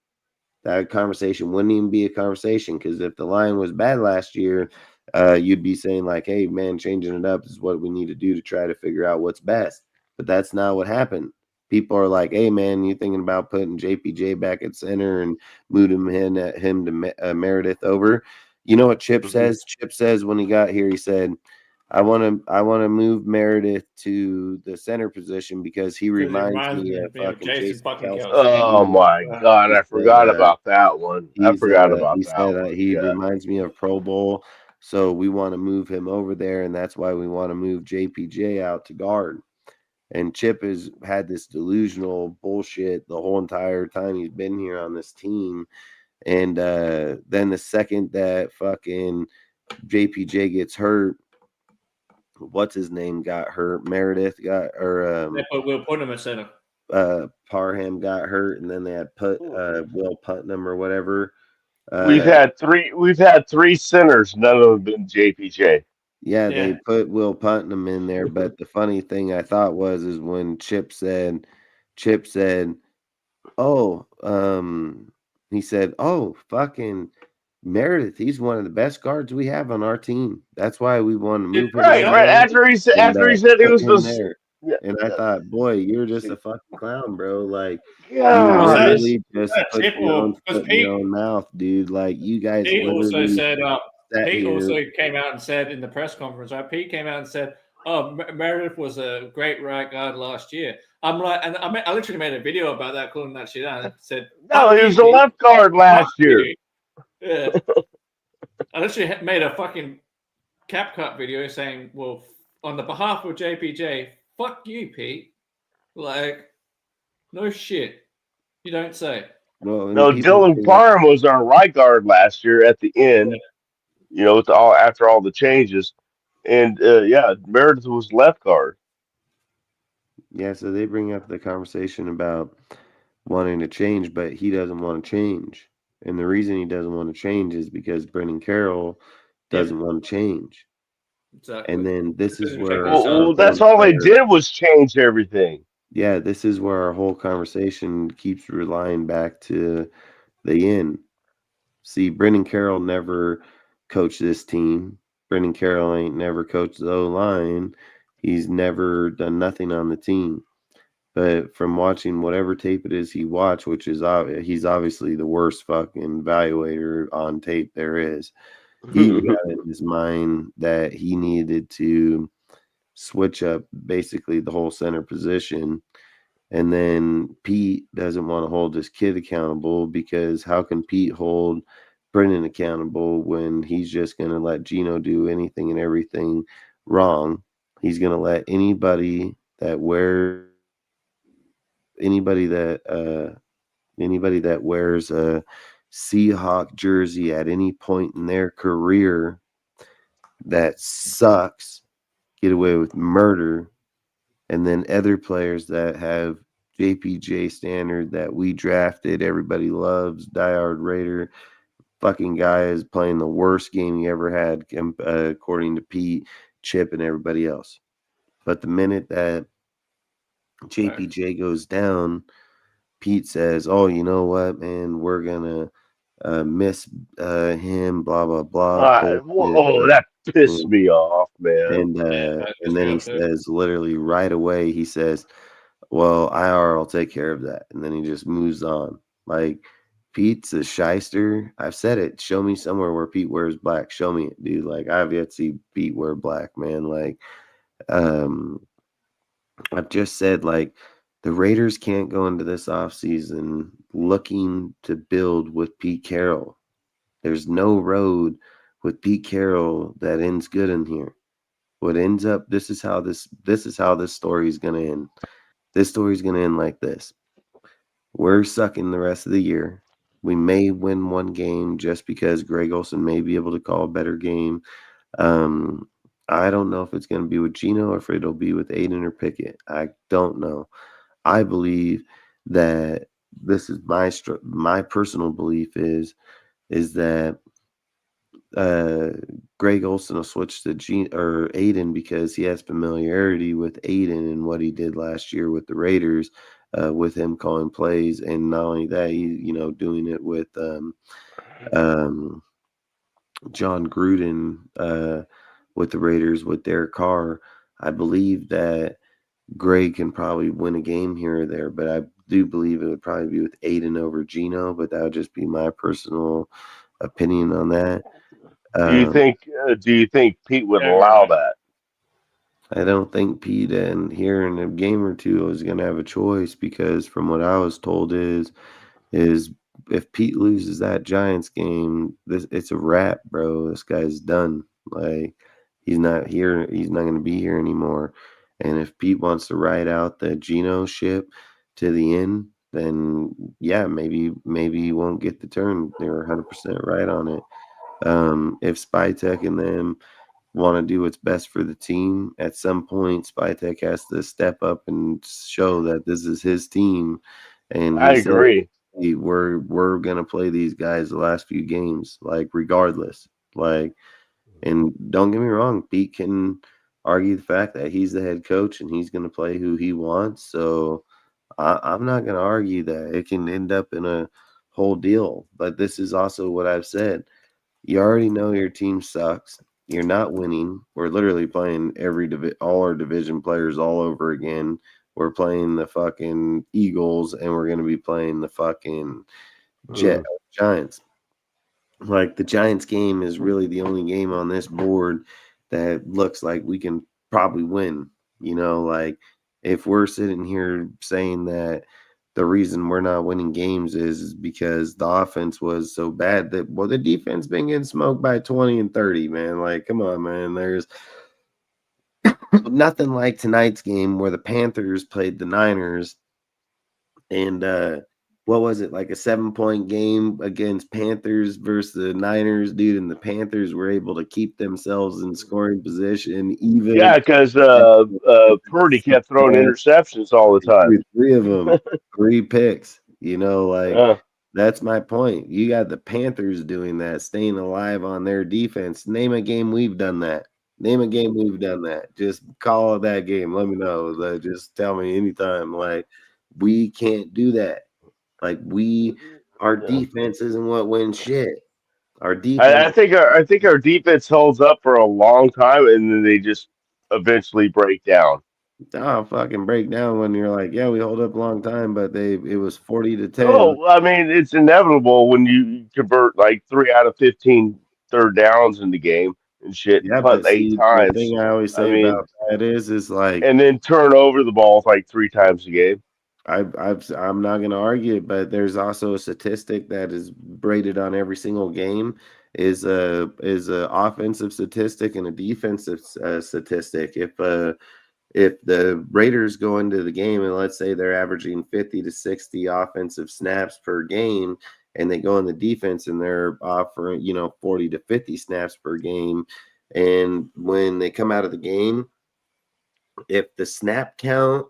That conversation wouldn't even be a conversation because if the line was bad last year, you'd be saying like, hey man, changing it up is what we need to do to try to figure out what's best. But that's not what happened. People are like, hey man, you thinking about putting JPJ back at center and moving him to Meredith over? You know what Chip says? Chip says when he got here, he said, I want to move Meredith to the center position because he reminds me of fucking Jason Kelce. Oh my God, I forgot about that one. I forgot about that. He reminds me of Pro Bowl, so we want to move him over there, and that's why we want to move JPJ out to guard. And Chip has had this delusional bullshit the whole entire time he's been here on this team. And then the second that fucking JPJ gets hurt, what's his name got hurt? Meredith got, or we'll put him at center. Parham got hurt, and then they had put Will Putnam or whatever. We've had three centers. None of them have been JPJ. Yeah, they put Will Putnam in there, but the funny thing I thought is when Chip said, oh, he said, oh, fucking Meredith, he's one of the best guards we have on our team. That's why we want to move him. Right. After he said it was there. And I thought, boy, you're just a fucking clown, bro. Like, you really just put your own foot in your own mouth, dude. Like, you guys. He also said, Pete also came out and said in the press conference, right? Pete came out and said, oh, Meredith was a great right guard last year. I'm like, and I literally made a video about that, calling that shit out. And said, no, he was a left guard last year. Yeah. I literally made a fucking cap cut video saying, well, on the behalf of JPJ, fuck you, Pete. Like, no shit. You don't say. Well, no, Dylan Parham was our right guard last year at the end. Yeah. You know, after all the changes, and Meredith was left guard. Yeah, so they bring up the conversation about wanting to change, but he doesn't want to change, and the reason he doesn't want to change is because Brendan Carroll doesn't want to change. Exactly. And then this is where that's all they did was change everything. Yeah, this is where our whole conversation keeps relying back to the end. See, Brendan Carroll never coach this team. Brendan Carroll ain't never coached the O-line. He's never done nothing on the team. But from watching whatever tape it is he watched, which is he's obviously the worst fucking evaluator on tape there is, he got in his mind that he needed to switch up basically the whole center position. And then Pete doesn't want to hold this kid accountable because how can Pete hold Brendan accountable when he's just going to let Gino do anything and everything wrong? He's going to let anybody that wears a Seahawk jersey at any point in their career that sucks get away with murder, and then other players that have JPJ standard that we drafted, everybody loves, diehard Raider, fucking guy is playing the worst game he ever had, according to Pete, Chip, and everybody else. But the minute that JPJ goes down, Pete says, "Oh, you know what, man? We're gonna miss him." Blah blah blah. That pissed me off, man. And then he says, literally right away, he says, "Well, IR will take care of that," and then he just moves on. Like, Pete's a shyster. I've said it. Show me somewhere where Pete wears black. Show me it, dude. Like, I've yet to see Pete wear black, man. Like, I've just said, like, the Raiders can't go into this offseason looking to build with Pete Carroll. There's no road with Pete Carroll that ends good in here. What ends up, this is how this story is going to end. This story is going to end like this. We're sucking the rest of the year. We may win one game just because Greg Olsen may be able to call a better game. I don't know if it's going to be with Gino or if it'll be with Aiden or Pickett. I don't know. I believe that this is my personal belief is that Greg Olsen will switch to Aiden because he has familiarity with Aiden and what he did last year with the Raiders, with him calling plays, and not only that, he doing it with John Gruden with the Raiders with Derek Carr. I believe that Greg can probably win a game here or there, but I do believe it would probably be with Aiden over Gino, but that would just be my personal opinion on that. Do you think Pete would allow that? I don't think Pete here in a game or two is going to have a choice, because from what I was told is if Pete loses that Giants game, it's a wrap, bro. This guy's done. Like, he's not here. He's not going to be here anymore. And if Pete wants to ride out the Geno ship to the end, then yeah, maybe he won't get the turn. They're 100% right on it. If Spytek and them want to do what's best for the team, at some point Spytek has to step up and show that this is his team. And I agree. We're gonna play these guys the last few games, like, regardless. Like, and don't get me wrong, Pete can argue the fact that he's the head coach and he's gonna play who he wants. So I'm not gonna argue that. It can end up in a whole deal. But this is also what I've said. You already know your team sucks. You're not winning. We're literally playing all our division players all over again. We're playing the fucking Eagles, and we're going to be playing the fucking Giants. Like, the Giants game is really the only game on this board that looks like we can probably win. Like, if we're sitting here saying that the reason we're not winning games is because the offense was so bad, the defense been getting smoked by 20 and 30, man. Like, come on, man. There's nothing like tonight's game where the Panthers played the Niners, and what was it, like a 7-point game against Panthers versus the Niners, dude, and the Panthers were able to keep themselves in scoring position. Because Purdy kept throwing interceptions all the time. 3 of them, 3 picks. That's my point. You got the Panthers doing that, staying alive on their defense. Name a game we've done that. Just call that game. Let me know. Just tell me anytime. Like, we can't do that. Like, our defense isn't what wins shit. Our defense. I think our defense holds up for a long time, and then they just eventually break down. Oh, fucking break down when you're like, yeah, we hold up a long time, but it was 40-10. Oh, I mean, it's inevitable when you convert like 3 out of 15 third downs in the game and shit. Yeah, but 8 times. The thing I always say about that is like, and then turn over the ball like 3 times a game. I'm not going to argue it, but there's also a statistic that is braided on every single game is a offensive statistic and a defensive statistic. If the Raiders go into the game and let's say they're averaging 50 to 60 offensive snaps per game, and they go in the defense and they're offering 40 to 50 snaps per game, And when they come out of the game, if the snap count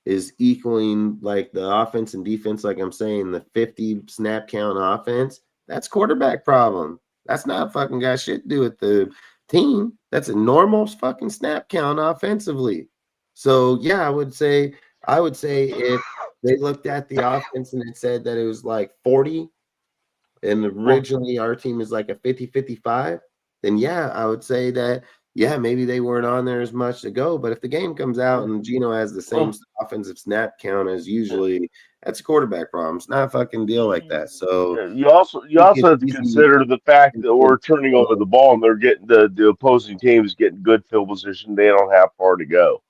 is equaling like the offense and defense, like I'm saying, the 50 snap count offense, that's quarterback problem. That's not fucking got shit to do with the team. That's a normal fucking snap count offensively. So yeah, I would say if they looked at the offense and it said that it was like 40, and originally our team is like a 50-55, then yeah, I would say that yeah, maybe they weren't on there as much to go. But if the game comes out and Geno has the same offensive snap count as usually, that's a quarterback problem. It's not a fucking deal like that. So you also have to consider the fact that we're turning over the ball and they're getting the opposing team is getting good field position. They don't have far to go.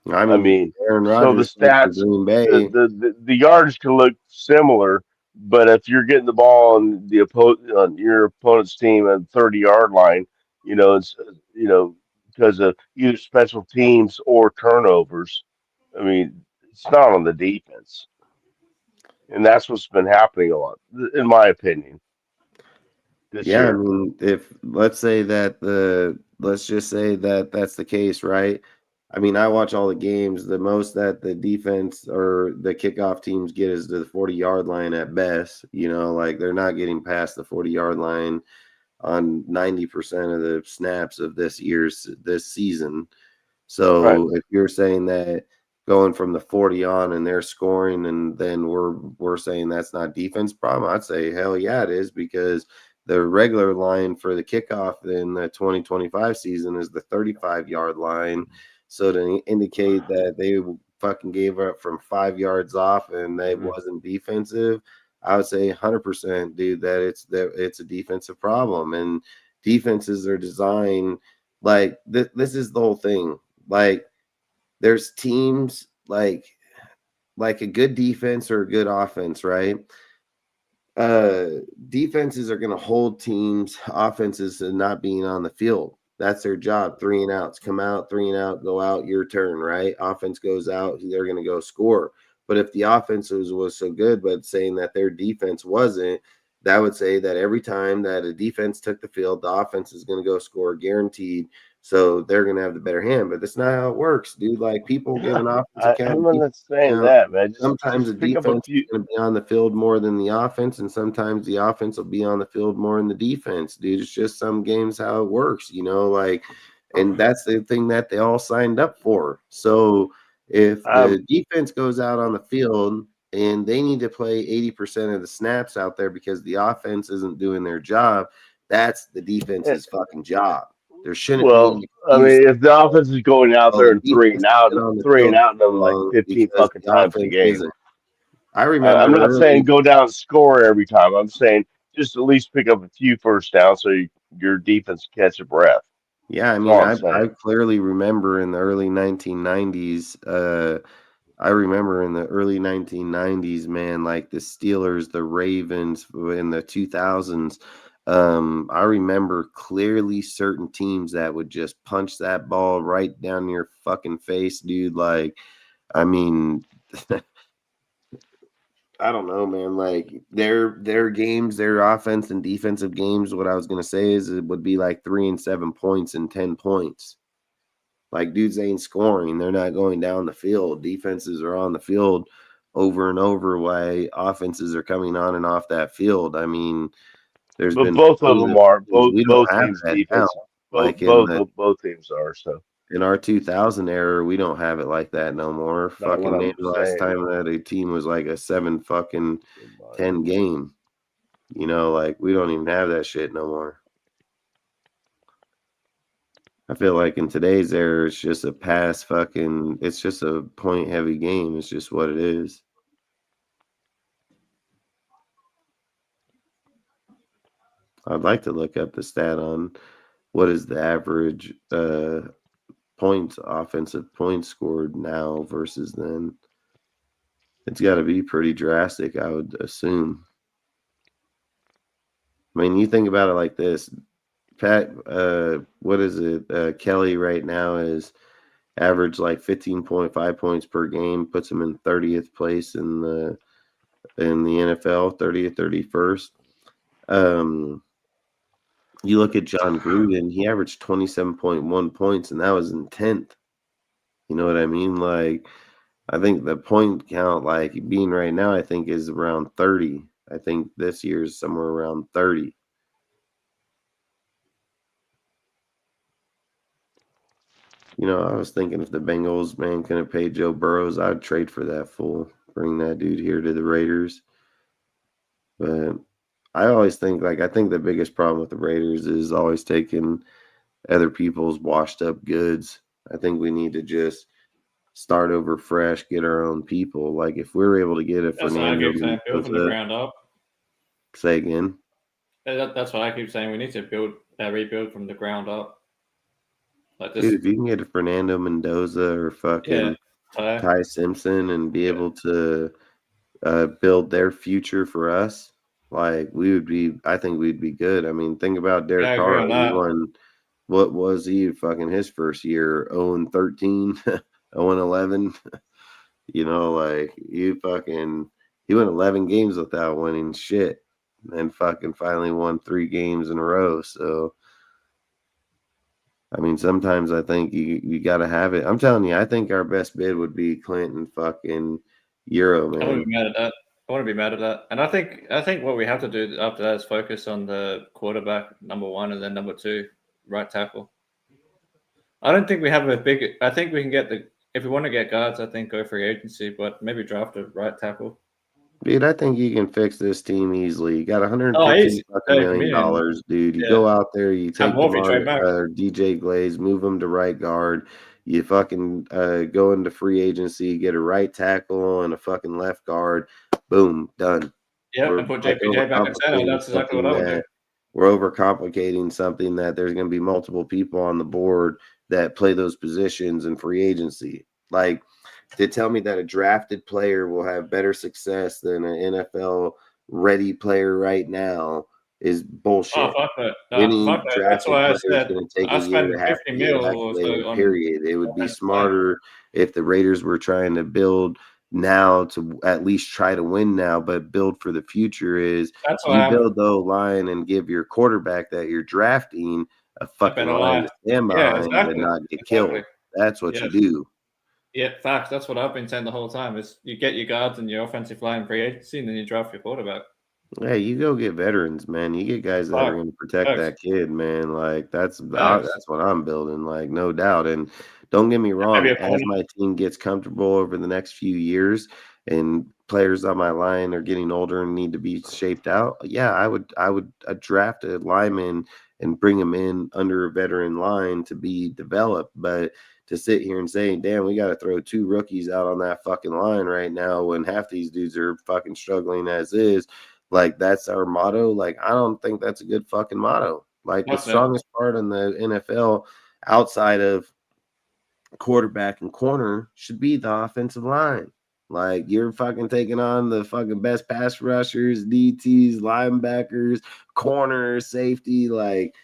I mean Aaron Rodgers, so the stats, the yards can look similar, but if you're getting the ball on your opponent's team at the 30-yard line, it's because of either special teams or turnovers. I mean, it's not on the defense, and that's what's been happening a lot, in my opinion. This year. I mean, let's just say that that's the case, right? I mean, I watch all the games. The most that the defense or the kickoff teams get is to the 40-yard line at best. Like they're not getting past the 40-yard line on 90% of the snaps of this season. So if you're saying that going from the 40 on and they're scoring, and then we're saying that's not defense problem, I'd say hell yeah it is, because the regular line for the kickoff in the 2025 season is the 35-yard line. So to indicate that they fucking gave up from 5 yards off and they wasn't defensive, I would say 100%, dude, that it's a defensive problem. And defenses are designed like this is the whole thing. Like there's teams like a good defense or a good offense, right? Defenses are going to hold teams, offenses, to not being on the field. That's their job. 3 and outs, come out, 3 and out, go out, your turn, right? Offense goes out, they're going to go score. But if the offense was so good, but saying that their defense wasn't, that would say that every time that a defense took the field, the offense is going to go score guaranteed. So they're going to have the better hand. But that's not how it works, dude. Like people give an offensive count. I'm not saying that, man. Sometimes the defense is going to be on the field more than the offense, and sometimes the offense will be on the field more than the defense, dude. It's just some games how it works, and that's the thing that they all signed up for. So if the defense goes out on the field and they need to play 80% of the snaps out there because the offense isn't doing their job, that's the defense's fucking job. There shouldn't be. I mean, if the offense is going out there and three and out them like 15 fucking times a game. I remember. I'm not saying go down and score every time. I'm saying just at least pick up a few first downs so your defense can catch a breath. Yeah, I mean, I clearly remember in the early 1990s. I remember in the early 1990s, man, like the Steelers, the Ravens in the 2000s. I remember clearly certain teams that would just punch that ball right down your fucking face, dude. Like, I mean, I don't know, man. Like their games, their offense and defensive games, what I was going to say is it would be like 3 and 7 points and 10 points. Like dudes ain't scoring. They're not going down the field. Defenses are on the field over and over while offenses are coming on and off that field. I mean, both of them are. Both teams' defense. Both teams are. So in our 2000 era, we don't have it like that no more. Fucking name the last time that a team was like a 7-10 game. Like we don't even have that shit no more. I feel like in today's era, it's just a it's just a point heavy game. It's just what it is. I'd like to look up the stat on what is the average offensive points scored now versus then. It's got to be pretty drastic, I would assume. I mean, you think about it like this. Pat, what is it? Kelly right now is average like 15.5 points per game, puts him in 30th place in the NFL, 30th, 31st. You look at John Gruden, he averaged 27.1 points, and that was in 10th. You know what I mean? Like, I think the point count, like being right now, I think is around 30. I think this year is somewhere around 30. You know, I was thinking if the Bengals, man, couldn't pay Joe Burrows, I'd trade for that fool. Bring that dude here to the Raiders. But I always think, like, I think the biggest problem with the Raiders is always taking other people's washed up goods. I think we need to just start over fresh, get our own people. Like, if we're able to get a Fernando build from the ground up. Say again. That's what I keep saying. We need to rebuild from the ground up. Like this. Dude, if you can get a Fernando Mendoza or fucking Ty Simpson and be able to build their future for us, like I think we'd be good. I mean, think about Derek Carr. He won, what was he fucking his first year? 0-13, 0-11. You know, like he won 11 games without winning shit. And fucking finally won 3 games in a row. So I mean, sometimes I think you got to have it. I'm telling you, I think our best bid would be Clinton fucking Euro, man. I wouldn't be mad at that. I want to be mad at that. And I think what we have to do after that is focus on the quarterback, number 1, and then number 2, right tackle. I don't think we have a big – I think we can get if we want to get guards, I think go free agency, but maybe draft a right tackle. Dude, I think you can fix this team easily. You got $150 million, dude. You go out there, you take DJ Glaze, move him to right guard. You fucking go into free agency, get a right tackle and a fucking left guard. Boom, done. Yeah, and put JPJ back in center. That's exactly what I would do. We're overcomplicating something that there's going to be multiple people on the board that play those positions in free agency. Like, to tell me that a drafted player will have better success than an NFL ready player right now is bullshit. Oh, fuck that. No, that's why I said going to take a year to have $50 million. Period. It would be smarter if the Raiders were trying to build now to at least try to win now, but build for the future. Is you build the line and give your quarterback that you're drafting a fucking line to stand behind and not get killed. That's what you do. Yeah, facts. That's what I've been saying the whole time. Is you get your guards and your offensive line free agency, and then you draft your quarterback. Yeah, you go get veterans, man. You get guys that are going to protect that kid, man. Like that's what I'm building, like no doubt. And don't get me wrong, as my team gets comfortable over the next few years, and players on my line are getting older and need to be shaped out. Yeah, I would draft a lineman and bring him in under a veteran line to be developed, but to sit here and say, damn, we got to throw 2 rookies out on that fucking line right now when half these dudes are fucking struggling as is, like that's our motto. Like, I don't think that's a good fucking motto. Like the strongest part in the NFL outside of quarterback and corner should be the offensive line. Like you're fucking taking on the fucking best pass rushers, DTs, linebackers, corners, safety. Like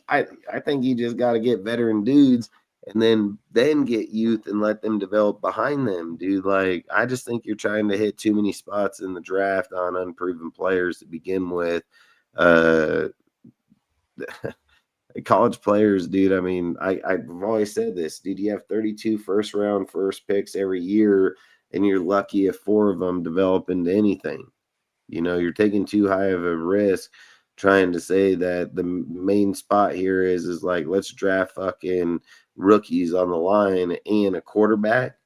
I think you just got to get veteran dudes and then get youth and let them develop behind them, dude. Like, I just think you're trying to hit too many spots in the draft on unproven players to begin with. College players, dude. I mean, I've always said this, dude. You have 32 first-round picks every year, and you're lucky if 4 of them develop into anything. You know, you're taking too high of a risk trying to say that the main spot here is like, let's draft fucking rookies on the line and a quarterback.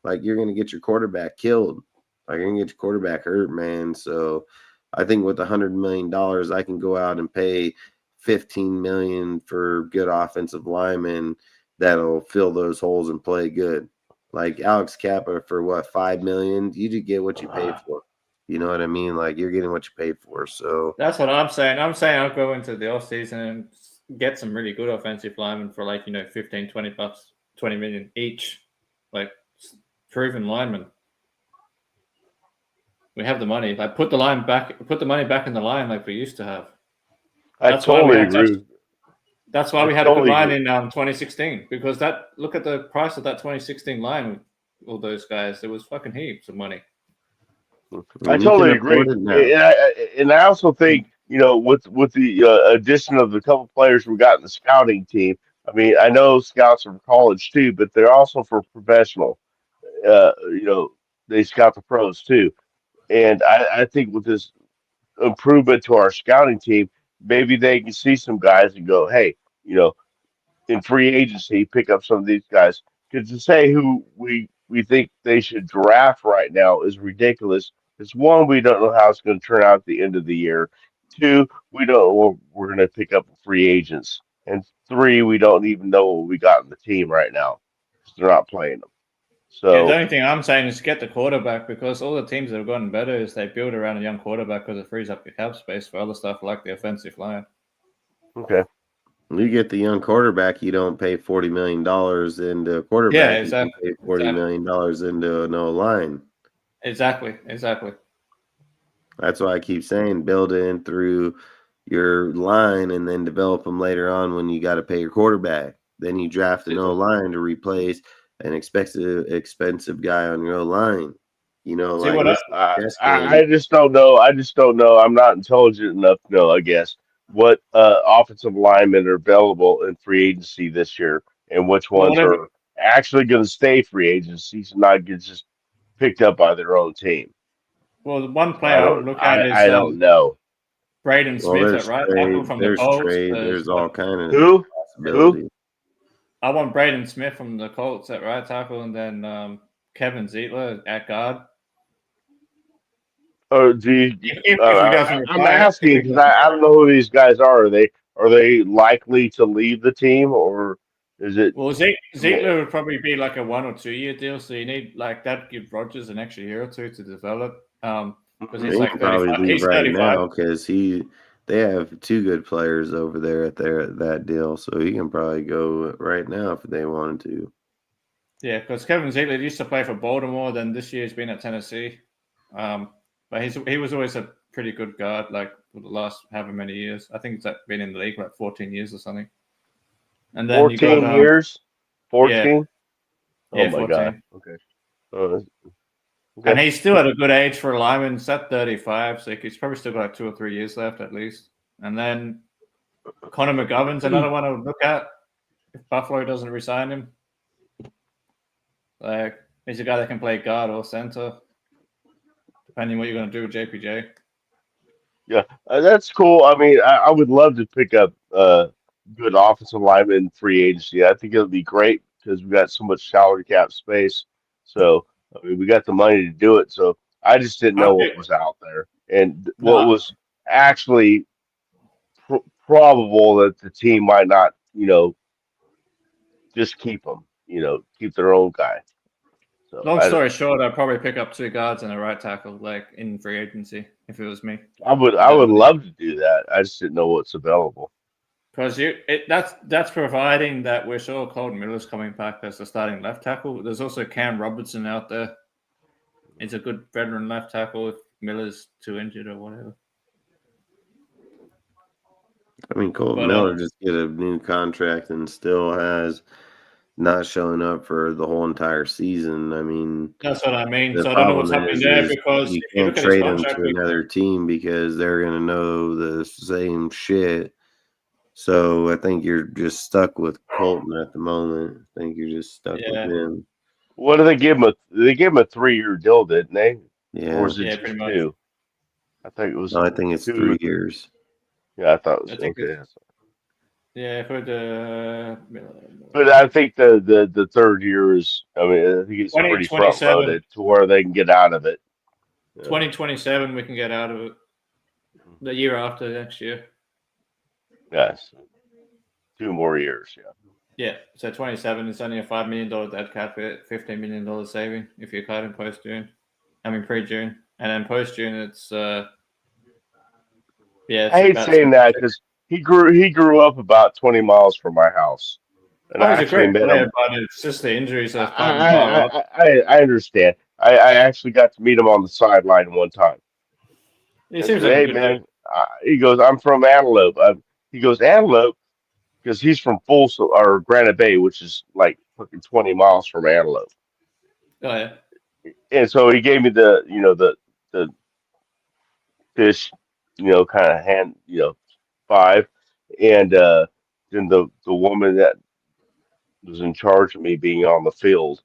Like, you're going to get your quarterback killed. Like, you're going to get your quarterback hurt, man. So I think with $100 million, I can go out and pay $15 million for good offensive linemen that'll fill those holes and play good. Like Alex Kappa for what, $5 million? You just get what you pay for. You know what I mean? Like, you're getting what you paid for. So that's what I'm saying. I'm saying I'll go into the offseason and get some really good offensive linemen for, like, 15, 20 bucks, 20 million each. Like, proven linemen. We have the money. Like, put the money back in the line like we used to have. That's totally agree. That's why we had a good line in 2016, because look at the price of that 2016 line with all those guys. It was fucking heaps of money. I totally agree. And I also think, with the addition of the couple players we got in the scouting team. I mean, I know scouts are for college too, but they're also for professional. They scout the pros too. And I think with this improvement to our scouting team, maybe they can see some guys and go, hey, in free agency, pick up some of these guys. Because to say who we think they should draft right now is ridiculous. Because one, we don't know how it's going to turn out at the end of the year. Two, we don't know we're going to pick up free agents. And three, we don't even know what we got in the team right now. They're not playing them. So the only thing I'm saying is get the quarterback, because all the teams that have gotten better is they build around a young quarterback because it frees up your cap space for other stuff like the offensive line. Okay. You get the young quarterback, you don't pay $40 million into a quarterback. Yeah, exactly. You pay $40 million into an O-line. Exactly. That's why I keep saying build in through your line and then develop them later on when you got to pay your quarterback. Then you draft an O-line to replace an expensive guy on your O-line. I just don't know. I'm not intelligent enough to know, I guess, what offensive linemen are available in free agency this year and which ones are actually going to stay free agents and not get just picked up by their own team. Well, the one player I would look at is I don't know. Braden Smith at right tackle from the Colts. There's all kind of who? I want Braden Smith from the Colts at right tackle, and then Kevin Zeitler at guard. Oh, I'm asking because I don't know who these guys are. Are they likely to leave the team, or is it? Well, Zeitler would probably be like a 1 or 2 year deal, so you need like that. Give Rodgers an extra year or two to develop. Because he's like 35. He's right 35 now because they have two good players over there at that deal, so he can probably go right now if they wanted to. Yeah, because Kevin Zeitler used to play for Baltimore, then this year he's been at Tennessee. But he was always a pretty good guard, like for the last however many years. I think he's been in the league like 14 years or something. And then 14 years? 14? Yeah, oh my 14. God. Okay. Okay. And he's still at a good age for a lineman. He's at 35, so he's probably still got like 2 or 3 years left at least. And then Connor McGovern's another one I would look at if Buffalo doesn't resign him. Like, he's a guy that can play guard or center, depending what you're going to do with JPJ. Yeah, that's cool. I mean, I would love to pick up good offensive lineman in free agency. I think it would be great because we got so much salary cap space. So, I mean, we got the money to do it. So, I just didn't know what was out there and what was actually probable that the team might not, just keep them, keep their own guy. So, long story short, I'd probably pick up 2 guards and a right tackle, like in free agency, if it was me. I would love to do that. I just didn't know what's available. Because that's providing that we're sure Colton Miller's coming back as the starting left tackle. There's also Cam Robertson out there. He's a good veteran left tackle if Miller's too injured or whatever. I mean, Colton Miller just get a new contract and still has not showing up for the whole entire season. I mean, that's what I mean. So I don't know what's happening there because you can't trade him to another team because they're going to know the same shit. So I think you're just stuck with Colton at the moment. I think you're just stuck with him. What did they give him? They gave him a 3-year deal, didn't they? Yeah. Or was it just 2? I think it was. No, I think it's 3 years. Yeah, I thought it was okay. Yeah, for the. But I think the third year is. I mean, I think it's pretty front loaded to where they can get out of it. 2027, we can get out of it. The year after next year. Yes, 2 more years. Yeah. Yeah. So 27 is only a $5 million dead cap, $15 million saving if you're cut in post June. I mean pre-June, and then post June it's. I hate saying that because he grew up about 20 miles from my house. And I actually met him. But it's just the injuries. I understand. I actually got to meet him on the sideline one time. He seems like hey man, he goes, I'm from Antelope. He goes, Antelope, because he's from Folsom or Granite Bay, which is like fucking 20 miles from Antelope. Oh yeah. And so he gave me the fish kind of hand, 5, and then the woman that was in charge of me being on the field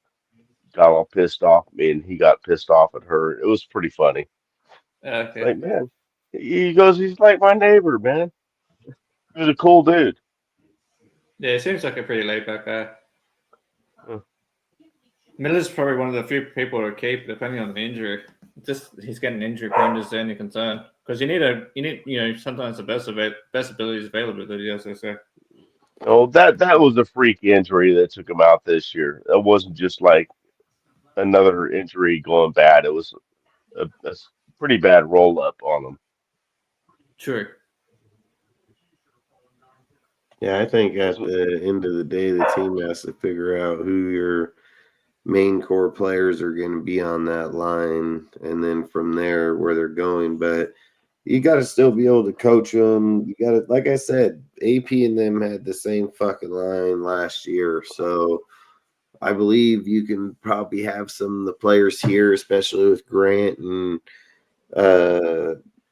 got all pissed off at me, and he got pissed off at her. It was pretty funny. It's Okay. like, man, he goes, he's like my neighbor, man. He's a cool dude. Yeah, he seems like a pretty laid back guy. Huh. Miller's probably one of the few people to keep, depending on the injury. Just he's getting injury prone is the only concern, because you need sometimes the best abilities availability, as I say. Oh, that was a freak injury that took him out this year. It wasn't just like another injury going bad. It was a pretty bad roll up on him. True. Yeah, I think at the end of the day, the team has to figure out who your main core players are going to be on that line, and then from there where they're going. But you got to still be able to coach them. You got to, like I said, AP and them had the same fucking line last year, so I believe you can probably have some of the players here, especially with Grant and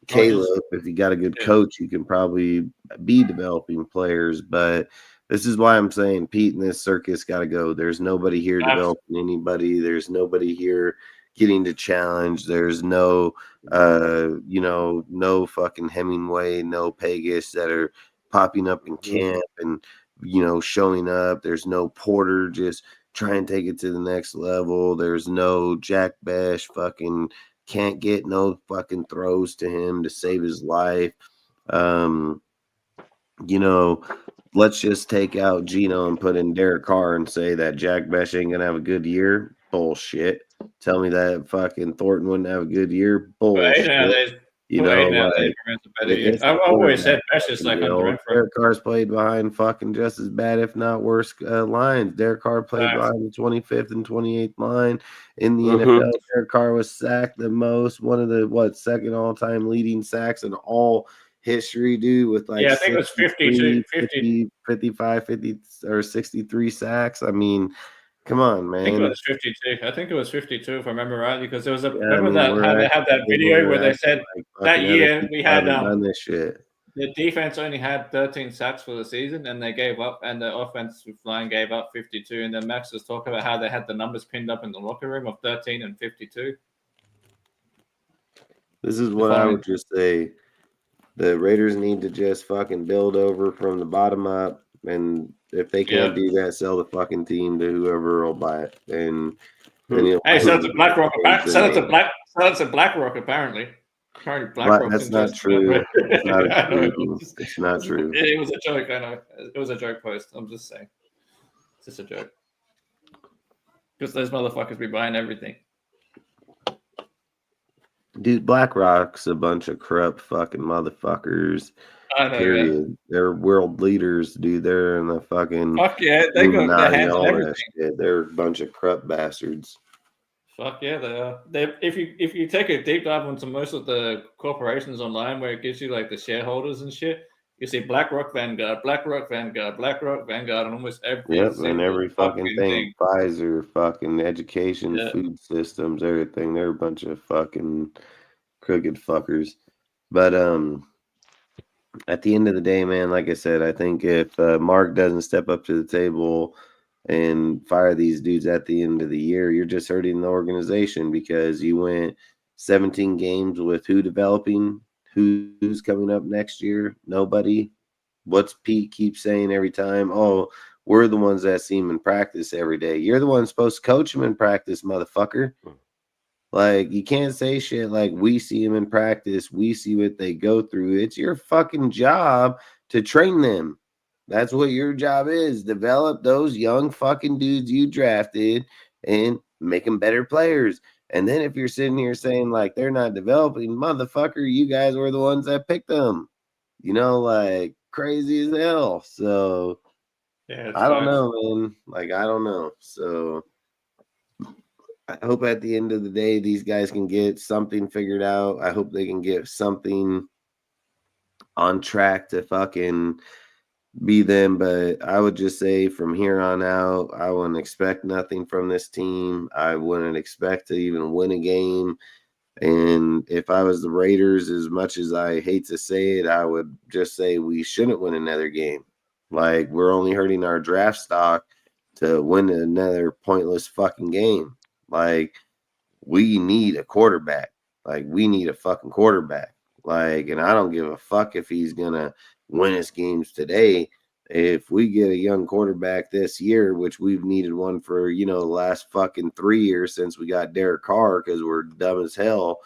Caleb. If you got a good coach, you can probably be developing players. But this is why I'm saying Pete and this circus got to go. There's nobody here developing anybody. There's nobody here getting to challenge. There's no no fucking Hemingway, no Pegas that are popping up in camp and showing up. There's no Porter just try and take it to the next level. There's no Jack Besh fucking can't get no fucking throws to him to save his life. Let's just take out Gino and put in Derek Carr and say that Jack Besh ain't gonna have a good year. Bullshit. Tell me that fucking Thornton wouldn't have a good year. Bullshit. I've always said Besh is like under Derek Carr's played behind fucking just as bad, if not worse, lines. Derek Carr played behind the 25th and 28th line in the NFL. Derek Carr was sacked the most, one of the second all-time leading sacks in all history, dude, with like I think it was 52, 55, 50 or 63 sacks. I mean, come on, man. I think it was 52 if I remember right, because there was they had that video where they said that year we had this shit. The defense only had 13 sacks for the season, and they gave up, and the offensive line gave up 52. And then Max was talking about how they had the numbers pinned up in the locker room of 13 and 52. This is what I would just say. The Raiders need to just fucking build over from the bottom up, and if they can't do that, sell the fucking team to whoever will buy it. And sell it to BlackRock. Sell it to BlackRock. Apparently, that's not true. It's not true. It was a joke. I know it was a joke post. I'm just saying, it's just a joke. Because those motherfuckers be buying everything. Dude, BlackRock's a bunch of corrupt fucking motherfuckers. I know, period. Yeah. They're world leaders, dude. They're in the fucking fuck yeah. They got their hands on everything. They're a bunch of corrupt bastards. Fuck yeah, they are. If you take a deep dive into most of the corporations online, where it gives you like the shareholders and shit, you see BlackRock Vanguard, and almost every and every fucking thing. Pfizer, fucking education, food systems, everything. They're a bunch of fucking crooked fuckers. But at the end of the day, man, like I said, I think if Mark doesn't step up to the table and fire these dudes at the end of the year, you're just hurting the organization, because you went 17 games with who developing? Who's coming up next year? Nobody. What's Pete keeps saying every time? Oh, we're the ones that see him in practice every day. You're the one supposed to coach him in practice, motherfucker. Like, you can't say shit like we see him in practice. We see what they go through. It's your fucking job to train them. That's what your job is. Develop those young fucking dudes you drafted and make them better players. And then if you're sitting here saying like they're not developing, motherfucker, you guys were the ones that picked them. Like crazy as hell. So I don't know, man. Like, I don't know. So I hope at the end of the day, these guys can get something figured out. I hope they can get something on track to fucking be them. But I would just say from here on out, I wouldn't expect nothing from this team. I wouldn't expect to even win a game. And if I was the Raiders, as much as I hate to say it, I would just say we shouldn't win another game. Like, we're only hurting our draft stock to win another pointless fucking game. Like, we need a quarterback. Like, we need a fucking quarterback. Like, and I don't give a fuck if he's gonna win us games today. If we get a young quarterback this year, which we've needed one for, the last fucking 3 years since we got Derek Carr because we're dumb as hell,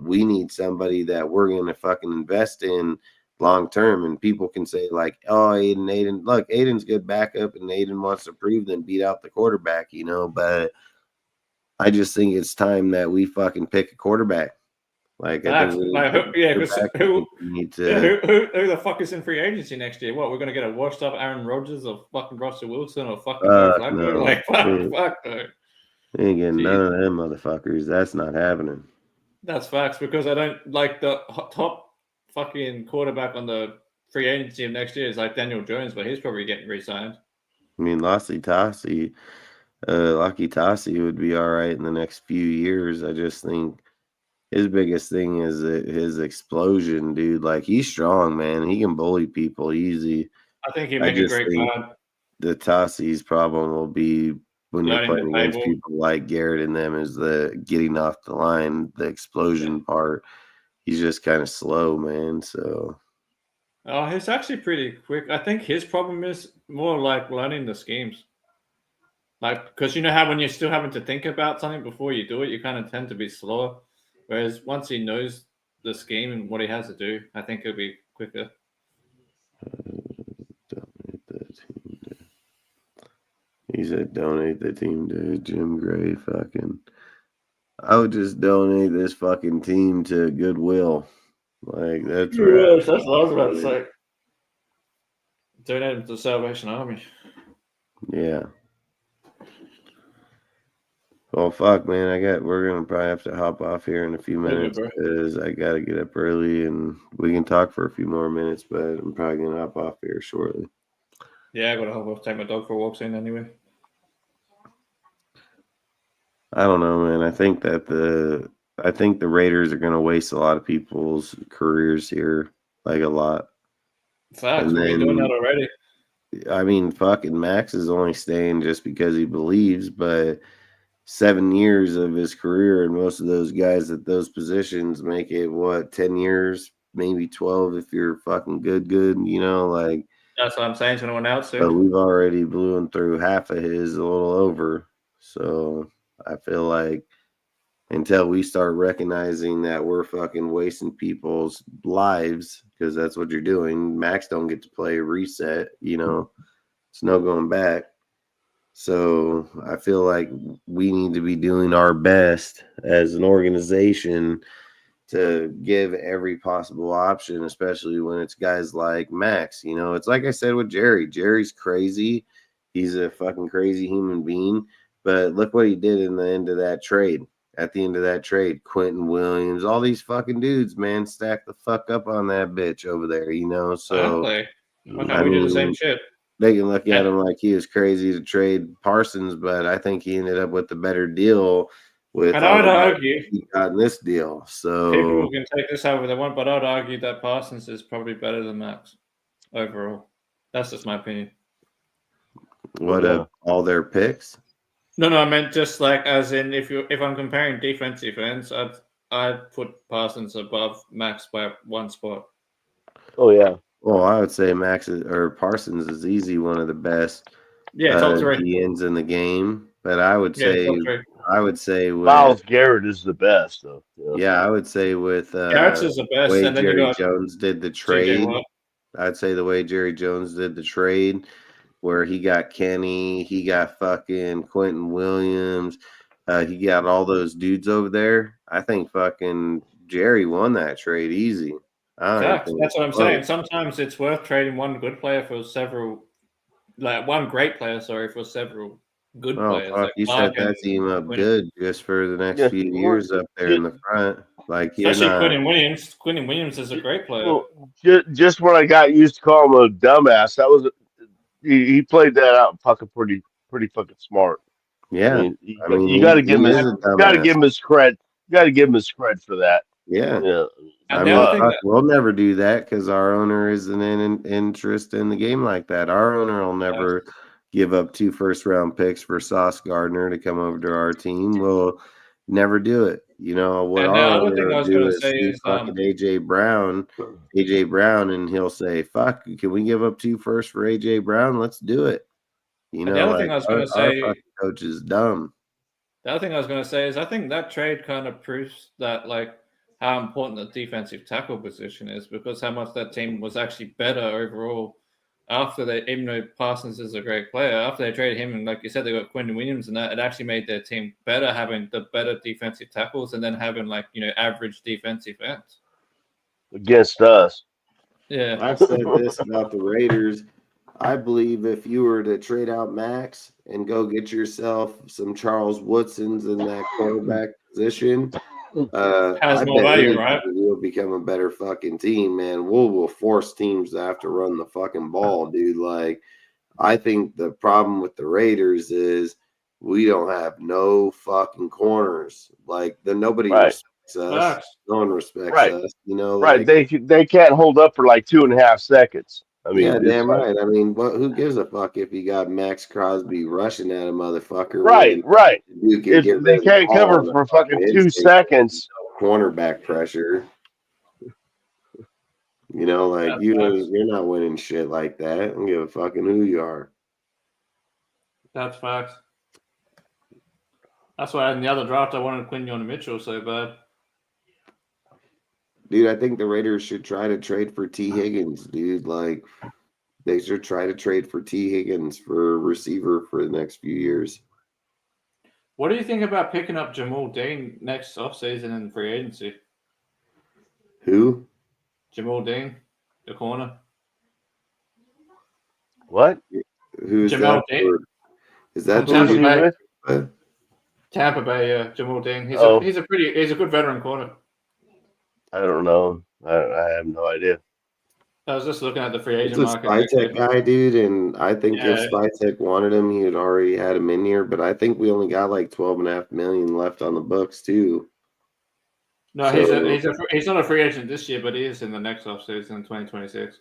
we need somebody that we're going to fucking invest in long term. And people can say, like, oh, Aiden. Look, Aiden's good backup and Aiden wants to prove then beat out the quarterback, but I just think it's time that we fucking pick a quarterback. Like, I think who the fuck is in free agency next year? What, we're gonna get a washed up Aaron Rodgers or fucking Russell Wilson or fucking no. Like fuck though. We ain't getting none of them motherfuckers. That's not happening. That's facts, because I don't like the top fucking quarterback on the free agency of next year is like Daniel Jones, but he's probably getting re-signed. I mean, Lucky Tassi would be all right in the next few years. I just think his biggest thing is his explosion, dude. Like, he's strong, man. He can bully people easy. I think he'd make a great guard. The Tassi's problem will be when you're playing against people like Garrett and them is the getting off the line, the explosion part. He's just kind of slow, man. So. Oh, he's actually pretty quick. I think his problem is more like learning the schemes. Like, because you know how when you're still having to think about something before you do it, you kind of tend to be slower. Whereas once he knows the scheme and what he has to do, I think it'll be quicker. He said donate the team to Jim Gray. Fucking, I would just donate this fucking team to Goodwill. Like, that's right. That's what I was about to say. Donate them to the Salvation Army. Yeah. Well, fuck, man. We're gonna probably have to hop off here in a few minutes because I gotta get up early, and we can talk for a few more minutes, but I'm probably gonna hop off here shortly. Yeah, I gotta hop off, take my dog for a walk soon anyway. I don't know, man. I think the Raiders are gonna waste a lot of people's careers here, like a lot. Facts, we're doing that already. I mean, fucking Max is only staying just because he believes, but 7 years of his career, and most of those guys at those positions make it 10 years, maybe 12 if you're fucking good, like. That's what I'm saying. He's gonna win out soon. But we've already blew him through half of his, a little over. So I feel like until we start recognizing that we're fucking wasting people's lives, because that's what you're doing. Max don't get to play reset, it's no going back. So I feel like we need to be doing our best as an organization to give every possible option, especially when it's guys like Max. It's like I said with Jerry. Jerry's crazy. He's a fucking crazy human being. But look what he did in the end of that trade. At the end of that trade, Quentin Williams, all these fucking dudes, man, stack the fuck up on that bitch over there, So why can't we do the same shit? They can look at him like he was crazy to trade Parsons, but I think he ended up with the better deal. And I would argue he got in this deal. So people can take this however they want, but I would argue that Parsons is probably better than Max overall. That's just my opinion. What of all their picks? No, I meant just like as in if I'm comparing defensive ends, I'd put Parsons above Max by one spot. Oh yeah. Well, I would say Parsons is easy one of the best. Yeah, top three. He ends in the game, but I would say Myles Garrett is the best though. Yeah, I would say with Garrett's is the best, way and then Jerry Jones did the trade. I'd say the way Jerry Jones did the trade, where he got Kenny, he got fucking Quentin Williams, he got all those dudes over there. I think fucking Jerry won that trade easy. That's what I'm saying. Sometimes it's worth trading one good player for several, like one great player, for several good players. Fuck, like you set that team up good just for the next few years up there in the front. Like, especially Quentin Williams. Quentin Williams is a great player. Well, just when I got used to calling him a dumbass, that was he played that out fucking pretty fucking smart. Yeah, you got to give him his credit. got to give him his credit for that. Yeah. And I mean, we'll never do that because our owner isn't in interest in the game like that. Our owner will never give up 2 first-round picks for Sauce Gardner to come over to our team. We'll never do it. You know what our owner will do is see fucking AJ Brown, and he'll say, "Fuck, can we give up 2 firsts for AJ Brown? Let's do it." You know, the other like thing I was going to say, our coach is dumb. The other thing I was going to say is I think that trade kind of proves that like how important the defensive tackle position is, because how much that team was actually better overall after they, even though Parsons is a great player, after they traded him, and like you said, they got Quentin Williams, and that it actually made their team better, having the better defensive tackles and then having like, you know, average defensive ends against us. Yeah, I've said this about the Raiders. I believe if you were to trade out Max and go get yourself some Charles Woodsons in that quarterback position, has more value, right? We'll become a better fucking team, man. We'll force teams to have to run the fucking ball, dude. Like, I think the problem with the Raiders is we don't have no fucking corners. Like, nobody respects us. No one respects us. You know, right? Like, they can't hold up for like 2.5 seconds. I mean, yeah, damn right. I mean, who gives a fuck if you got Max Crosby rushing at a motherfucker? Right. If they can't cover for fucking 2 seconds, cornerback pressure. You know, like you're not winning shit like that. I don't give a fucking who you are. That's facts. That's why in the other draft I wanted Quinyon Mitchell so bad. Dude, I think the Raiders should try to trade for T. Higgins, dude. Like, they should try to trade for T. Higgins for receiver for the next few years. What do you think about picking up Jamal Dean next offseason in free agency? Who? Jamal Dean, the corner. What? Who's Jamal that? Dean? Is that Tampa Bay? Tampa Bay, yeah. Jamal Dean. He's a good veteran corner. I don't know. I have no idea. I was just looking at the free agent market. It's a Spytek guy, dude, and I think if Spytek wanted him, he had already had him in here. But I think we only got like $12.5 million left on the books too. No, he's not a free agent this year, but he is in the next offseason in 2026.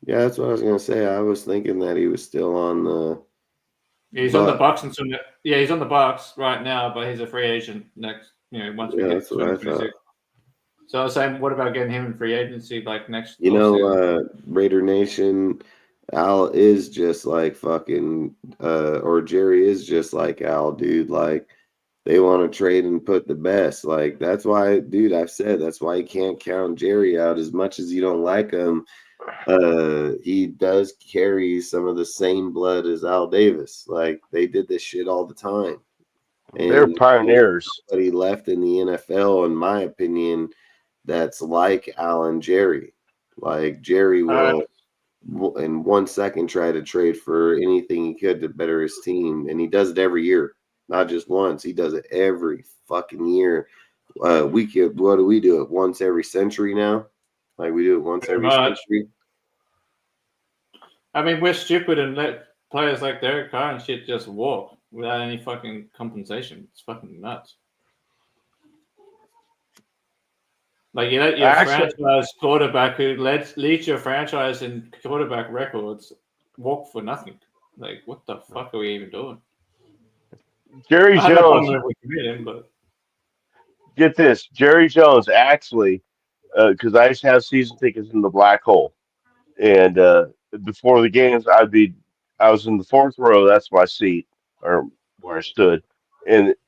Yeah, that's what I was gonna say. I was thinking that he was still on the. He's on the Bucks he's on the Bucks right now, but he's a free agent next. You know, once we get to 2026. So I was saying, what about getting him in free agency like next? You know, Raider Nation, Al is just like fucking, or Jerry is just like Al, dude. Like, they want to trade and put the best. Like, that's why, dude, I've said that's why you can't count Jerry out as much as you don't like him. He does carry some of the same blood as Al Davis. Like, they did this shit all the time. And they're pioneers. Somebody left in the NFL, in my opinion, that's like Al and Jerry. Like, Jerry will in 1 second try to trade for anything he could to better his team, and he does it every year, not just once. He does it every fucking year. What do we do it once every century now? Like, we do it once every century. I mean, we're stupid and let players like Derek Carr and shit just walk without any fucking compensation. It's fucking nuts. Like, you let your franchise quarterback who leads your franchise in quarterback records walk for nothing. Like, what the fuck are we even doing? Jerry Jones. Get this. Jerry Jones actually, because I used to have season tickets in the Black Hole. And before the games, I was in the 4th row. That's my seat, or where I stood.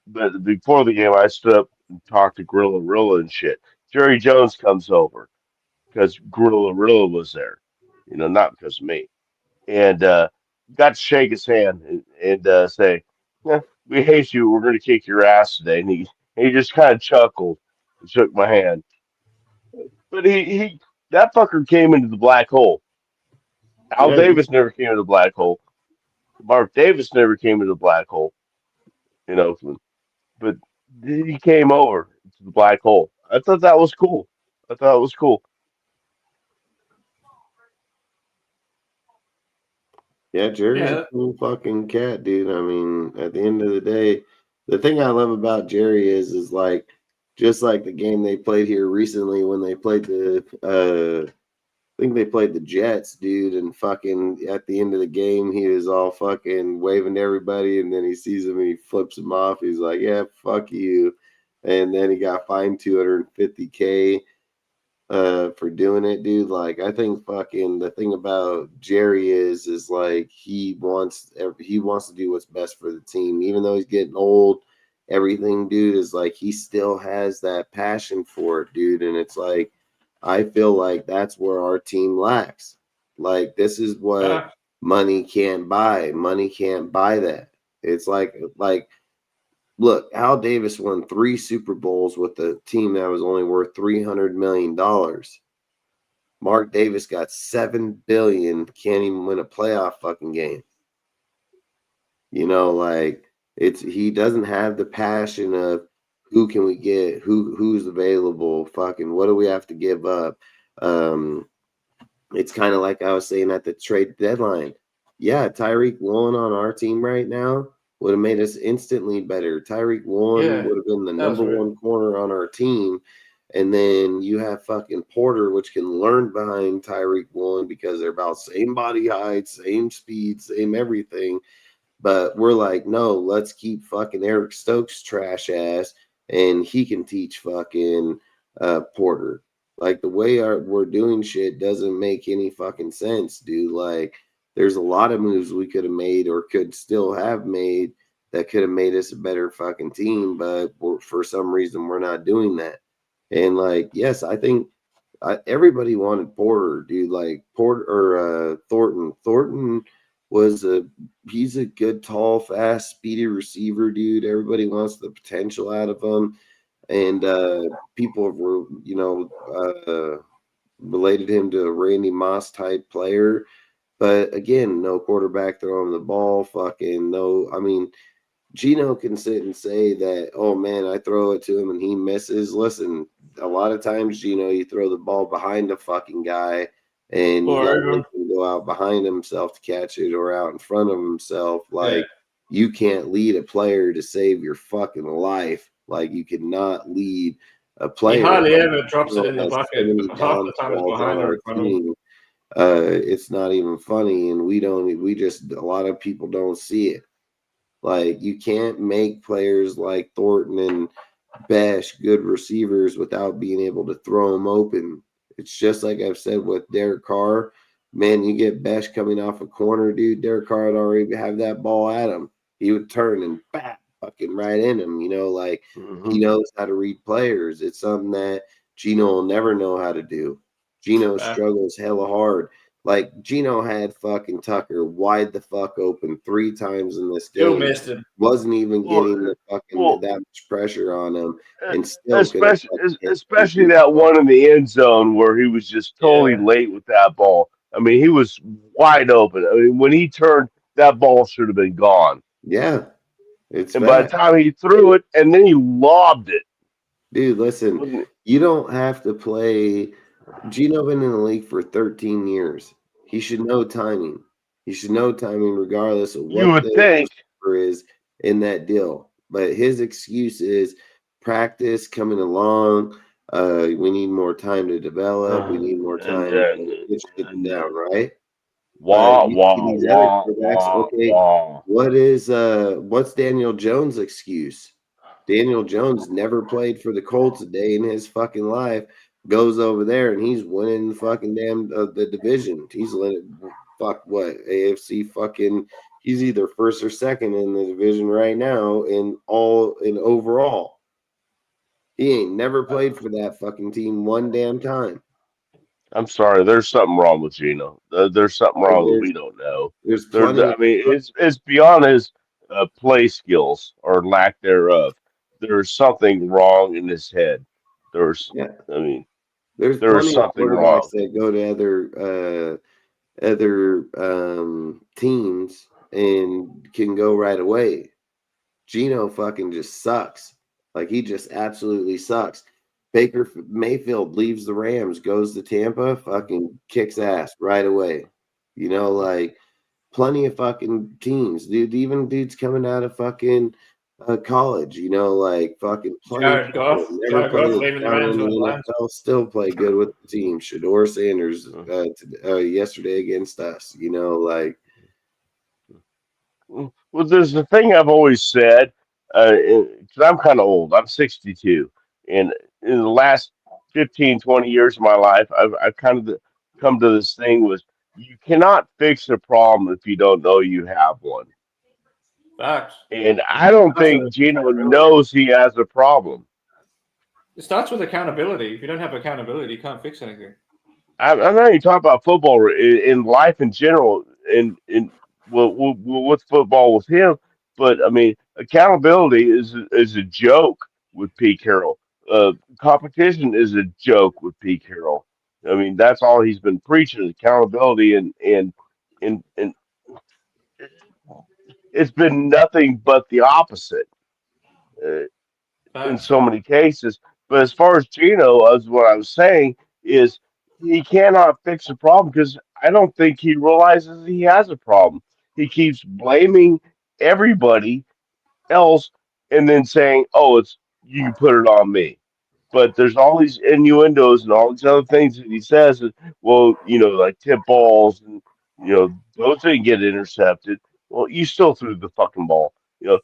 But before the game, I stood up and talked to Gorilla Rilla and shit. Jerry Jones comes over because Gorilla Rilla was there, you know, not because of me. And got to shake his hand and say, yeah, we hate you. We're going to kick your ass today. And he just kind of chuckled and shook my hand. But that fucker came into the Black Hole. Al Davis never came into the Black Hole. Mark Davis never came into the Black Hole in Oakland. But he came over to the Black Hole. I thought that was cool. Yeah, Jerry's a cool fucking cat, dude. I mean, at the end of the day, the thing I love about Jerry is like, Just like the game they played here recently when they played I think they played the Jets, dude, and fucking at the end of the game, he was all fucking waving to everybody, and then he sees him and he flips him off. He's like, yeah, fuck you. And then he got fined $250K for doing it, dude. Like, I think fucking the thing about Jerry is like he wants to do what's best for the team, even though he's getting old. Everything, dude, is like he still has that passion for it, dude. And it's like I feel like that's where our team lacks. Like, this is what money can't buy. Money can't buy that. It's like look, Al Davis won 3 Super Bowls with a team that was only worth $300 million. Mark Davis got $7 billion, can't even win a playoff fucking game. You know, like he doesn't have the passion of who can we get, who's available, fucking what do we have to give up. It's kind of like I was saying at the trade deadline. Yeah, Tyreek Woolen on our team right now would have made us instantly better. Tyreek Woolen would have been the number one corner on our team. And then you have fucking Porter, which can learn behind Tyreek Woolen because they're about same body height, same speed, same everything. But we're like, no, let's keep fucking Eric Stokes' trash ass, and he can teach fucking Porter. Like, the way we're doing shit doesn't make any fucking sense, dude. Like, there's a lot of moves we could have made or could still have made that could have made us a better fucking team, but for some reason we're not doing that. And like, yes, I think everybody wanted Porter, dude. Like Porter or Thornton. Thornton he's a good, tall, fast, speedy receiver, dude. Everybody wants the potential out of him, and people have related him to a Randy Moss type player. But again, no quarterback throwing the ball. Fucking no. I mean, Gino can sit and say that, oh man, I throw it to him and he misses. Listen, a lot of times, Gino, you throw the ball behind a fucking guy and you let him go out behind himself to catch it or out in front of himself. Like, you can't lead a player to save your fucking life. Like, you cannot lead a player. He hardly ever drops it in the bucket. Half the time it's behind or in front of him. It's not even funny, and a lot of people don't see it. Like, you can't make players like Thornton and Besh good receivers without being able to throw them open. It's just like I've said with Derek Carr. Man, you get Besh coming off a corner, dude. Derek Carr would already have that ball at him. He would turn and fucking right in him. You know, like he knows how to read players. It's something that Gino will never know how to do. Gino struggles hella hard. Like, Gino had fucking Tucker wide the fuck open 3 times in this game. Still missed him. Wasn't even getting the fucking that much pressure on him, and still especially that one in the end zone where he was just totally late with that ball. I mean, he was wide open. I mean, when he turned, that ball should have been gone. Yeah, by the time he threw it, and then he lobbed it. Dude, listen, you don't have to play. Gino been in the league for 13 years. He should know timing. He should know timing regardless of what you would think is in that deal. But his excuse is practice coming along. We need more time to develop. We need more time to get shit down, right? Okay. What's Daniel Jones' excuse? Daniel Jones never played for the Colts a day in his fucking life. Goes over there and he's winning the fucking the division. He's winning AFC fucking. He's either first or second in the division right now in overall. He ain't never played for that fucking team one damn time. I'm sorry, there's something wrong with Gino. There's something wrong that we don't know. It's beyond his play skills or lack thereof. There's something wrong in his head. There's something wrong. That go to other teams and can go right away. Gino fucking just sucks. Like, he just absolutely sucks. Baker Mayfield leaves the Rams, goes to Tampa, fucking kicks ass right away. You know, like, plenty of fucking teams, dude. Even dudes coming out of fucking college, you know, like fucking Jared Goff, never played leaving the down Rams in with the the Lions. NFL, still play good with the team. Shador Sanders yesterday against us, you know, like. Well, there's the thing I've always said, because I'm kind of old. I'm 62, and in the last 15, 20 years of my life, I've kind of come to this thing with you cannot fix a problem if you don't know you have one. Facts. And I don't think Gino knows he has a problem. It starts with accountability. If you don't have accountability, you can't fix anything. I'm not even talking about football in life in general, in with football with him. But I mean, accountability is a joke with Pete Carroll. Competition is a joke with Pete Carroll. I mean, that's all he's been preaching is accountability, and it's been nothing but the opposite. Uh, in so many cases. But as far as Gino, as what I was saying is he cannot fix the problem because I don't think he realizes he has a problem. He keeps blaming everybody else and then saying, "Oh, it's you can put it on me." But there's all these innuendos and all these other things that he says. That, well, you know, like tip balls and you know those didn't get intercepted. Well, you still threw the fucking ball. You know,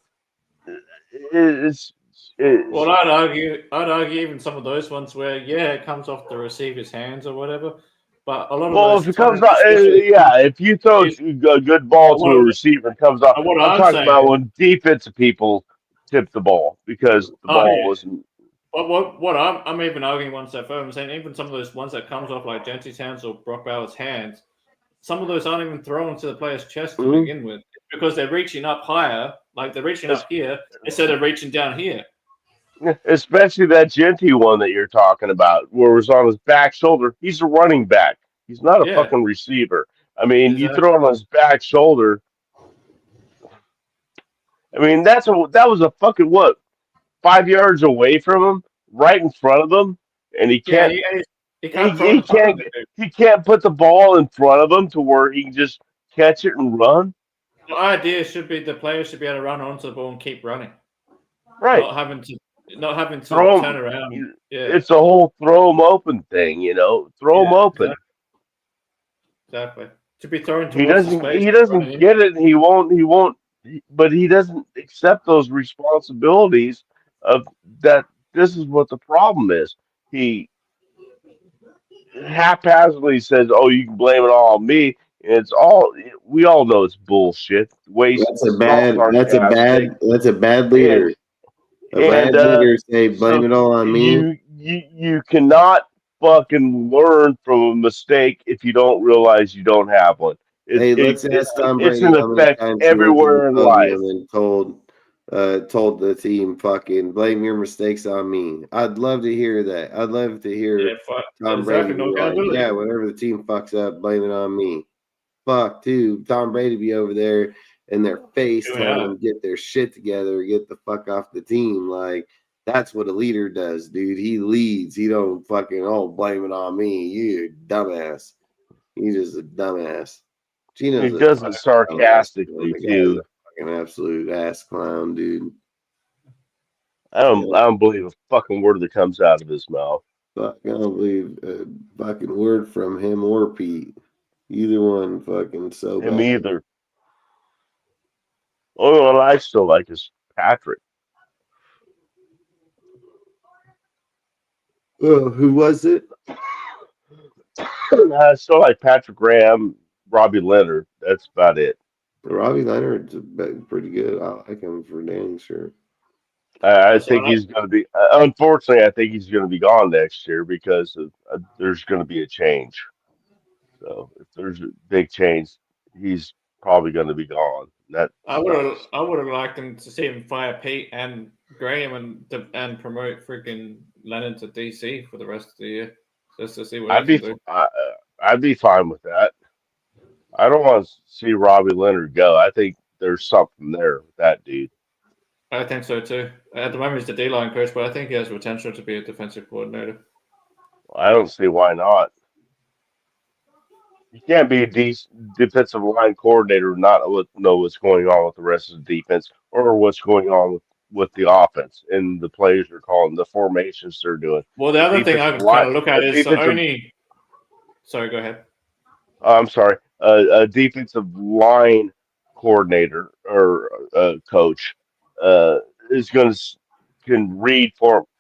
it's Well, I'd argue even some of those ones where it comes off the receiver's hands or whatever, but a lot of well, if those it comes times, out, especially yeah, if you throw is a good ball to a receiver and comes off, what I'm I'm talking saying about is, when defensive people tip the ball because the ball yeah. wasn't. But what I'm even arguing one step further. I'm saying even some of those ones that comes off like Gentry's hands or Brock Bowers' hands, some of those aren't even thrown to the player's chest to begin with because they're reaching up higher, like they're reaching up here instead of reaching down here. Especially that Genty one that you're talking about, where it was on his back shoulder. He's a running back. He's not a fucking receiver. I mean, you throw him on his back shoulder. I mean, that was a fucking what 5 yards away from him, right in front of him, and he can't. He can't throw in front of it. He can't put the ball in front of him to where he can just catch it and run. The idea should be the player should be able to run onto the ball and keep running, right? Not having to throw turn around. Yeah, it's a whole throw them open thing, you know. Throw them open. Exactly. To be thrown towards he doesn't get it. He won't. But he doesn't accept those responsibilities of that. This is what the problem is. He haphazardly says, "Oh, you can blame it all on me." And it's all we all know it's bullshit. That's a bad leader. Bad leader say blame it all on me. You cannot fucking learn from a mistake if you don't realize you don't have one. Let's ask Tom Brady it's an effect everywhere in life. And told the team, fucking blame your mistakes on me. I'd love to hear that. I'd love to hear Tom Brady be like, yeah, whenever the team fucks up, blame it on me. Fuck, too. Tom Brady be over there in their face telling them get their shit together, get the fuck off the team. Like, that's what a leader does, dude. He leads. He don't fucking, blame it on me. You dumbass. He's just a dumbass. Gino's he does it sarcastically too. Fucking absolute ass clown, dude. I don't believe a fucking word that comes out of his mouth. I don't believe a fucking word from him or Pete. Either one, fucking so him bad. Either. Only one I still like is Patrick. Who was it? I still like Patrick Graham, Robbie Leonard. That's about it. Robbie Leonard's pretty good. I like him for dang sure. I think he's going to be. Unfortunately, I think he's going to be gone next year because there's going to be a change. So if there's a big change, he's probably going to be gone. I would have liked him to see him fire Pete and Graham and promote freaking Leonard to DC for the rest of the year, just to see what I'd be fine with that. I don't want to see Robbie Leonard go. I think there's something there with that dude. I think so too. At the moment, he's the D-line coach, but I think he has potential to be a defensive coordinator. I don't see why not. You can't be a defensive line coordinator and not know what's going on with the rest of the defense or what's going on with the offense and the plays they're calling, the formations they're doing. Well, the other thing I would kind of look at is the only. Sorry, go ahead. I'm sorry. A defensive line coordinator or coach is going to can read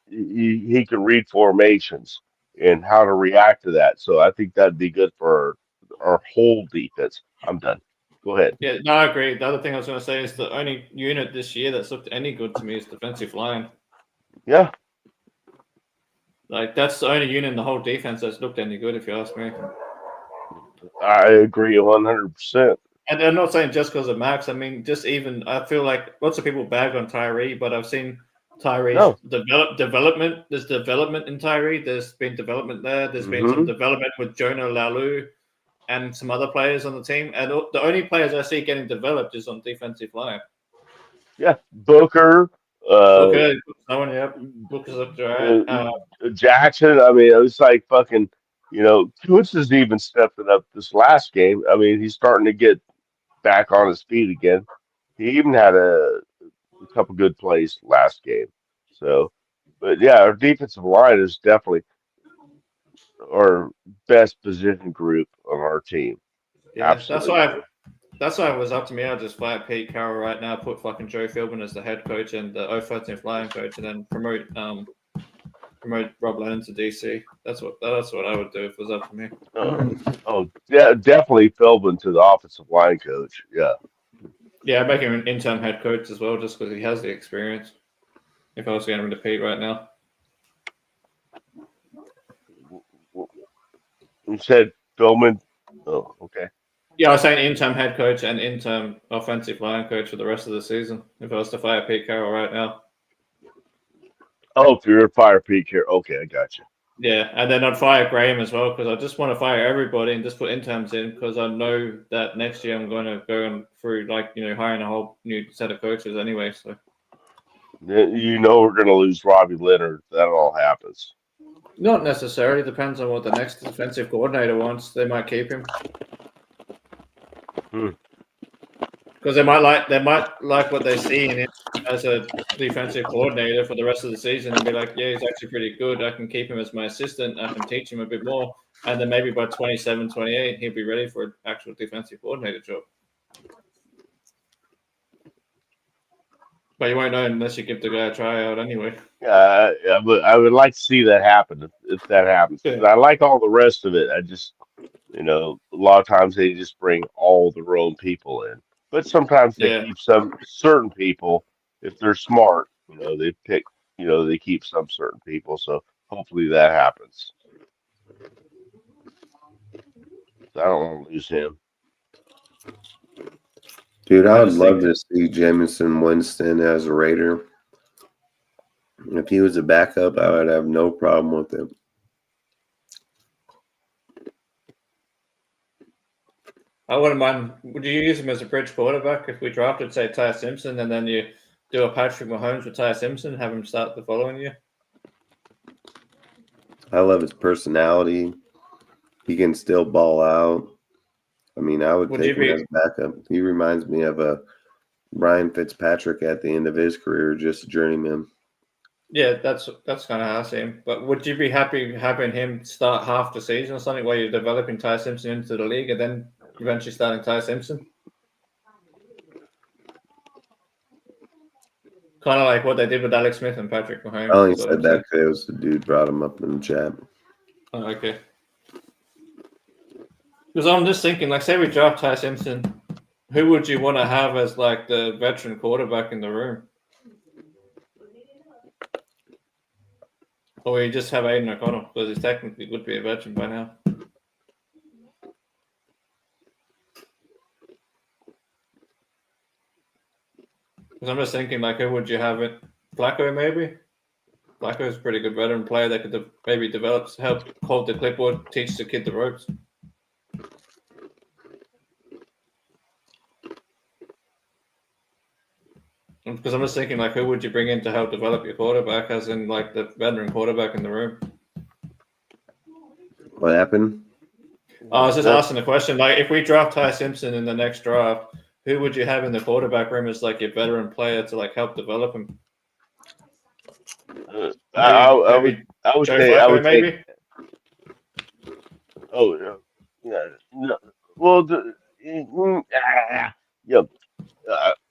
he can read formations and how to react to that. So I think that'd be good for our whole defense. I'm done. Go ahead. Yeah, no, I agree. The other thing I was going to say is the only unit this year that's looked any good to me is defensive line. Yeah. Like, that's the only unit in the whole defense that's looked any good, if you ask me. I agree 100%. And I'm not saying just because of Max. I mean, just even, I feel like lots of people bag on Tyree, but I've seen Tyree's development. There's development in Tyree. There's been development there. There's been some development with Jonah Lalu and some other players on the team. And the only players I see getting developed is on defensive line. Yeah, Booker. Booker's looked right. Jackson. I mean, it was like fucking. Kutz has even stepped it up this last game. I mean, he's starting to get back on his feet again. He even had a couple good plays last game. So, but yeah, our defensive line is definitely our best position group on our team. Yeah, absolutely. That's why it was up to me. I'll just fire Pete Carroll right now, put fucking Joe Philbin as the head coach and the offensive line coach, and then promote Rob Lennon to DC. That's what I would do if it was up to me. Definitely Philbin to the offensive line coach. Yeah. Yeah, I'd make him an interim head coach as well, just because he has the experience. If I was getting him to Pete right now. You said Philbin? Oh, okay. Yeah, I was saying interim head coach and interim offensive line coach for the rest of the season. If I was to fire Pete Carroll right now. Oh, if you're to fire Pete Carroll. Okay, I got you. Yeah, and then I'd fire Graham as well because I just want to fire everybody and just put interns in because I know that next year I'm going to go through hiring a whole new set of coaches anyway. So we're going to lose Robbie Leonard. That all happens. Not necessarily. Depends on what the next defensive coordinator wants. They might keep him. Because they might like what they see in him as a defensive coordinator for the rest of the season and be like, yeah, he's actually pretty good. I can keep him as my assistant. I can teach him a bit more. And then maybe by 27, 28, he'll be ready for an actual defensive coordinator job. But you won't know unless you give the guy a tryout anyway. I would like to see that happen if that happens. Yeah. I like all the rest of it. I just, a lot of times they just bring all the wrong people in. But sometimes they keep some certain people, if they're smart, they pick, they keep some certain people. So hopefully that happens. I don't want to lose him. Dude, I would love to see Jameson Winston as a Raider. If he was a backup, I would have no problem with it. I wouldn't mind. Would you use him as a bridge quarterback if we drafted, say, Ty Simpson, and then you do a Patrick Mahomes with Ty Simpson and have him start the following year? I love his personality. He can still ball out. I mean, I would take him as backup. He reminds me of a Ryan Fitzpatrick at the end of his career, just a journeyman. Yeah, that's kind of how I see him. But would you be happy having him start half the season or something where you're developing Ty Simpson into the league and then eventually starting Ty Simpson? Kind of like what they did with Alex Smith and Patrick Mahomes. I only said that because it was the dude brought him up in the chat. Oh, okay. Because I'm just thinking, like, say we draft Ty Simpson, who would you want to have as, like, the veteran quarterback in the room? Or you just have Aiden O'Connell, because he technically would be a veteran by now. Because I'm just thinking, like, who would you have it? Flacco, maybe? Flacco's a pretty good veteran player that could maybe help hold the clipboard, teach the kid the ropes. Because I'm just thinking, like, who would you bring in to help develop your quarterback, as in, like, the veteran quarterback in the room? What happened? I was just asking the question, like, if we draft Ty Simpson in the next draft, who would you have in the quarterback room as, like, your veteran player to, like, help develop him? I would say I would take. Maybe. Oh yeah, no. Well, yeah.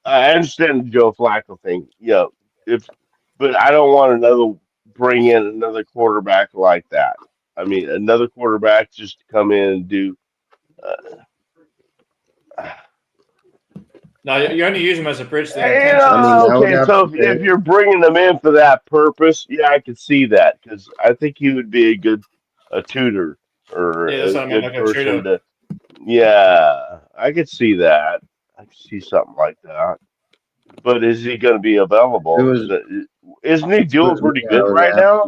I understand the Joe Flacco thing. Yeah, but I don't want bring in another quarterback like that. I mean, another quarterback just to come in and do. No, you only use him as a bridge. Okay, so if you're bringing them in for that purpose, yeah, I can see that because I think he would be a tutor or a good person to. Yeah, I could see that. I could see something like that. But is he going to be available? Isn't he doing pretty good right now?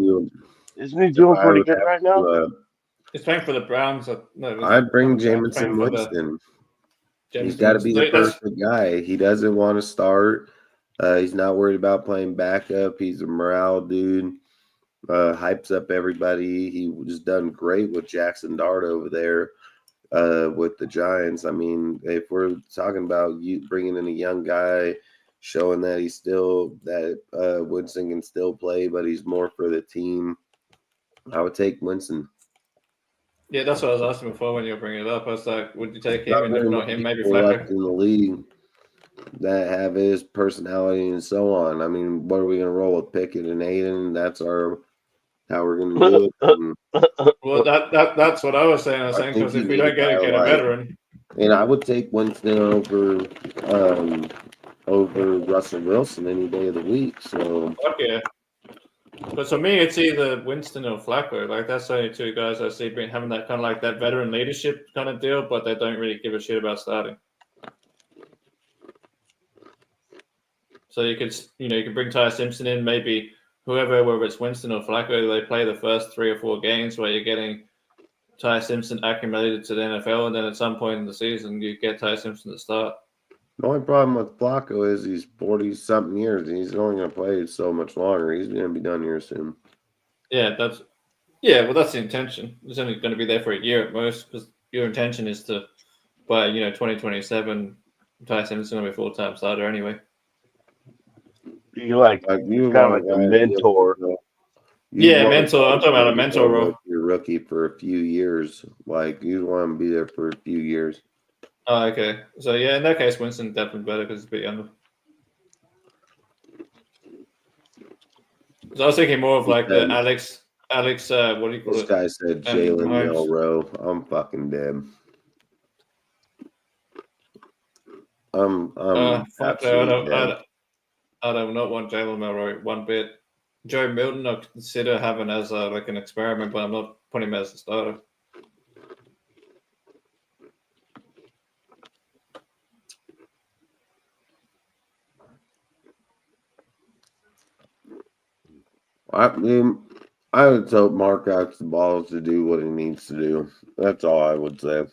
Isn't he doing pretty good right now? He's playing for the Browns. I'd bring Jameson Winston. He's got to be the perfect guy. He doesn't want to start. He's not worried about playing backup. He's a morale dude. Hypes up everybody. He was done great with Jackson Dart over there with the Giants. I mean, if we're talking about you bringing in a young guy, showing that Winston can still play, but he's more for the team, I would take Winston. Yeah, that's what I was asking before when you were bringing it up. I was like, would you take him and if not him, maybe Flacco? In the league that have his personality and so on. I mean, what are we going to roll with Pickett and Aiden? That's how we're going to do it. Well, that's what I was saying. I was saying because if we don't get a veteran, and I would take Winston over Russell Wilson any day of the week. So okay. But for me, it's either Winston or Flacco. Like that's the only two guys I see having that kind of like that veteran leadership kind of deal, but they don't really give a shit about starting. So you could bring Ty Simpson in, maybe whether it's Winston or Flacco, they play the first 3 or 4 games where you're getting Ty Simpson acclimated to the NFL, and then at some point in the season you get Ty Simpson to start. The only problem with Flacco is he's 40-something years, and he's only going to play so much longer. He's going to be done here soon. Yeah, that's the intention. He's only going to be there for a year at most, because your intention is to, by 2027, Ty Simpson will be a full-time starter anyway. You kind of like a mentor. Mentor. I'm talking about a mentor role. You're rookie for a few years. Like you want to be there for a few years. Oh, okay. So, in that case, Winston definitely better because he's a bit younger. So I was thinking more of like the Alex, what do you call it? This guy said Jalen Milroe. I'm fucking dead. I do not want Jalen Milroe one bit. Joe Milton, I consider having as like an experiment, but I'm not putting him as a starter. I would tell Mark Cox the balls to do what he needs to do. That's all I would say.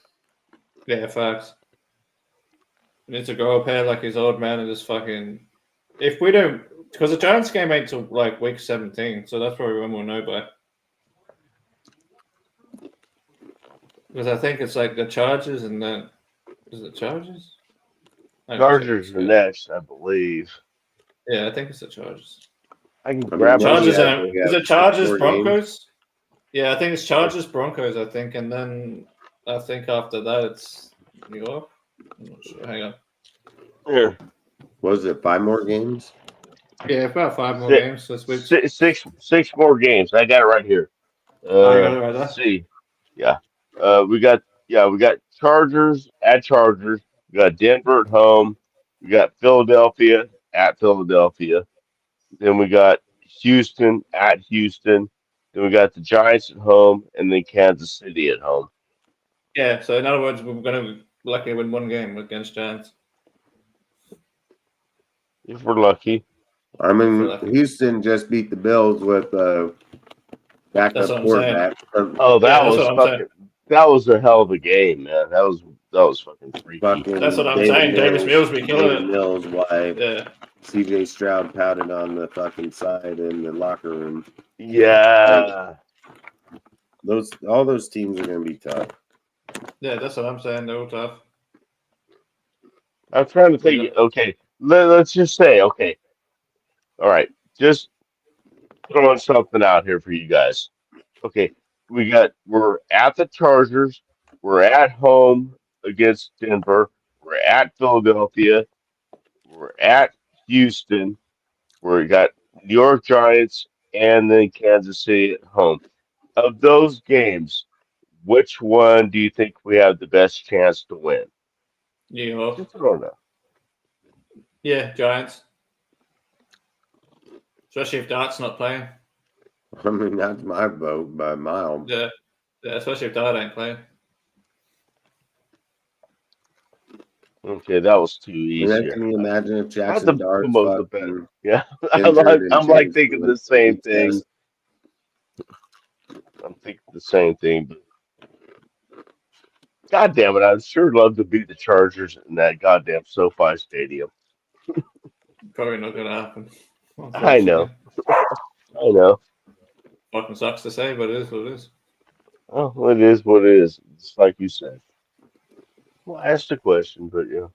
Yeah, facts. He needs to grow up here like his old man and just fucking. If we don't, because the Giants game ain't till like week 17, so that's probably when we'll know by. Because I think it's like the Chargers and then is it Chargers? Chargers are next, I believe. Yeah, I think it's the Chargers. I can grab Chargers. Is it Chargers Broncos? Yeah, I think it's Chargers Broncos. I think, and then I think after that it's New York. I'm not sure. Hang on. Here. Was it 5 more games? Yeah, about 5 more games this week. Six more games. I got it right here. Let's see. Yeah. We got Chargers at Chargers. We got Denver at home. We got Philadelphia at Philadelphia. Then we got Houston at Houston. Then we got the Giants at home, and then Kansas City at home. Yeah, so in other words, we're going to lucky win 1 game against Giants. If we're lucky. I mean, Houston just beat the Bills with backup quarterback. Oh, that was a hell of a game, man. That was fucking freaky. That's what I'm saying. Davis Mills be killing it. Mills, why CJ Stroud pouted on the fucking side in the locker room. Yeah. All those teams are going to be tough. Yeah, that's what I'm saying. They're all tough. I'm trying to think. Okay, let's just say, okay. All right, just throwing something out here for you guys. Okay, we're at the Chargers. We're at home against Denver. We're at Philadelphia. We're at Houston. We got New York Giants and then Kansas City at home. Of those games, which one do you think we have the best chance to win? New York. Just throw it out. Yeah, Giants. Especially if Dart's not playing. I mean, that's my vote by a mile. Yeah, especially if Dart ain't playing. Okay, that was too easy. Can you imagine if Jackson Dart the better? Yeah, I'm like thinking the same thing. I'm thinking the same thing, but God damn it, I'd sure love to beat the Chargers in that goddamn SoFi Stadium. Probably not going to happen. I know. I know. Fucking sucks to say, but it is what it is. Oh, it is what it is. It's like you said. Well, I asked a question, but yeah.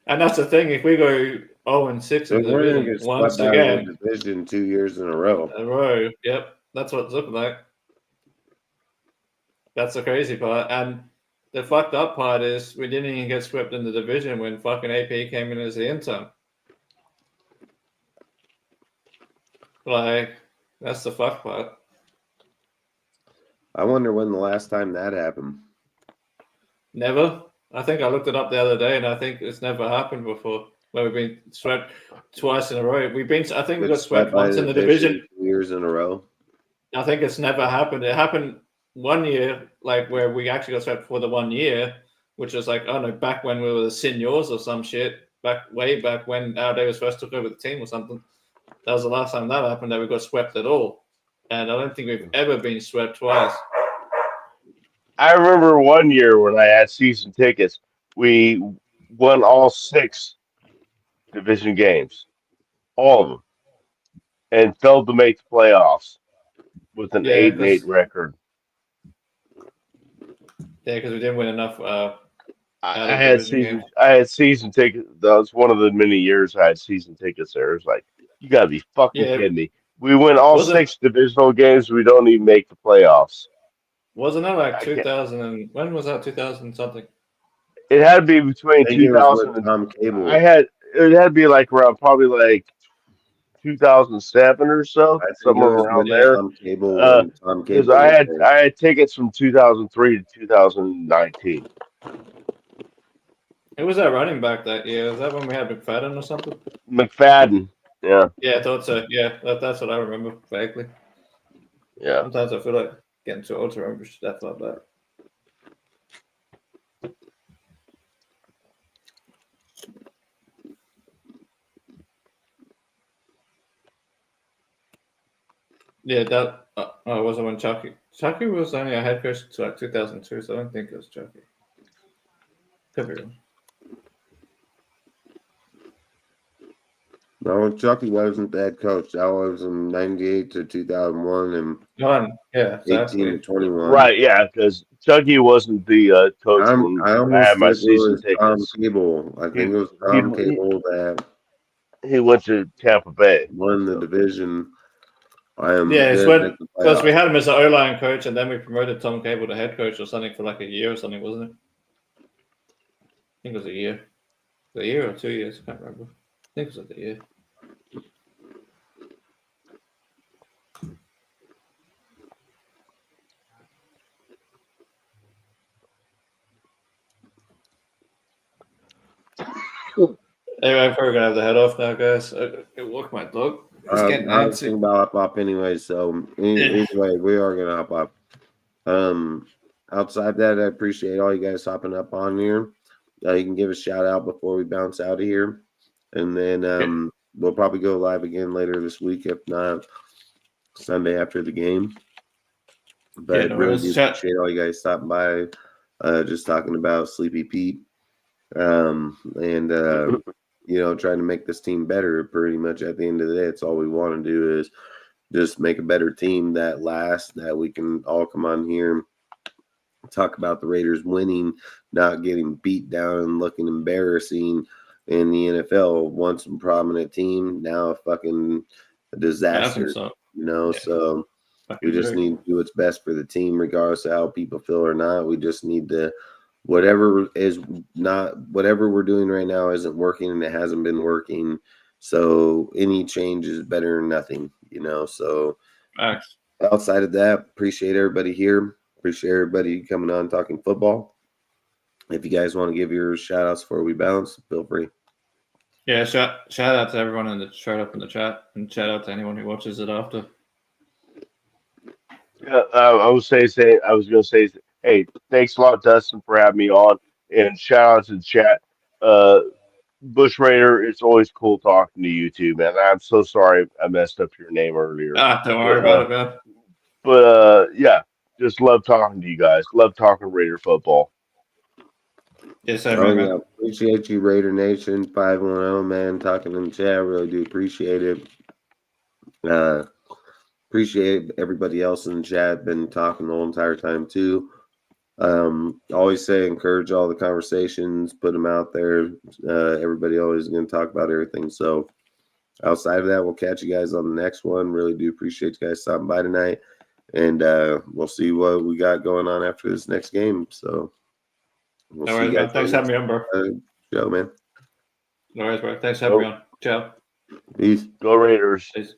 And that's the thing. If we go 0-6 in the division once again, division 2 years in a row. Yep, that's what it's looking like. That's the crazy part. And the fucked up part is we didn't even get swept in the division when fucking AP came in as the intern. Like, that's the fuck part. I wonder when the last time that happened. Never. I think I looked it up the other day, and I think it's never happened before. Where we've been swept twice in a row. I think we got swept once in the division 2 years in a row. I think it's never happened. It happened one year, like where we actually got swept for the 1 year, which was like, I don't know, back when we were the seniors or some shit. Way back when Al Davis first took over the team or something. That was the last time that happened that we got swept at all. And I don't think we've ever been swept twice. I remember one year when I had season tickets, we won all 6 division games, all of them, and failed to make the playoffs with an 8-8 record. Yeah, because we didn't win enough. I had season tickets. That was one of the many years I had season tickets there. It was like, you gotta be fucking kidding me. We win all 6 divisional games. We don't even make the playoffs. Wasn't that like 2000? And when was that? 2000 something. It had to be between 2000 and Tom Cable. it had to be like around probably like 2007 or so, somewhere around there. Because I had tickets from 2003 to 2019. Who was that running back that year? Was that when we had McFadden or something? McFadden, yeah. Yeah, I thought so. Yeah, that's what I remember vaguely. Yeah. Sometimes I feel like getting too old to remember stuff like that. Yeah, that wasn't when Chucky. Chucky was only a head coach to like 2002, so I don't think it was Chucky. Could be wrong. No, Chucky wasn't the head coach. That was in 98 to 2001 and 18 to 21. Right, yeah, because Chucky wasn't the coach when I had my season tickets. Tom Cable. I think it was Tom Cable that he went to Tampa Bay. Won the division. Because we had him as an O-line coach, and then we promoted Tom Cable to head coach or something for like a year or something, wasn't it? I think it was a year. A year or 2 years, I can't remember. I think it was like a year. Anyway, I'm probably gonna have the head off now, guys. I walk my dog. It's getting antsy. About hop up anyway, so anyway, we are gonna hop up. Outside that, I appreciate all you guys hopping up on here. You can give a shout out before we bounce out of here, and then we'll probably go live again later this week, if not Sunday after the game. But really do appreciate all you guys stopping by. Just talking about Sleepy Pete, and trying to make this team better. Pretty much at the end of the day, it's all we want to do is just make a better team that lasts, that we can all come on here, talk about the Raiders winning, not getting beat down and looking embarrassing in the NFL. Once a prominent team, now a fucking a disaster. So. You know, Yeah. so we just need to do what's best for the team, regardless of how people feel or not. We just need to, whatever we're doing right now isn't working, and it hasn't been working. So any change is better than nothing, you know. So outside of that, appreciate everybody here. Appreciate everybody coming on talking football. If you guys want to give your shout outs before we bounce, feel free. Yeah, shout out to everyone in the shout up in the chat, and shout out to anyone who watches it after. Yeah, I was going to say, hey, thanks a lot, Dustin, for having me on, and shout out to the chat. Bush Raider, it's always cool talking to you too, man. I'm so sorry I messed up your name earlier. Don't worry about it, man. But yeah, just love talking to you guys. Love talking Raider football. Yes, man. Appreciate you, Raider Nation 510, man. Talking in the chat, really do appreciate it. Appreciate everybody else in the chat. Been talking the whole entire time too. Always say encourage all the conversations, put them out there. Everybody always going to talk about everything. So outside of that, we'll catch you guys on the next one. Really do appreciate you guys stopping by tonight, and we'll see what we got going on after this next game. So we'll see you guys. Thanks for having me on, bro. Show, man. No worries, bro. Thanks for having me on. Ciao. Peace. Go Raiders. Peace.